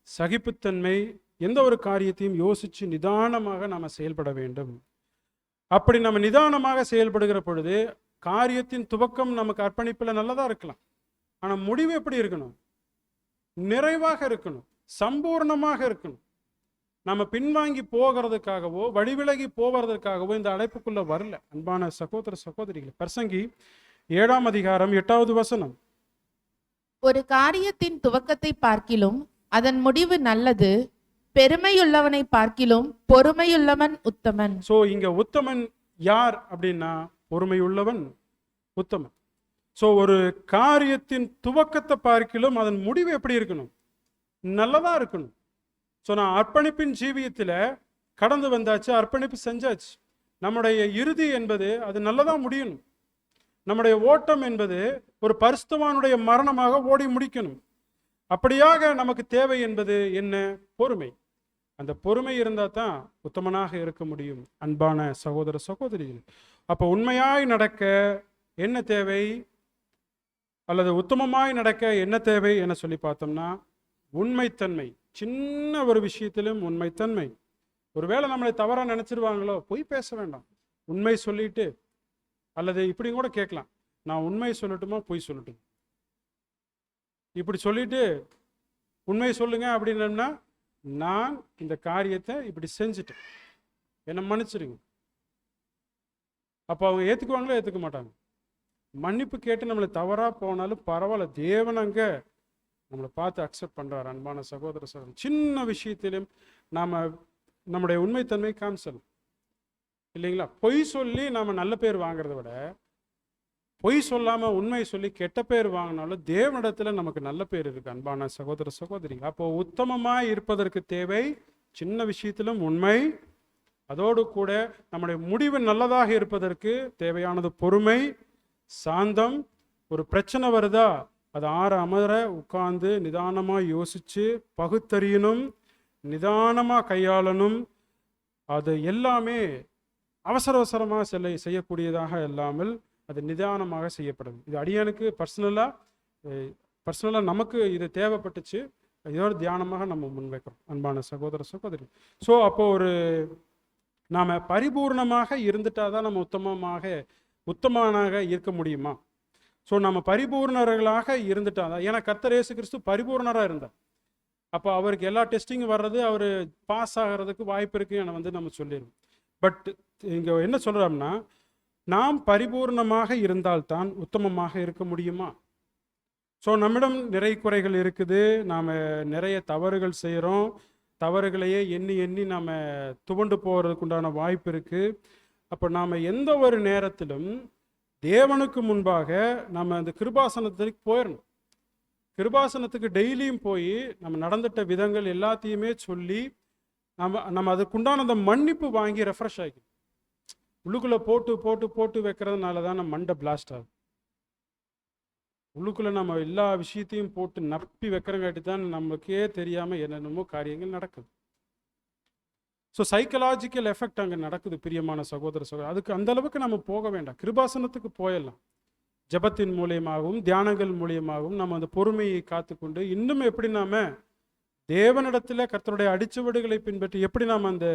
சகிப்புத்தன்மை. எந்த ஒரு காரியத்தையும் யோசிச்சு நிதானமாக நாம் செயல்பட வேண்டும். அப்படி நம்ம நிதானமாக செயல்படுகிற பொழுது காரியத்தின் துவக்கம் நமக்கு அர்ப்பணிப்பில் நல்லதாக இருக்கலாம். ஆனால் முடிவு எப்படி இருக்கணும்? நிறைவாக இருக்கணும், சம்பூர்ணமாக இருக்கணும். நம்ம பின்வாங்கி போகிறதுக்காகவோ வழிவிலகி போவதற்காகவோ இந்த அழைப்புக்குள்ள வரல. அன்பான சகோதர சகோதரிகள், பிரசங்கி 7ஆம் அதிகாரம் 8வது வசனம். ஒரு காரியத்தின் துவக்கத்தை பார்க்கிலும் அதன் முடிவு நல்லது, பெருமையுள்ளவனை பார்க்கிலும் பொறுமையுள்ளவன் உத்தமன். சோ இங்க உத்தமன் யார் அப்படின்னா, பொறுமையுள்ளவன் உத்தமன். சோ ஒரு காரியத்தின் துவக்கத்தை பார்க்கிலும் அதன் முடிவு எப்படி இருக்கணும்? நல்லதா இருக்கணும். ஸோ நான் அர்ப்பணிப்பின் ஜீவியத்தில் கடந்து வந்தாச்சு, அர்ப்பணிப்பு செஞ்சாச்சு. நம்முடைய இறுதி என்பது அது நல்லதாக முடியணும். நம்முடைய ஓட்டம் என்பது ஒரு பரிசுத்தவானுடைய மரணமாக ஓடி முடிக்கணும். அப்படியாக நமக்கு தேவை என்பது என்ன? பொறுமை. அந்த பொறுமை இருந்தால் தான் உத்தமனாக இருக்க முடியும். அன்பான சகோதர சகோதரிகள், அப்போ உண்மையாய் நடக்க என்ன தேவை, அல்லது உத்தமமாய் நடக்க என்ன தேவை என சொல்லி பார்த்தோம்னா, உண்மைத்தன்மை. சின்ன ஒரு விஷயத்திலும் உண்மைத்தன்மை. ஒருவேளை நம்மளை தவறாக நினைச்சிருவாங்களோ, பொய் பேச வேண்டாம், உண்மை சொல்லிட்டு, அல்லது இப்படி கூட கேட்கலாம், நான் உண்மை சொல்லட்டுமா பொய் சொல்லட்டும், இப்படி சொல்லிட்டு உண்மை சொல்லுங்க அப்படின்னா, நான் இந்த காரியத்தை இப்படி செஞ்சுட்டேன், என்னை மன்னிச்சிருங்க. அப்போ அவங்க ஏற்றுக்குவாங்களோ ஏற்றுக்க மாட்டாங்க. மன்னிப்பு கேட்டு நம்மளை தவறாக போனாலும் பரவாயில்ல, தேவன் அங்கே நம்மளை பார்த்து அக்செப்ட் பண்ணுறார். அன்பான சகோதர சகோதரன், சின்ன விஷயத்திலும் நாம் நம்முடைய உண்மைத்தன்மை காமிச்சலாம் இல்லைங்களா? பொய் சொல்லி நாம் நல்ல பேர் வாங்கிறத விட, பொய் சொல்லாமல் உண்மை சொல்லி கெட்ட பேர் வாங்கினாலும் தேவனிடத்தில் நமக்கு நல்ல பேர் இருக்கு. அன்பான சகோதர சகோதரி, அப்போ உத்தமமாக இருப்பதற்கு தேவை சின்ன விஷயத்திலும் உண்மை. அதோடு கூட நம்முடைய முடிவு நல்லதாக இருப்பதற்கு தேவையானது பொறுமை, சாந்தம். ஒரு பிரச்சனை வருதா, அது அமர உட்கார்ந்து நிதானமாக யோசித்து பகுத்தறியணும், நிதானமாக கையாளணும். அது எல்லாமே அவசர அவசரமாக செய்யக்கூடியதாக இல்லாமல் அது நிதானமாக செய்யப்படுது. இது அடியானுக்கு பர்சனலாக நமக்கு இது தேவைப்பட்டுச்சு. இதோட தியானமாக நம்ம முன்வைக்கிறோம் அன்பான சகோதர சகோதரி. ஸோ அப்போ நாம் பரிபூர்ணமாக இருந்துட்டா தான் நம்ம உத்தமனாக இருக்க முடியுமா? ஸோ நம்ம பரிபூர்ணர்களாக இருந்துட்டா தான். ஏன்னா கர்த்தர் இயேசு கிறிஸ்து பரிபூர்ணராக இருந்தார். அப்போ அவருக்கு எல்லா டெஸ்டிங்கும் வர்றது, அவர் பாஸ் ஆகிறதுக்கு வாய்ப்பு இருக்குன்னு நம்ம சொல்லிடுவோம். பட் இங்கே என்ன சொல்கிறோம்னா, நாம் பரிபூர்ணமாக இருந்தால்தான் உத்தமமாக இருக்க முடியுமா? ஸோ நம்மிடம் நிறைய குறைகள் இருக்குது, நாம் நிறைய தவறுகள் செய்கிறோம். தவறுகளையே எண்ணி எண்ணி நாம் துவண்டு போகிறதுக்கு உண்டான வாய்ப்பு இருக்குது. அப்போ நாம் எந்த ஒரு நேரத்திலும் தேவனுக்கு முன்பாக நம்ம அந்த கிருபாசனத்துக்கு போயிடணும். கிருபாசனத்துக்கு டெய்லியும் போய் நம்ம நடந்துட்ட விதங்கள் எல்லாத்தையுமே சொல்லி நம்ம அதுக்குண்டான அந்த மன்னிப்பு வாங்கி ரெஃப்ரெஷ் ஆகிக்கணும். உள்ளுக்குள்ளே போட்டு போட்டு போட்டு வைக்கிறதுனால தான் நம்ம மண்டை பிளாஸ்ட் ஆகும். உள்ளுக்குள்ளே நம்ம எல்லா விஷயத்தையும் போட்டு நப்பி வைக்கிறங்காட்டி தான் நமக்கே தெரியாமல் என்னென்னமோ காரியங்கள் நடக்குது. ஸோ சைக்கலாஜிக்கல் எஃபெக்ட் அங்கே நடக்குது பிரியமான சகோதர சகோதரர். அதுக்கு அந்த அளவுக்கு நம்ம போக வேண்டாம். கிருபாசனத்துக்கு போயிடலாம். ஜபத்தின் மூலியமாகவும் தியானங்கள் மூலியமாகவும் நம்ம அந்த பொறுமையை காத்துக்கொண்டு இன்னும் எப்படி நாம தேவனிடத்தில் கர்த்தருடைய அடிச்சுவடுகளை பின்பற்றி எப்படி நாம் அந்த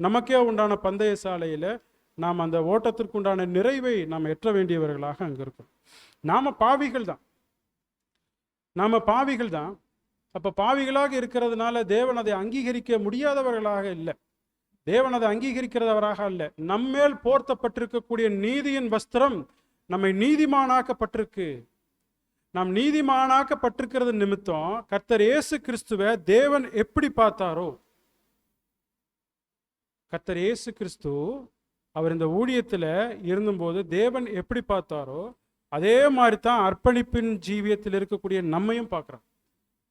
நமக்கே உண்டான பந்தய சாலையில் நாம் அந்த ஓட்டத்திற்கு உண்டான நிறைவை நாம் எட்ட வேண்டியவர்களாக அங்கே இருக்கோம். நாம் பாவிகள் தான். அப்போ பாவிகளாக இருக்கிறதுனால தேவன் அதை அங்கீகரிக்க முடியாதவர்களாக இல்லை. தேவன் அதை அங்கீகரிக்கிறவராக அல்ல. நம்மேல் போர்த்தப்பட்டிருக்கக்கூடிய நீதியின் வஸ்திரம் நம்மை நீதிமானாக்கப்பட்டிருக்கு. நாம் நீதிமானாக்கப்பட்டிருக்கிறது நிமித்தம் கர்த்தர் இயேசு கிறிஸ்துவை தேவன் எப்படி பார்த்தாரோ, கர்த்தர் இயேசு கிறிஸ்து அவர் இந்த ஊழியத்தில் இருந்தபோது தேவன் எப்படி பார்த்தாரோ அதே மாதிரி தான் அர்ப்பணிப்பின் ஜீவியத்தில் இருக்கக்கூடிய நம்மையும் பார்க்குறான்.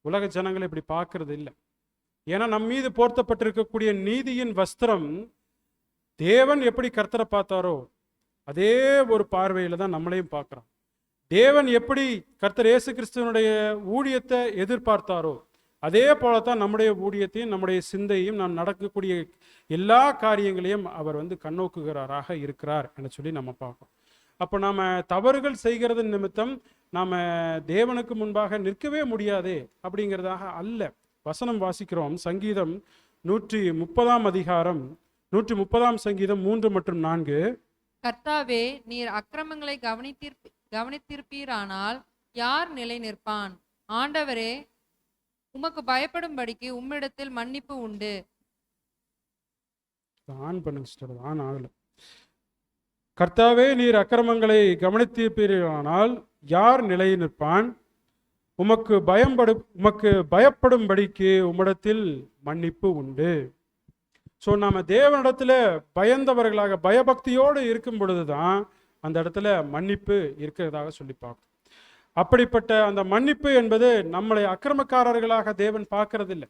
உலக ஜனங்களை இப்படி பார்க்கறது இல்லை. ஏன்னா நம் மீது போர்த்தப்பட்டிருக்கக்கூடிய நீதியின் வஸ்திரம் தேவன் எப்படி கர்த்தரை பார்த்தாரோ அதே ஒரு பார்வையில் தான் நம்மளையும் பார்க்குறான். தேவன் எப்படி கர்த்தர் இயேசு கிறிஸ்துவனுடைய ஊழியத்தை எதிர்பார்த்தாரோ அதே போலத்தான் நம்முடைய ஊழியத்தையும் நம்முடைய சிந்தையும் நாம் நடக்கக்கூடிய எல்லா காரியங்களையும் அவர் கண்ணோக்குகிறாராக இருக்கிறார் என சொல்லி நம்ம பார்க்கணும். அப்போ நாம் தவறுகள் செய்கிறது நிமித்தம் நாம் தேவனுக்கு முன்பாக நிற்கவே முடியாதே அப்படிங்கிறதாக அல்ல. வசனம் வாசிக்கிறோம். சங்கீதம் 130 அதிகாரம் 130 சங்கீதம் 3 மற்றும் 4. கர்த்தாவே, நீர் அக்கிரமங்களை கவனித்திருப்பீரானால் யார் நிலை நிற்பான்? ஆண்டவரே, உமக்கு பயப்படும்படிக்கு உம்மிடத்தில் மன்னிப்பு உண்டு. ஆன் பண்ணுங்க, ஆன் ஆகல. கர்த்தாவே, நீர் அக்கிரமங்களை கவனித்திருப்பீரானால் யார் நிலை நிற்பான்? உமக்கு பயப்படும்படிக்கு உம்மிடத்தில் மன்னிப்பு உண்டு. ஸோ நாம் தேவனிடத்துல பயந்தவர்களாக பயபக்தியோடு இருக்கும் பொழுதுதான் அந்த இடத்துல மன்னிப்பு இருக்கிறதாக சொல்லி பார்க்கும். அப்படிப்பட்ட அந்த மன்னிப்பு என்பது நம்மளை அக்கிரமக்காரர்களாக தேவன் பார்க்கறதில்லை.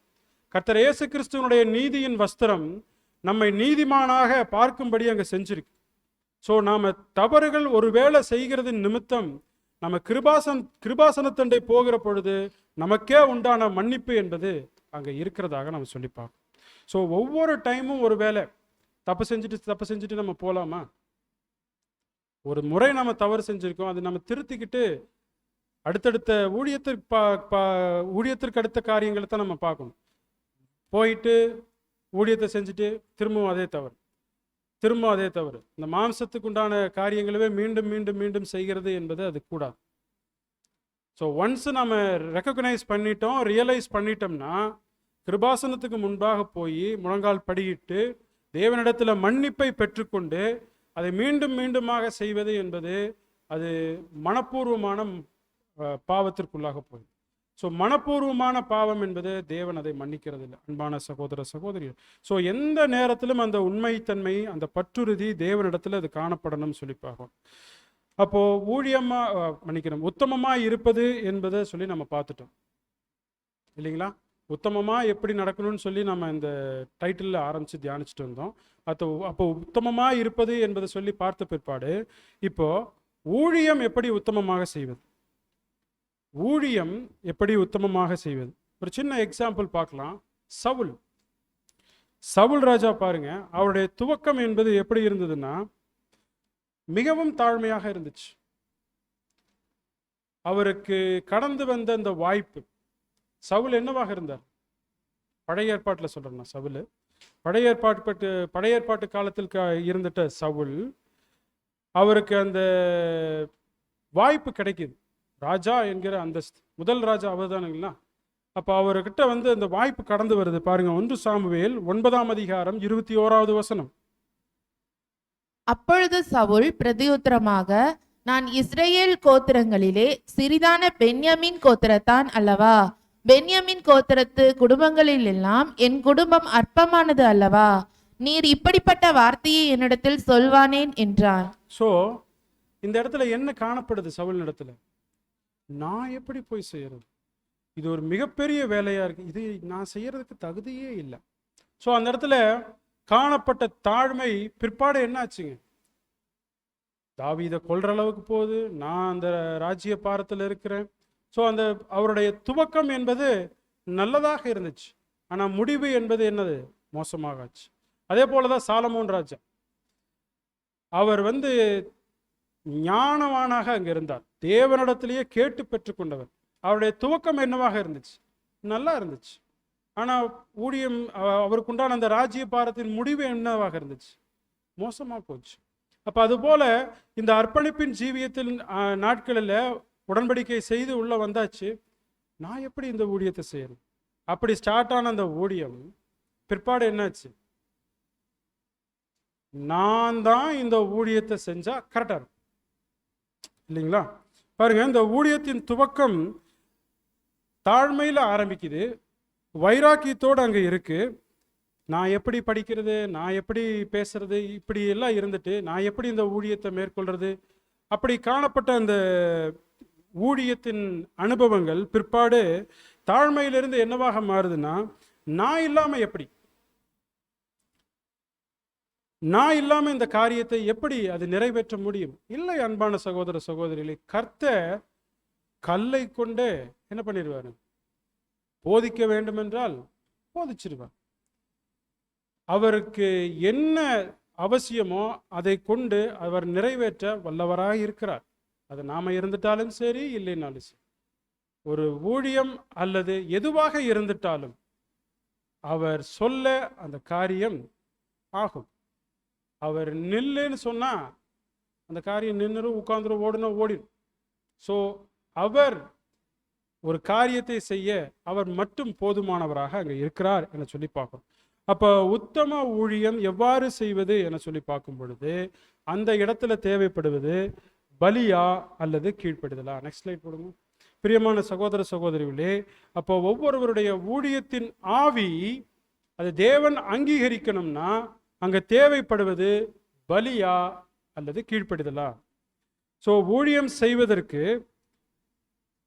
கர்த்தர் இயேசு கிறிஸ்துவனுடைய நீதியின் வஸ்திரம் நம்மை நீதிமானாக பார்க்கும்படி அங்கே செஞ்சிருக்கு. ஸோ நாம் தவறுகள் ஒருவேளை செய்கிறது நிமித்தம் நம்ம கிருபாசனத்தண்டை போகிற பொழுது நமக்கே உண்டான மன்னிப்பு என்பது அங்கே இருக்கிறதாக நம்ம சொல்லி பார்க்கணும். ஸோ ஒவ்வொரு டைமும் ஒரு வேளை தப்பு செஞ்சுட்டு நம்ம போகலாமா? ஒரு முறை நம்ம தவறு செஞ்சுருக்கோம், அது நம்ம திருத்திக்கிட்டு அடுத்தடுத்த ஊழியத்திற்கு அடுத்த காரியங்களை தான் நம்ம பார்க்கணும். போயிட்டு ஊழியத்தை செஞ்சுட்டு திரும்பவும் அதே தவறு இந்த மாம்சத்துக்கு உண்டான காரியங்களவே மீண்டும் மீண்டும் மீண்டும் செய்கிறது என்பது அது கூடாது. ஸோ ஒன்ஸ் நம்ம ரெக்கக்னைஸ் பண்ணிட்டோம், ரியலைஸ் பண்ணிட்டோம்னா கிருபாசனத்துக்கு முன்பாக போய் முழங்கால் படியிட்டு தேவனிடத்தில் மன்னிப்பை பெற்றுக்கொண்டு அதை மீண்டும் மீண்டுமாக செய்வது என்பது அது மனப்பூர்வமான பாவத்திற்குள்ளாக போய். ஸோ மனப்பூர்வமான பாவம் என்பது தேவன் அதை மன்னிக்கிறது இல்லை அன்பான சகோதர சகோதரிகள். ஸோ எந்த நேரத்திலும் அந்த உண்மைத்தன்மை அந்த பற்றுறுதி தேவனிடத்தில் அது காணப்படணும்னு சொல்லி பார்க்கணும். அப்போது உத்தமமாக இருப்பது என்பதை சொல்லி நம்ம பார்த்துட்டோம் இல்லைங்களா? உத்தமமாக எப்படி நடக்கணும்னு சொல்லி நம்ம இந்த டைட்டிலில் ஆரம்பித்து தியானிச்சுட்டு வந்தோம். அப்போ உத்தமமாக இருப்பது என்பதை சொல்லி பார்த்த பிற்பாடு இப்போ ஊழியம் எப்படி உத்தமமாக செய்வது, ஒரு சின்ன எக்ஸாம்பிள் பார்க்கலாம். சவுல் ராஜா பாருங்க, அவருடைய துவக்கம் என்பது எப்படி இருந்ததுன்னா மிகவும் தாழ்மையாக இருந்துச்சு. அவருக்கு கடந்து வந்த அந்த வாய்ப்பு, சவுல் என்னவாக இருந்தார்? பழைய ஏற்பாட்டில் சொல்றேன் நான். சவுல் பழைய ஏற்பாட்டு காலத்தில் இருந்துட்ட சவுல், அவருக்கு அந்த வாய்ப்பு கிடைக்குது. ராஜா என்கிற அந்தஸ்து, முதல் ராஜா அவர் தானுங்களா? அப்போ அவர்கிட்ட வந்து அந்த வாய்ப்பு கடந்து வருது பாருங்க. 1 சாமுவேல் 9ஆம் அதிகாரம் 21வது வசனம். அப்பொழுது சவுல் பிரதியுத்தரமாக, நான் இஸ்ரவேல் கோத்திரங்களிலே சிறிதான பென்யமீன் கோத்திரத்தான் அல்லவா? பென்யமீன் கோத்திரத்து குடும்பங்களிலெல்லாம் என் குடும்பம் அற்பமானது அல்லவா? நீர் இப்படிப்பட்ட வார்த்தையை என்னிடத்தில் சொல்வானேன் என்றான். ஸோ இந்த இடத்துல என்ன காணப்படுது சவுல் இடத்துல? நான் எப்படி போய் செய்யறது? இது ஒரு மிகப்பெரிய வேலையா இருக்கு, இது நான் செய்யறதுக்கு தகுதியே இல்லை. ஸோ அந்த இடத்துல காணப்பட்ட தாழ்மை பிற்பாடு என்ன ஆச்சுங்க? தாவீதை கொல்ற அளவுக்கு போகுது. நான் அந்த ராஜ்ய பாரத்தில் இருக்கிறேன். ஸோ அந்த அவருடைய துவக்கம் என்பது நல்லதாக இருந்துச்சு, ஆனால் முடிவு என்பது என்னது? மோசமாக ஆச்சு. அதே போலதான் சாலமோன் ராஜா, அவர் வந்து ஞானவானாக அங்கே இருந்தார், தேவனிடத்திலேயே கேட்டு பெற்றுக்கொண்டவர். அவருடைய துவக்கம் என்னவாக இருந்துச்சு? நல்லா இருந்துச்சு. ஆனால் ஊழியம், அவருக்குண்டான அந்த ராஜ்ய பாரத்தின் முடிவு என்னவாக இருந்துச்சு? மோசமாக போச்சு. அப்போ அதுபோல இந்த அர்ப்பணிப்பின் ஜீவியத்தில் நாட்களில் உடன்படிக்கை செய்து உள்ள வந்தாச்சு. நான் எப்படி இந்த ஊழியத்தை செய்யறது? அப்படி ஸ்டார்ட் ஆன அந்த ஊழியம் பிற்பாடு என்னாச்சு? நான் தான் இந்த ஊழியத்தை செஞ்சா கரெக்டா இருக்கும் இல்லைங்களா? பாருங்க, இந்த ஊழியத்தின் துவக்கம் தாழ்மையில் ஆரம்பிக்குது, வைராக்கியத்தோடு அங்கே இருக்கு. நான் எப்படி படிக்கிறது, நான் எப்படி பேசுறது, இப்படி எல்லாம் இருந்துட்டு நான் எப்படி இந்த ஊழியத்தை மேற்கொள்றது? அப்படி காணப்பட்ட அந்த ஊழியத்தின் அனுபவங்கள் பிற்பாடு தாழ்மையிலிருந்து என்னவாக மாறுதுன்னா, நான் இல்லாம எப்படி, நான் இல்லாம இந்த காரியத்தை எப்படி அது நிறைவேற்ற முடியும்? இல்லை அன்பான சகோதர சகோதரிகளே, கர்த்தர் கல்லை கொண்டு என்ன பண்ணிடுவாரு? போதிக்க வேண்டும் என்றால் போதிச்சிருவார். அவருக்கு என்ன அவசியமோ அதை கொண்டு அவர் நிறைவேற்ற வல்லவராக இருக்கிறார். அது நாம இருந்துட்டாலும் சரி, இல்லைனாலும் சரி, ஒரு ஊழியம் அல்லது எதுவாக இருந்துட்டாலும் அவர் சொல்ல அந்த காரியம் ஆகும். அவர் நில்லுன்னு சொன்னா அந்த காரியம் நின்றும், உட்கார்ந்துரும், ஓடுனா ஓடிடும். ஸோ அவர் ஒரு காரியத்தை செய்ய அவர் மட்டும் போதுமானவராக அங்கே இருக்கிறார் என சொல்லி பார்க்கணும். அப்போ உத்தம ஊழியம் எவ்வாறு செய்வது என சொல்லி பார்க்கும் பொழுது அந்த இடத்துல தேவைப்படுவது பலியா அல்லது கீழ்ப்படுதலா? நெக்ஸ்ட் ஸ்லைட் போடுங்க. பிரியமான சகோதர சகோதரிகளே, அப்போ ஒவ்வொருவருடைய ஊழியத்தின் ஆவி அது தேவன் அங்கீகரிக்கணும்னா அங்க தேவைப்படுவது பலியா அல்லது கீழ்ப்படுதலா? ஸோ ஊழியம் செய்வதற்கு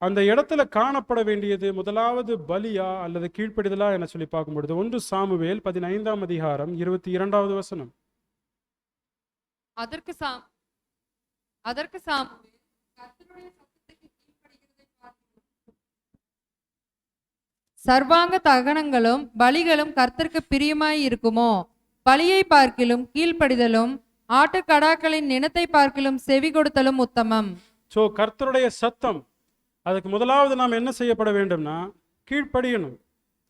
அந்த இடத்துல காணப்பட வேண்டியது முதலாவது பலியா அல்லது கீழ்ப்படிதலா என சொல்லி பார்க்கும் பொழுது 1 சாமுவேல் 15ஆம் அதிகாரம் 22வது வசனம். அதற்கு சாமுவேல், கர்த்தருடைய சத்தத்துக்கு கீழ்ப்படிகிறதை பார்க்கிலும் சர்வாங்க தகனங்களும் பலிகளும் கர்த்தருக்கு பிரியமாய் இருக்குமோ? பலியை பார்க்கிலும் கீழ்ப்படிதலும் ஆட்டுக்கடாக்களின் நினத்தை பார்க்கிலும் செவி கொடுத்தலும் உத்தமம். ஸோ கர்த்தருடைய சத்தம், அதுக்கு முதலாவது நாம் என்ன செய்யப்பட வேண்டும்னா கீழ்ப்படியணும்.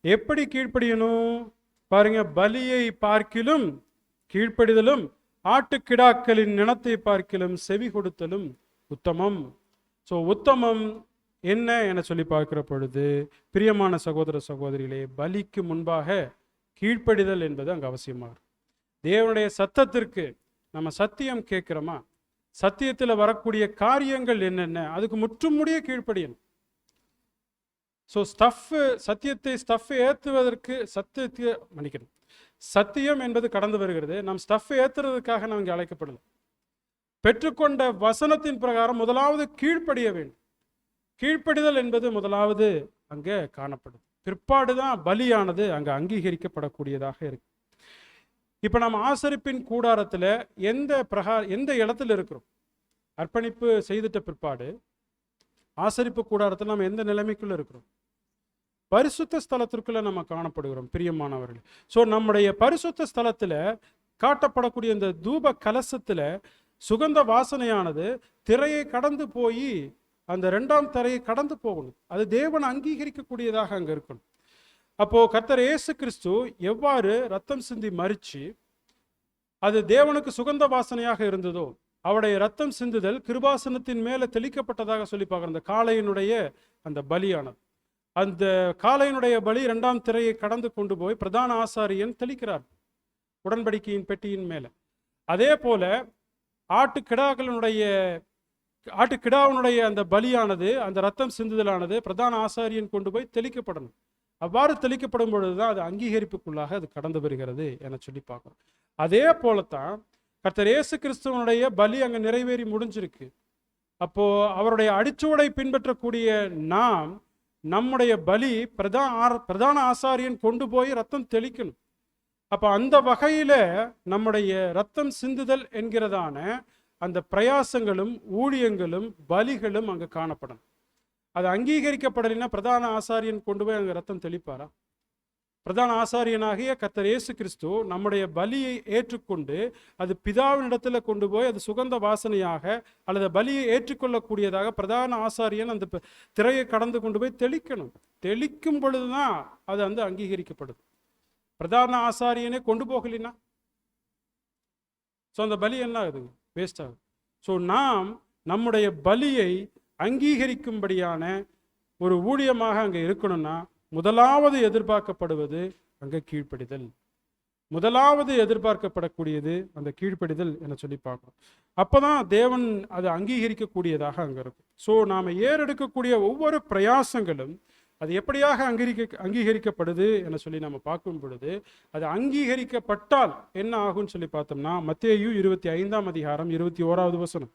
எப்படி கீழ்ப்படியணும் பாருங்க, பலியை பார்க்கிலும் கீழ்ப்படிதலும் ஆட்டுக்கிடாக்களின் நினத்தை பார்க்கிலும் செவி கொடுத்தலும் உத்தமம். ஸோ உத்தமம் என்ன என சொல்லி பார்க்கிற பொழுது பிரியமான சகோதர சகோதரிகளே, பலிக்கு முன்பாக கீழ்ப்படிதல் என்பது அங்கே அவசியமாக. தேவனுடைய சத்தத்திற்கு நம்ம சத்தியம் கேட்கிறோமா? சத்தியத்தில் வரக்கூடிய காரியங்கள் என்னென்ன, அதுக்கு முற்றுமுடிய கீழ்ப்படியணும். ஸோ சத்தியத்தை ஏற்றுவதற்கு மன்னிக்கணும், சத்தியம் என்பது கடந்து வருகிறது. நாம் ஸ்டஃப் ஏற்றுறதுக்காக நாம் இங்கே அழைக்கப்படல. பெற்றுக்கொண்ட வசனத்தின் பிரகாரம் முதலாவது கீழ்ப்படிய வேண்டும். கீழ்ப்படிதல் என்பது முதலாவது அங்கே காணப்படுது. பிற்பாடுதான் பலியானது அங்கே அங்கீகரிக்கப்படக்கூடியதாக இருக்கு. இப்போ நம்ம ஆசரிப்பின் கூடாரத்தில் எந்த இடத்துல இருக்கிறோம்? அர்ப்பணிப்பு செய்துட்ட பிற்பாடு ஆசரிப்பு கூடாரத்தில் நம்ம எந்த நிலைமைக்குள்ள இருக்கிறோம்? பரிசுத்த ஸ்தலத்திற்குள்ள நம்ம காணப்படுகிறோம் பிரியமானவர்கள். ஸோ நம்முடைய பரிசுத்த ஸ்தலத்துல காட்டப்படக்கூடிய இந்த தூப கலசத்துல சுகந்த வாசனையானது திரையை கடந்து போய் அந்த 2ஆம் திரையை கடந்து போகணும். அது தேவன் அங்கீகரிக்கக்கூடியதாக அங்க இருக்கணும். அப்போ கர்த்தர் இயேசு கிறிஸ்து எவ்வாறு ரத்தம் சிந்தி மரிச்சு அது தேவனுக்கு சுகந்த வாசனையாக இருந்ததோ, அவருடைய ரத்தம் சிந்துதல் கிருபாசனத்தின் மேல தெளிக்கப்பட்டதாக சொல்லி பார்க்குற அந்த காளையினுடைய அந்த பலியானது, அந்த காளையினுடைய பலி 2ஆம் திரையை கடந்து கொண்டு போய் பிரதான ஆசாரியன் தெளிக்கிறார் உடன்படிக்கையின் பெட்டியின் மேல. அதே போல ஆட்டுக்கிடாவினுடைய அந்த பலியானது, அந்த ரத்தம் சிந்துதலானது பிரதான ஆசாரியன் கொண்டு போய் தெளிக்கப்படணும். அவ்வாறு தெளிக்கப்படும் பொழுதுதான் அது அங்கீகரிப்புக்குள்ளாக அது கடந்து வருகிறது என சொல்லி பார்க்கிறோம். அதே போலத்தான் கர்த்தர் இயேசு கிறிஸ்துவனுடைய பலி அங்க நிறைவேறி முடிஞ்சிருக்கு. அப்போ அவருடைய அடிச்சுவடை பின்பற்றக்கூடிய நாம் நம்முடைய பலி பிரதான ஆசாரியன் கொண்டு போய் ரத்தம் தெளிக்கணும். அப்ப அந்த வகையில நம்முடைய ரத்தம் சிந்துதல் என்கிறதான அந்த பிரயாசங்களும் ஊழியங்களும் பலிகளும் அங்க காணப்படும். அது அங்கீகரிக்கப்படலைன்னா பிரதான ஆசாரியன் கொண்டு போய் அங்க ரத்தம் தெளிப்பாரா? பிரதான ஆசாரியனாகிய கர்த்தர் இயேசு கிறிஸ்து நம்முடைய பலியை ஏற்றுக்கொண்டு அது பிதாவினிடத்துல கொண்டு போய் அது சுகந்த வாசனையாக அல்லது பலியை ஏற்றுக்கொள்ளக்கூடியதாக பிரதான ஆசாரியன் அந்த திரையை கடந்து கொண்டு போய் தெளிக்கணும். தெளிக்கும் பொழுதுதான் அது வந்து அங்கீகரிக்கப்படுது. பிரதான ஆசாரியனே கொண்டு போகலினா ஸோ அந்த பலி என்ன ஆகுது? வேஸ்ட் ஆகுது. ஸோ நாம் நம்முடைய பலியை அங்கீகரிக்கும்படியான ஒரு ஊழியமாக அங்கே இருக்கணும்னா முதலாவது எதிர்பார்க்கப்படுவது அங்கே கீழ்ப்படிதல். முதலாவது எதிர்பார்க்கப்படக்கூடியது அந்த கீழ்ப்படிதல் என சொல்லி பார்க்கணும். அப்போதான் தேவன் அதை அங்கீகரிக்கக்கூடியதாக அங்கே இருக்கும். ஸோ நாம் ஏறெடுக்கக்கூடிய ஒவ்வொரு பிரயாசங்களும் அது எப்படியாக அங்கீகரிக்கப்படுது என சொல்லி நம்ம பார்க்கும் பொழுது அது அங்கீகரிக்கப்பட்டால் என்ன ஆகும்னு சொல்லி பார்த்தோம்னா மத்தேயு 25ஆம் அதிகாரம் 21வது வசனம்.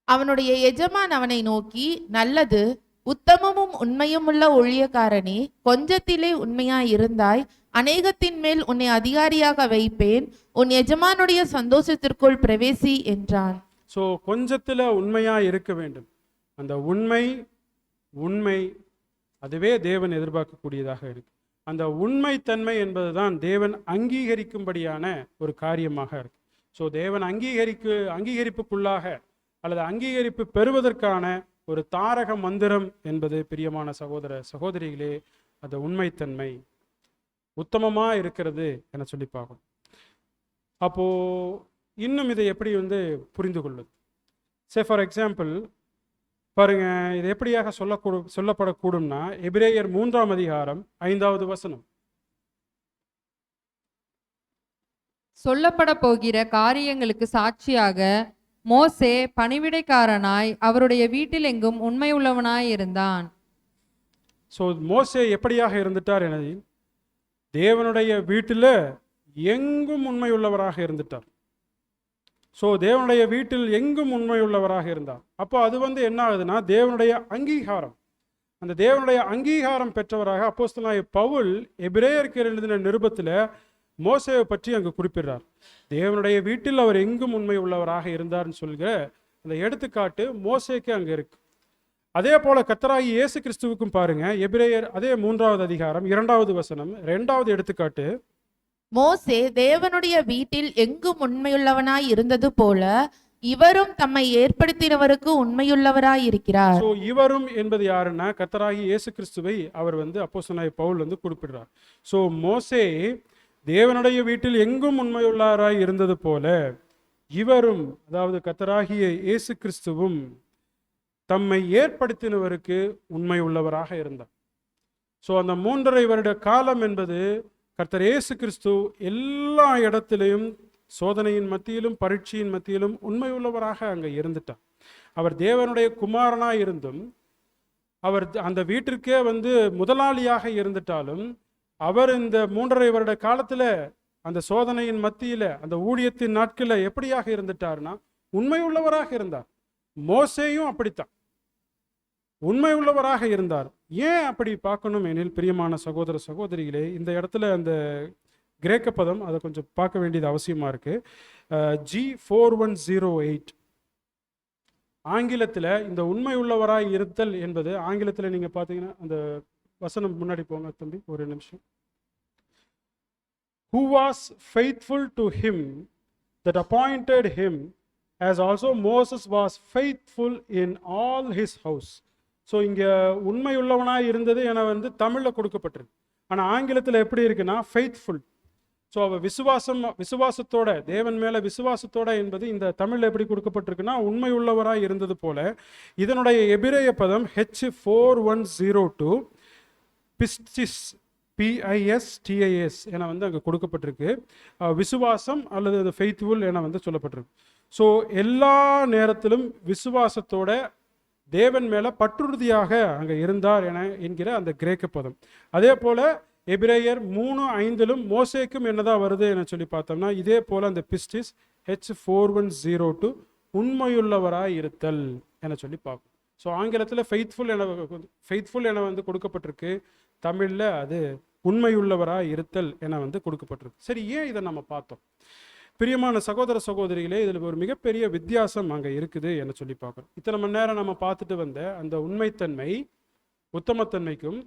அவனுடைய எஜமான் அவனை நோக்கி, நல்லது, உத்தமமும் உண்மையுமுள்ள ஊழியக்காரனே, கொஞ்சத்திலே உண்மையாய் இருந்தாய், அநேகத்தின் மேல் உன்னை அதிகாரியாக வைப்பேன், உன் எஜமானுடைய சந்தோஷத்திற்குள் பிரவேசி என்றான். ஸோ கொஞ்சத்துல உண்மையா இருக்க வேண்டும். அந்த உண்மை அதுவே தேவன் எதிர்பார்க்கக்கூடியதாக இருக்கு. அந்த உண்மைத்தன்மை என்பதுதான் தேவன் அங்கீகரிக்கும்படியான ஒரு காரியமாக இருக்கு. ஸோ தேவன் அங்கீகரிப்புக்குள்ளாக அல்லது அங்கீகரிப்பு பெறுவதற்கான ஒரு தாரக மந்திரம் என்பது பிரியமான சகோதர சகோதரிகளே அந்த உண்மைத்தன்மை உத்தமமா இருக்கிறது என சொல்லி பார்க்கணும். அப்போ இன்னும் இதை எப்படி வந்து புரிந்து கொள்ளுது? சே ஃபார் எக்ஸாம்பிள் பாருங்க, இது எப்படியாக சொல்லப்படக்கூடும்னா எபிரேயர் 3ஆம் அதிகாரம் 5வது வசனம். சொல்லப்பட போகிற காரியங்களுக்கு சாட்சியாக மோசே பணிவிடைக்காரனாய் அவருடைய வீட்டில் எங்கும் உண்மை உள்ளவனாய் இருந்தான். ஸோ மோசே எப்படியாக இருந்துட்டார்? எனது தேவனுடைய வீட்டில் எங்கும் உண்மை உள்ளவராக இருந்துட்டார். ஸோ தேவனுடைய வீட்டில் எங்கும் உண்மை உள்ளவராக இருந்தார். அப்போ அது வந்து என்ன ஆகுதுன்னா தேவனுடைய அங்கீகாரம், அந்த தேவனுடைய அங்கீகாரம் பெற்றவராக அப்போஸ்தலனாகிய பவுல் எபிரேயருக்கு எழுதின நிருபத்தில் மோசேவை பற்றி அங்கு குறிப்பிடுறார். தேவனுடைய வீட்டில் அவர் எங்கும் உண்மை உள்ளவராக இருந்தார்னு சொல்கிற அந்த எடுத்துக்காட்டு மோசேக்கு அங்கே இருக்கு. அதே போல கர்த்தராகிய இயேசு கிறிஸ்துவுக்கும் பாருங்க, எபிரேயர் அதே 3வது அதிகாரம் 2வது வசனம் 2வது எடுத்துக்காட்டு. மோசே தேவனுடைய வீட்டில் எங்கும் உண்மையுள்ளவனாய் இருந்தது போல இவரும் தம்மை ஏற்படுத்தினவருக்கு உண்மையுள்ளவராய் இருக்கிறார். ஸோ இவரும் என்பது யாருன்னா கர்த்தராகிய இயேசு கிறிஸ்துவை அவர் வந்து அப்போஸ்தலனாகிய பவுல் வந்து குறிப்பிடுறார். ஸோ மோசே தேவனுடைய வீட்டில் எங்கும் உண்மையுள்ளவராய் இருந்தது போல இவரும், அதாவது கர்த்தராகிய இயேசு கிறிஸ்துவும் தம்மை ஏற்படுத்தினவருக்கு உண்மை உள்ளவராக இருந்தார். ஸோ அந்த 3.5 வருட காலம் என்பது கர்த்தர் இயேசு கிறிஸ்து எல்லா இடத்திலையும் சோதனையின் மத்தியிலும் பரீட்சையின் மத்தியிலும் உண்மை உள்ளவராக அங்கே இருந்துட்டார். அவர் தேவனுடைய குமாரனாக இருந்தும் அவர் அந்த வீட்டிற்கே வந்து முதலாளியாக இருந்துட்டாலும் அவர் இந்த 3.5 வருட காலத்துல அந்த சோதனையின் மத்தியில அந்த ஊழியத்தின் நாட்களில் எப்படியாக இருந்துட்டார்னா உண்மை உள்ளவராக இருந்தார். மோசேயும் அப்படித்தான் உண்மை உள்ளவராக இருந்தார். ஏன் அப்படி பார்க்கணும் எனில் பிரியமான சகோதர சகோதரிகளே, இந்த இடத்துல அந்த கிரேக்க பதம் அதை கொஞ்சம் பார்க்க வேண்டியது அவசியமா இருக்கு. G4108 ஆங்கிலத்தில் இந்த உண்மை உள்ளவராய் இருத்தல் என்பது, ஆங்கிலத்தில் நீங்கள் பார்த்தீங்கன்னா அந்த வசனம் முன்னாடி போங்க தம்பி ஒரு நிமிஷம். Who was faithful to him that appointed him, as also Moses was faithful in all his house. So இங்கே உண்மையுள்ளவனாக இருந்தது என தமிழில் கொடுக்கப்பட்டிருக்கு. ஆனால் ஆங்கிலத்தில் எப்படி இருக்குன்னா ஃபெய்த்ஃபுல். ஸோ அவள் விசுவாசத்தோட, தேவன் மேலே விசுவாசத்தோட என்பது இந்த தமிழில் எப்படி கொடுக்கப்பட்டிருக்குன்னா உண்மை உள்ளவராக இருந்தது போல. இதனுடைய எபிரேய பதம் H4102 பிஸ்டிஸ், PISTIS என அங்கே கொடுக்கப்பட்டிருக்கு. விசுவாசம் அல்லது அது ஃபெய்த்ஃபுல் என சொல்லப்பட்டிருக்கு. ஸோ எல்லா நேரத்திலும் விசுவாசத்தோட தேவன் மேலே பற்றுறுதியாக அங்கே இருந்தார் என்கிற அந்த கிரேக்க பதம். அதே போல் எபிரேயர் 3:5 மோசேக்கும் என்னதான் வருது என சொல்லி பார்த்தோம்னா இதே போல் அந்த பிஸ்டிஸ் H4102 உண்மையுள்ளவராய் இருத்தல் என சொல்லி பார்க்கும். ஸோ ஆங்கிலத்தில் ஃபெய்த்ஃபுல் என கொடுக்கப்பட்டிருக்கு. தமிழில் அது உண்மையுள்ளவராய் இருத்தல் என கொடுக்கப்பட்டிருக்கு. சரி, ஏன் இதை நம்ம பார்த்தோம்? பிரியமான சகோதர சகோதரிகளே, இதில் ஒரு மிகப்பெரிய வித்தியாசம் அங்கே இருக்குது என சொல்லி பார்க்குறோம். இத்தனை மணி நேரம் நம்ம பார்த்துட்டு வந்த அந்த உண்மைத்தன்மை, உத்தமத்தன்மைக்கும்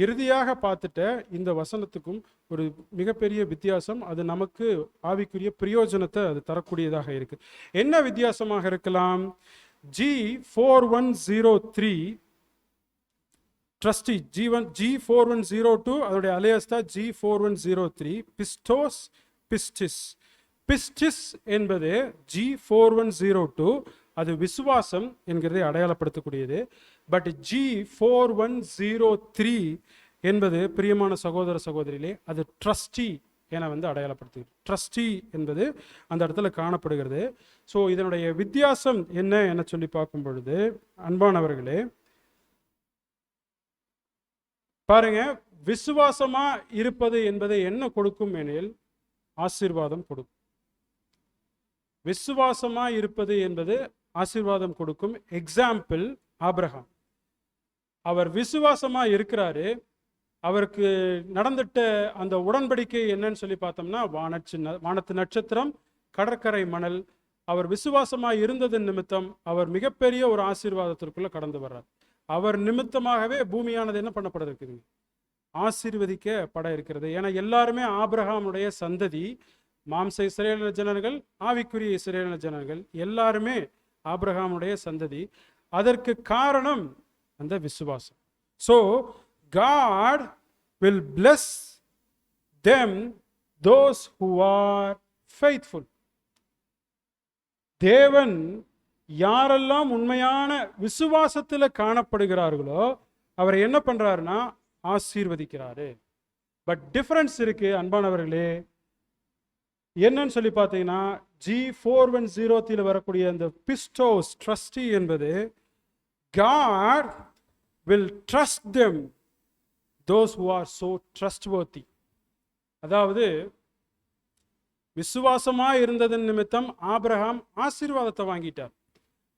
இறுதியாக பார்த்துட்ட இந்த வசனத்துக்கும் ஒரு மிகப்பெரிய வித்தியாசம். அது நமக்கு ஆவிக்குரிய பிரயோஜனத்தை அது தரக்கூடியதாக இருக்கு. என்ன வித்தியாசமாக இருக்கலாம்? G4103 ட்ரஸ்டி, G4102 அதோடைய அலையஸ்தா G4103 பிஸ்டோஸ், பிஸ்டிஸ். பிஸ்டிஸ் என்பது G4102 அது விசுவாசம் என்கிறதை அடையாளப்படுத்தக்கூடியது. பட் G4103 என்பது பிரியமான சகோதர சகோதரிகளே அது ட்ரஸ்டி என அடையாளப்படுத்துகிறது. ட்ரஸ்டி என்பது அந்த இடத்துல காணப்படுகிறது. ஸோ இதனுடைய வித்தியாசம் என்ன என சொல்லி பார்க்கும் பொழுது, அன்பானவர்களே பாருங்க, விசுவாசமா இருப்பது என்பதை என்ன கொடுக்கும் எனில் ஆசீர்வாதம் கொடுக்கும். விசுவாசமா இருப்பது என்பது ஆசீர்வாதம் கொடுக்கும். Example Abraham. அவர் விசுவாசமா இருக்கிறாரு. அவருக்கு நடந்துட்ட அந்த உடன்படிக்கை என்னன்னு சொல்லி பார்த்தோம்னா வானத்து நட்சத்திரம், கடற்கரை மணல். அவர் விசுவாசமா இருந்ததன் நிமித்தம் அவர் மிகப்பெரிய ஒரு ஆசீர்வாதத்திற்குள்ள கடந்து வர்றார். அவர் நிமித்தமாகவே பூமியானது என்ன பண்ணப்பட இருக்குது? ஆசீர்வதிக்கப்பட இருக்கிறது. ஏன்னா எல்லாருமே ஆபிரகாமுடைய சந்ததி. மாம்ச இஸ்ரேலின ஜனங்கள், ஆவிக்குரிய இஸ்ரேலின ஜனங்கள் எல்லாருமே ஆபிரகாமுடைய சந்ததி. அதற்கு காரணம் அந்த விசுவாசம். So God will bless them, those who are faithful. தேவன் யாரெல்லாம் உண்மையான விசுவாசத்தில் காணப்படுகிறார்களோ அவரை என்ன பண்றாருன்னா ஆசீர்வதிக்கிறாரு. பட் டிஃபரன்ஸ் இருக்கு அன்பானவர்களே. என்னன்னு சொல்லி பார்த்தீங்கன்னா G4103 வரக்கூடிய அந்த பிஸ்டோஸ், ட்ரஸ்டி என்பது God will trust them, those who are so trustworthy. அதாவது விசுவாசமா இருந்ததன் நிமித்தம் ஆபிரகாம் ஆசீர்வாதத்தை வாங்கிட்டார்.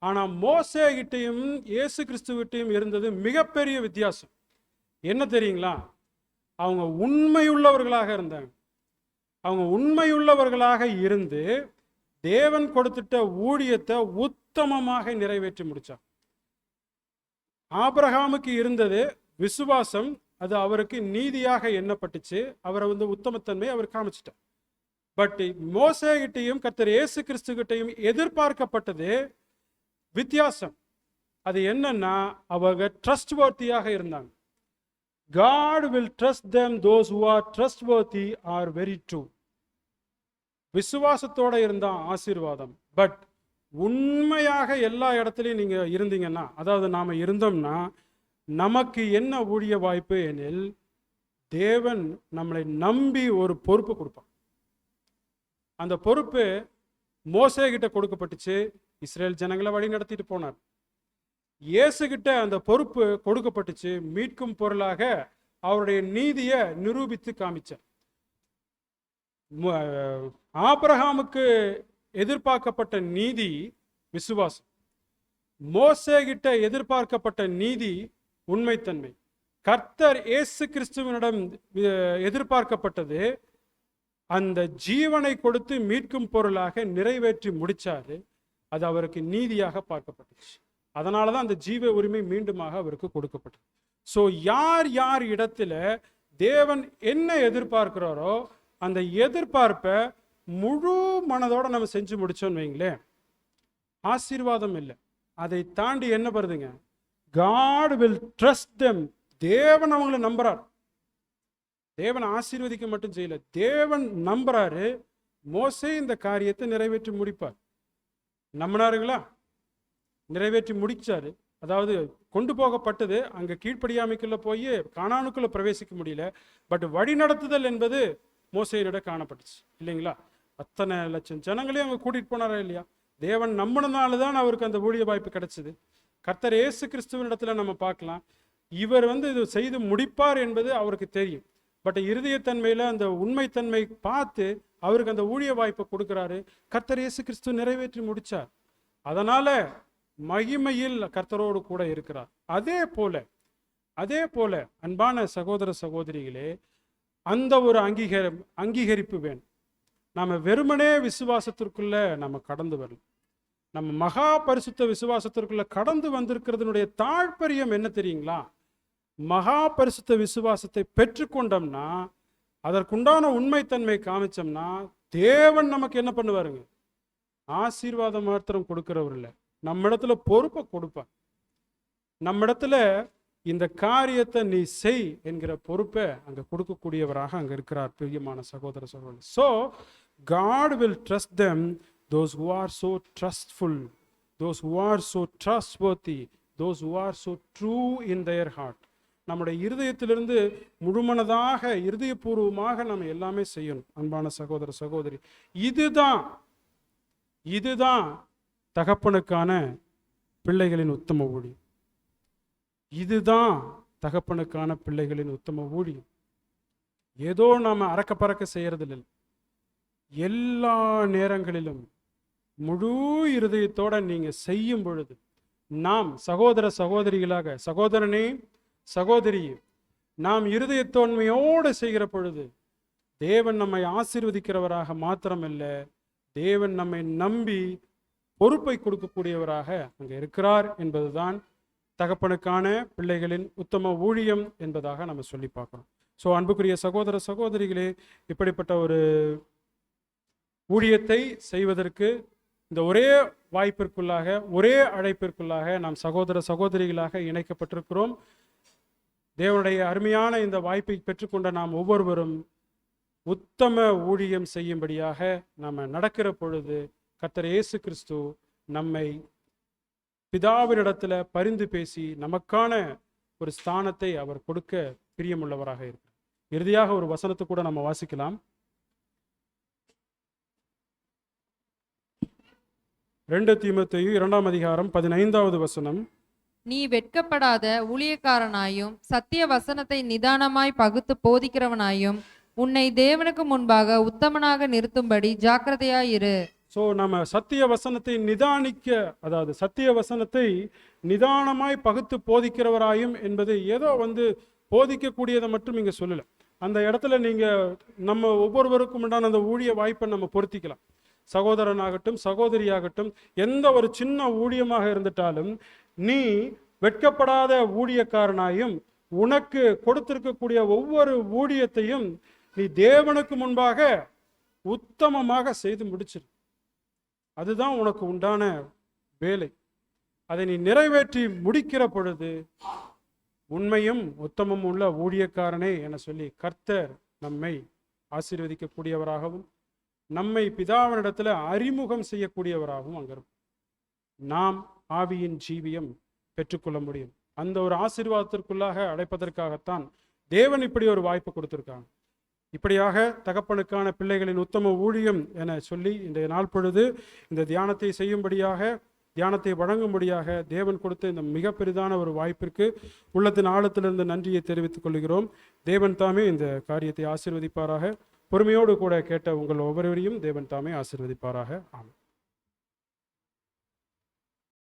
ஆனா மோசே கிட்டையும் இயேசு கிறிஸ்துவிட்டையும் இருந்தது மிகப்பெரிய வித்தியாசம். என்ன தெரியுங்களா? அவங்க உண்மையுள்ளவர்களாக இருந்தாங்க. அவங்க உண்மையுள்ளவர்களாக இருந்து தேவன் கொடுத்துட்ட ஊழியத்தை உத்தமமாக நிறைவேற்றி முடிச்சார். ஆபிரகாமுக்கு இருந்தது விசுவாசம், அது அவருக்கு நீதியாக எண்ணப்பட்டுச்சு. அவரை உத்தமத்தன்மை அவர் காமிச்சிட்டார். பட் மோசே கிட்டையும் கர்த்தர் இயேசு கிறிஸ்து கிட்டையும் எதிர்பார்க்கப்பட்டது வித்தியாசம். அது என்னன்னா அவங்க ட்ரஸ்ட்வர்த்தியாக இருந்தாங்க. God will trust them, those who are trustworthy are very true. விசுவாசத்தோட இருந்தா ஆசீர்வாதம். பட் உண்மையாக எல்லா இடத்துலையும் நீங்க இருந்தீங்கன்னா, அதாவது நாம இருந்தோம்னா நமக்கு என்ன ஊழிய வாய்ப்பு எனில் தேவன் நம்மளை நம்பி ஒரு பொறுப்பு கொடுப்பான். அந்த பொறுப்பு மோசே கிட்ட கொடுக்கப்பட்டுச்சு. இஸ்ரேல் ஜனங்களை வழி நடத்திட்டு போனார். இயேசு கிட்ட அந்த பொறுப்பு கொடுக்கப்பட்டுச்சு. மீட்கும் பொருளாக அவருடைய நீதியை நிரூபித்து காமிச்சார். ஆபிரகாமுக்கு எதிர்பார்க்கப்பட்ட நீதி விசுவாசம். மோசே கிட்ட எதிர்பார்க்கப்பட்ட நீதி உண்மைத்தன்மை. கர்த்தர் இயேசு கிறிஸ்துவனிடம் எதிர்பார்க்கப்பட்டது அந்த ஜீவனை கொடுத்து மீட்கும் பொருளாக நிறைவேற்றி முடிச்சாரு. அது அவருக்கு நீதியாக பார்க்கப்பட்டுச்சு. அதனால தான் அந்த ஜீவ உரிமை மீண்டுமாக அவருக்கு கொடுக்கப்பட்டது. ஸோ யார் யார் இடத்துல தேவன் என்ன எதிர்பார்க்கிறாரோ அந்த எதிர்பார்ப்பை முழு மனதோட நம்ம செஞ்சு முடிச்சோன்னு வைங்களேன், ஆசீர்வாதம் இல்லை. அதை தாண்டி என்ன வருதுங்க? God will trust them. தேவன் அவங்களை நம்புறார். தேவன் ஆசீர்வதிக்க மட்டும் செய்யல, தேவன் நம்புறாரு. மோசே இந்த காரியத்தை நிறைவேற்றி முடிப்பார். நம்பினாருங்களா? நிறைவேற்றி முடிச்சாரு. அதாவது கொண்டு போகப்பட்டது, அங்க கீழ்ப்படியாமைக்குள்ள போய் கானானுக்குள்ள பிரவேசிக்க முடியல. பட் வழி நடத்துதல் என்பது மோசேயினிட காணப்பட்டுச்சு இல்லைங்களா? அத்தனை லட்சம் ஜனங்களையும் அவங்க கூட்டிட்டு போனாரா இல்லையா? தேவன் நம்பினதுனால தான் அவருக்கு அந்த ஊழிய வாய்ப்பு கிடைச்சது. கர்த்தர் இயேசு கிறிஸ்துவின் இடத்துல நம்ம பார்க்கலாம், இவர் இது செய்து முடிப்பார் என்பது அவருக்கு தெரியும். பட் இருதயத்தன்மையில அந்த உண்மைத்தன்மை பார்த்து அவருக்கு அந்த ஊழிய வாய்ப்பை கொடுக்கிறாரு. கர்த்தர் இயேசு கிறிஸ்து நிறைவேற்றி முடிச்சார். அதனால மகிமையில் கர்த்தரோடு கூட இருக்கிறார். அதே போல அன்பான சகோதர சகோதரிகளே, அந்த ஒரு அங்கீகரிப்பு வேணும். நாம வெறுமனே விசுவாசத்திற்குள்ள நம்ம கடந்து வரலாம். நம்ம மகா பரிசுத்த விசுவாசத்திற்குள்ள கடந்து வந்திருக்கிறதுனுடைய தாழ்பரியம் என்ன தெரியுங்களா? மகா பரிசுத்த விசுவாசத்தை பெற்றுக்கொண்டோம்னா, அதற்குண்டான உண்மைத்தன்மை காமிச்சோம்னா, தேவன் நமக்கு என்ன பண்ணுவாருங்க? ஆசீர்வாதம் மாத்திரம் கொடுக்கிறவர் இல்லை, நம்ம இடத்துல பொறுப்பை கொடுப்பார். நம்ம இடத்துல இந்த காரியத்தை நீ செய் என்கிற பொறுப்பை அங்க கொடுக்கக்கூடியவராக அங்க இருக்கிறார் பிரியமான சகோதர சகோதரி. So God will trust them, those who are so trustful, those who are so trustworthy, those who are so true in their heart. நம்முடைய இருதயத்திலிருந்து முழுமனதாக இருதயபூர்வமாக நம்ம எல்லாமே செய்யணும் அன்பான சகோதர சகோதரி. இதுதான் தகப்பனுக்கான பிள்ளைகளின் உத்தம ஊழியம். இதுதான் தகப்பனுக்கான பிள்ளைகளின் உத்தம ஊழியம். ஏதோ நாம அறக்க பறக்க செய்யறதில்லை. எல்லா நேரங்களிலும் முழு இருதயத்தோட நீங்க செய்யும் பொழுது, நாம் சகோதர சகோதரிகளாக, சகோதரனே சகோதரியே, நாம் இருதயத்தோன்மையோடு செய்கிற பொழுது தேவன் நம்மை ஆசீர்வதிக்கிறவராக மாத்திரமல்ல, தேவன் நம்மை நம்பி பொறுப்பை கொடுக்கக்கூடியவராக அங்கே இருக்கிறார் என்பதுதான் தகப்பனுக்கான பிள்ளைகளின் உத்தம ஊழியம் என்பதாக நம்ம சொல்லி பார்க்கிறோம். ஸோ அன்புக்குரிய சகோதர சகோதரிகளே, இப்படிப்பட்ட ஒரு ஊழியத்தை செய்வதற்கு இந்த ஒரே வாய்ப்பிற்குள்ளாக, ஒரே அழைப்பிற்குள்ளாக நாம் சகோதர சகோதரிகளாக இணைக்கப்பட்டிருக்கிறோம். தேவனுடைய அருமையான இந்த வாய்ப்பை பெற்றுக்கொண்ட நாம் ஒவ்வொருவரும் உத்தம ஊழியம் செய்யும்படியாக நாம் நடக்கிற பொழுது கர்த்தர் இயேசு கிறிஸ்து நம்மை பிதாவினிடத்துல பரிந்து பேசி நமக்கான ஒரு ஸ்தானத்தை அவர் கொடுக்க பிரியமுள்ளவராக இருக்கிறார். இறுதியாக ஒரு வசனத்தை கூட நம்ம வாசிக்கலாம். 2 தீமோத்தேயு 2:15 வசனம். நீ வெட்கப்படாத ஊழியக்காரனாயும் சத்திய வசனத்தை நிதானமாய் பகுத்து போதிக்கிறவனாயும் உன்னை தேவனுக்கு முன்பாக உத்தமனாக நிறுத்தும்படி ஜாக்கிரதையாயிரு. ஸோ நம்ம சத்திய வசனத்தை அதாவது சத்திய வசனத்தை நிதானமாய் பகுத்து போதிக்கிறவராயும் என்பது ஏதோ போதிக்கக்கூடியதை மட்டும் இங்கே சொல்லலை. அந்த இடத்துல நம்ம ஒவ்வொருவருக்கும் உண்டான அந்த ஊழிய வாய்ப்பை நம்ம பொருத்திக்கலாம். சகோதரனாகட்டும் சகோதரியாகட்டும், எந்த ஒரு சின்ன ஊழியமாக இருந்துட்டாலும் நீ வெட்கப்படாத ஊழியக்காரனாயும் உனக்கு கொடுத்திருக்கக்கூடிய ஒவ்வொரு ஊழியத்தையும் நீ தேவனுக்கு முன்பாக உத்தமமாக செய்து முடிச்சிரு. அதுதான் உனக்கு உண்டான வேலை. அதை நீ நிறைவேற்றி முடிக்கிற பொழுது உண்மையும் உத்தமம் உள்ள ஊழியக்காரனே என சொல்லி கர்த்தர் நம்மை ஆசீர்வதிக்கக்கூடியவராகவும் நம்மை பிதாவினிடத்துல அறிமுகம் செய்யக்கூடியவராகவும் அங்க இருக்கும். நாம் ஆவியின் ஜீவியம் பெற்றுக்கொள்ள முடியும். அந்த ஒரு ஆசீர்வாதத்திற்குள்ளாக அழைப்பதற்காகத்தான் தேவன் இப்படி ஒரு வாய்ப்பு கொடுத்திருக்காங்க. இப்படியாக தகப்பனுக்கான பிள்ளைகளின் உத்தம ஊழியம் என சொல்லி இன்றைய நாள் பொழுது இந்த தியானத்தை செய்யும்படியாக, தியானத்தை வழங்கும்படியாக தேவன் கொடுத்த இந்த மிக பெரிதான ஒரு வாய்ப்பிற்கு உள்ளத்தின் ஆழத்திலிருந்து நன்றியை தெரிவித்துக் கொள்கிறோம். தேவன் தாமே இந்த காரியத்தை ஆசீர்வதிப்பாராக. பொறுமையோடு கூட கேட்ட உங்கள் ஒவ்வொருவரையும் தேவன் தாமே ஆசீர்வதிப்பாராக. ஆமென்.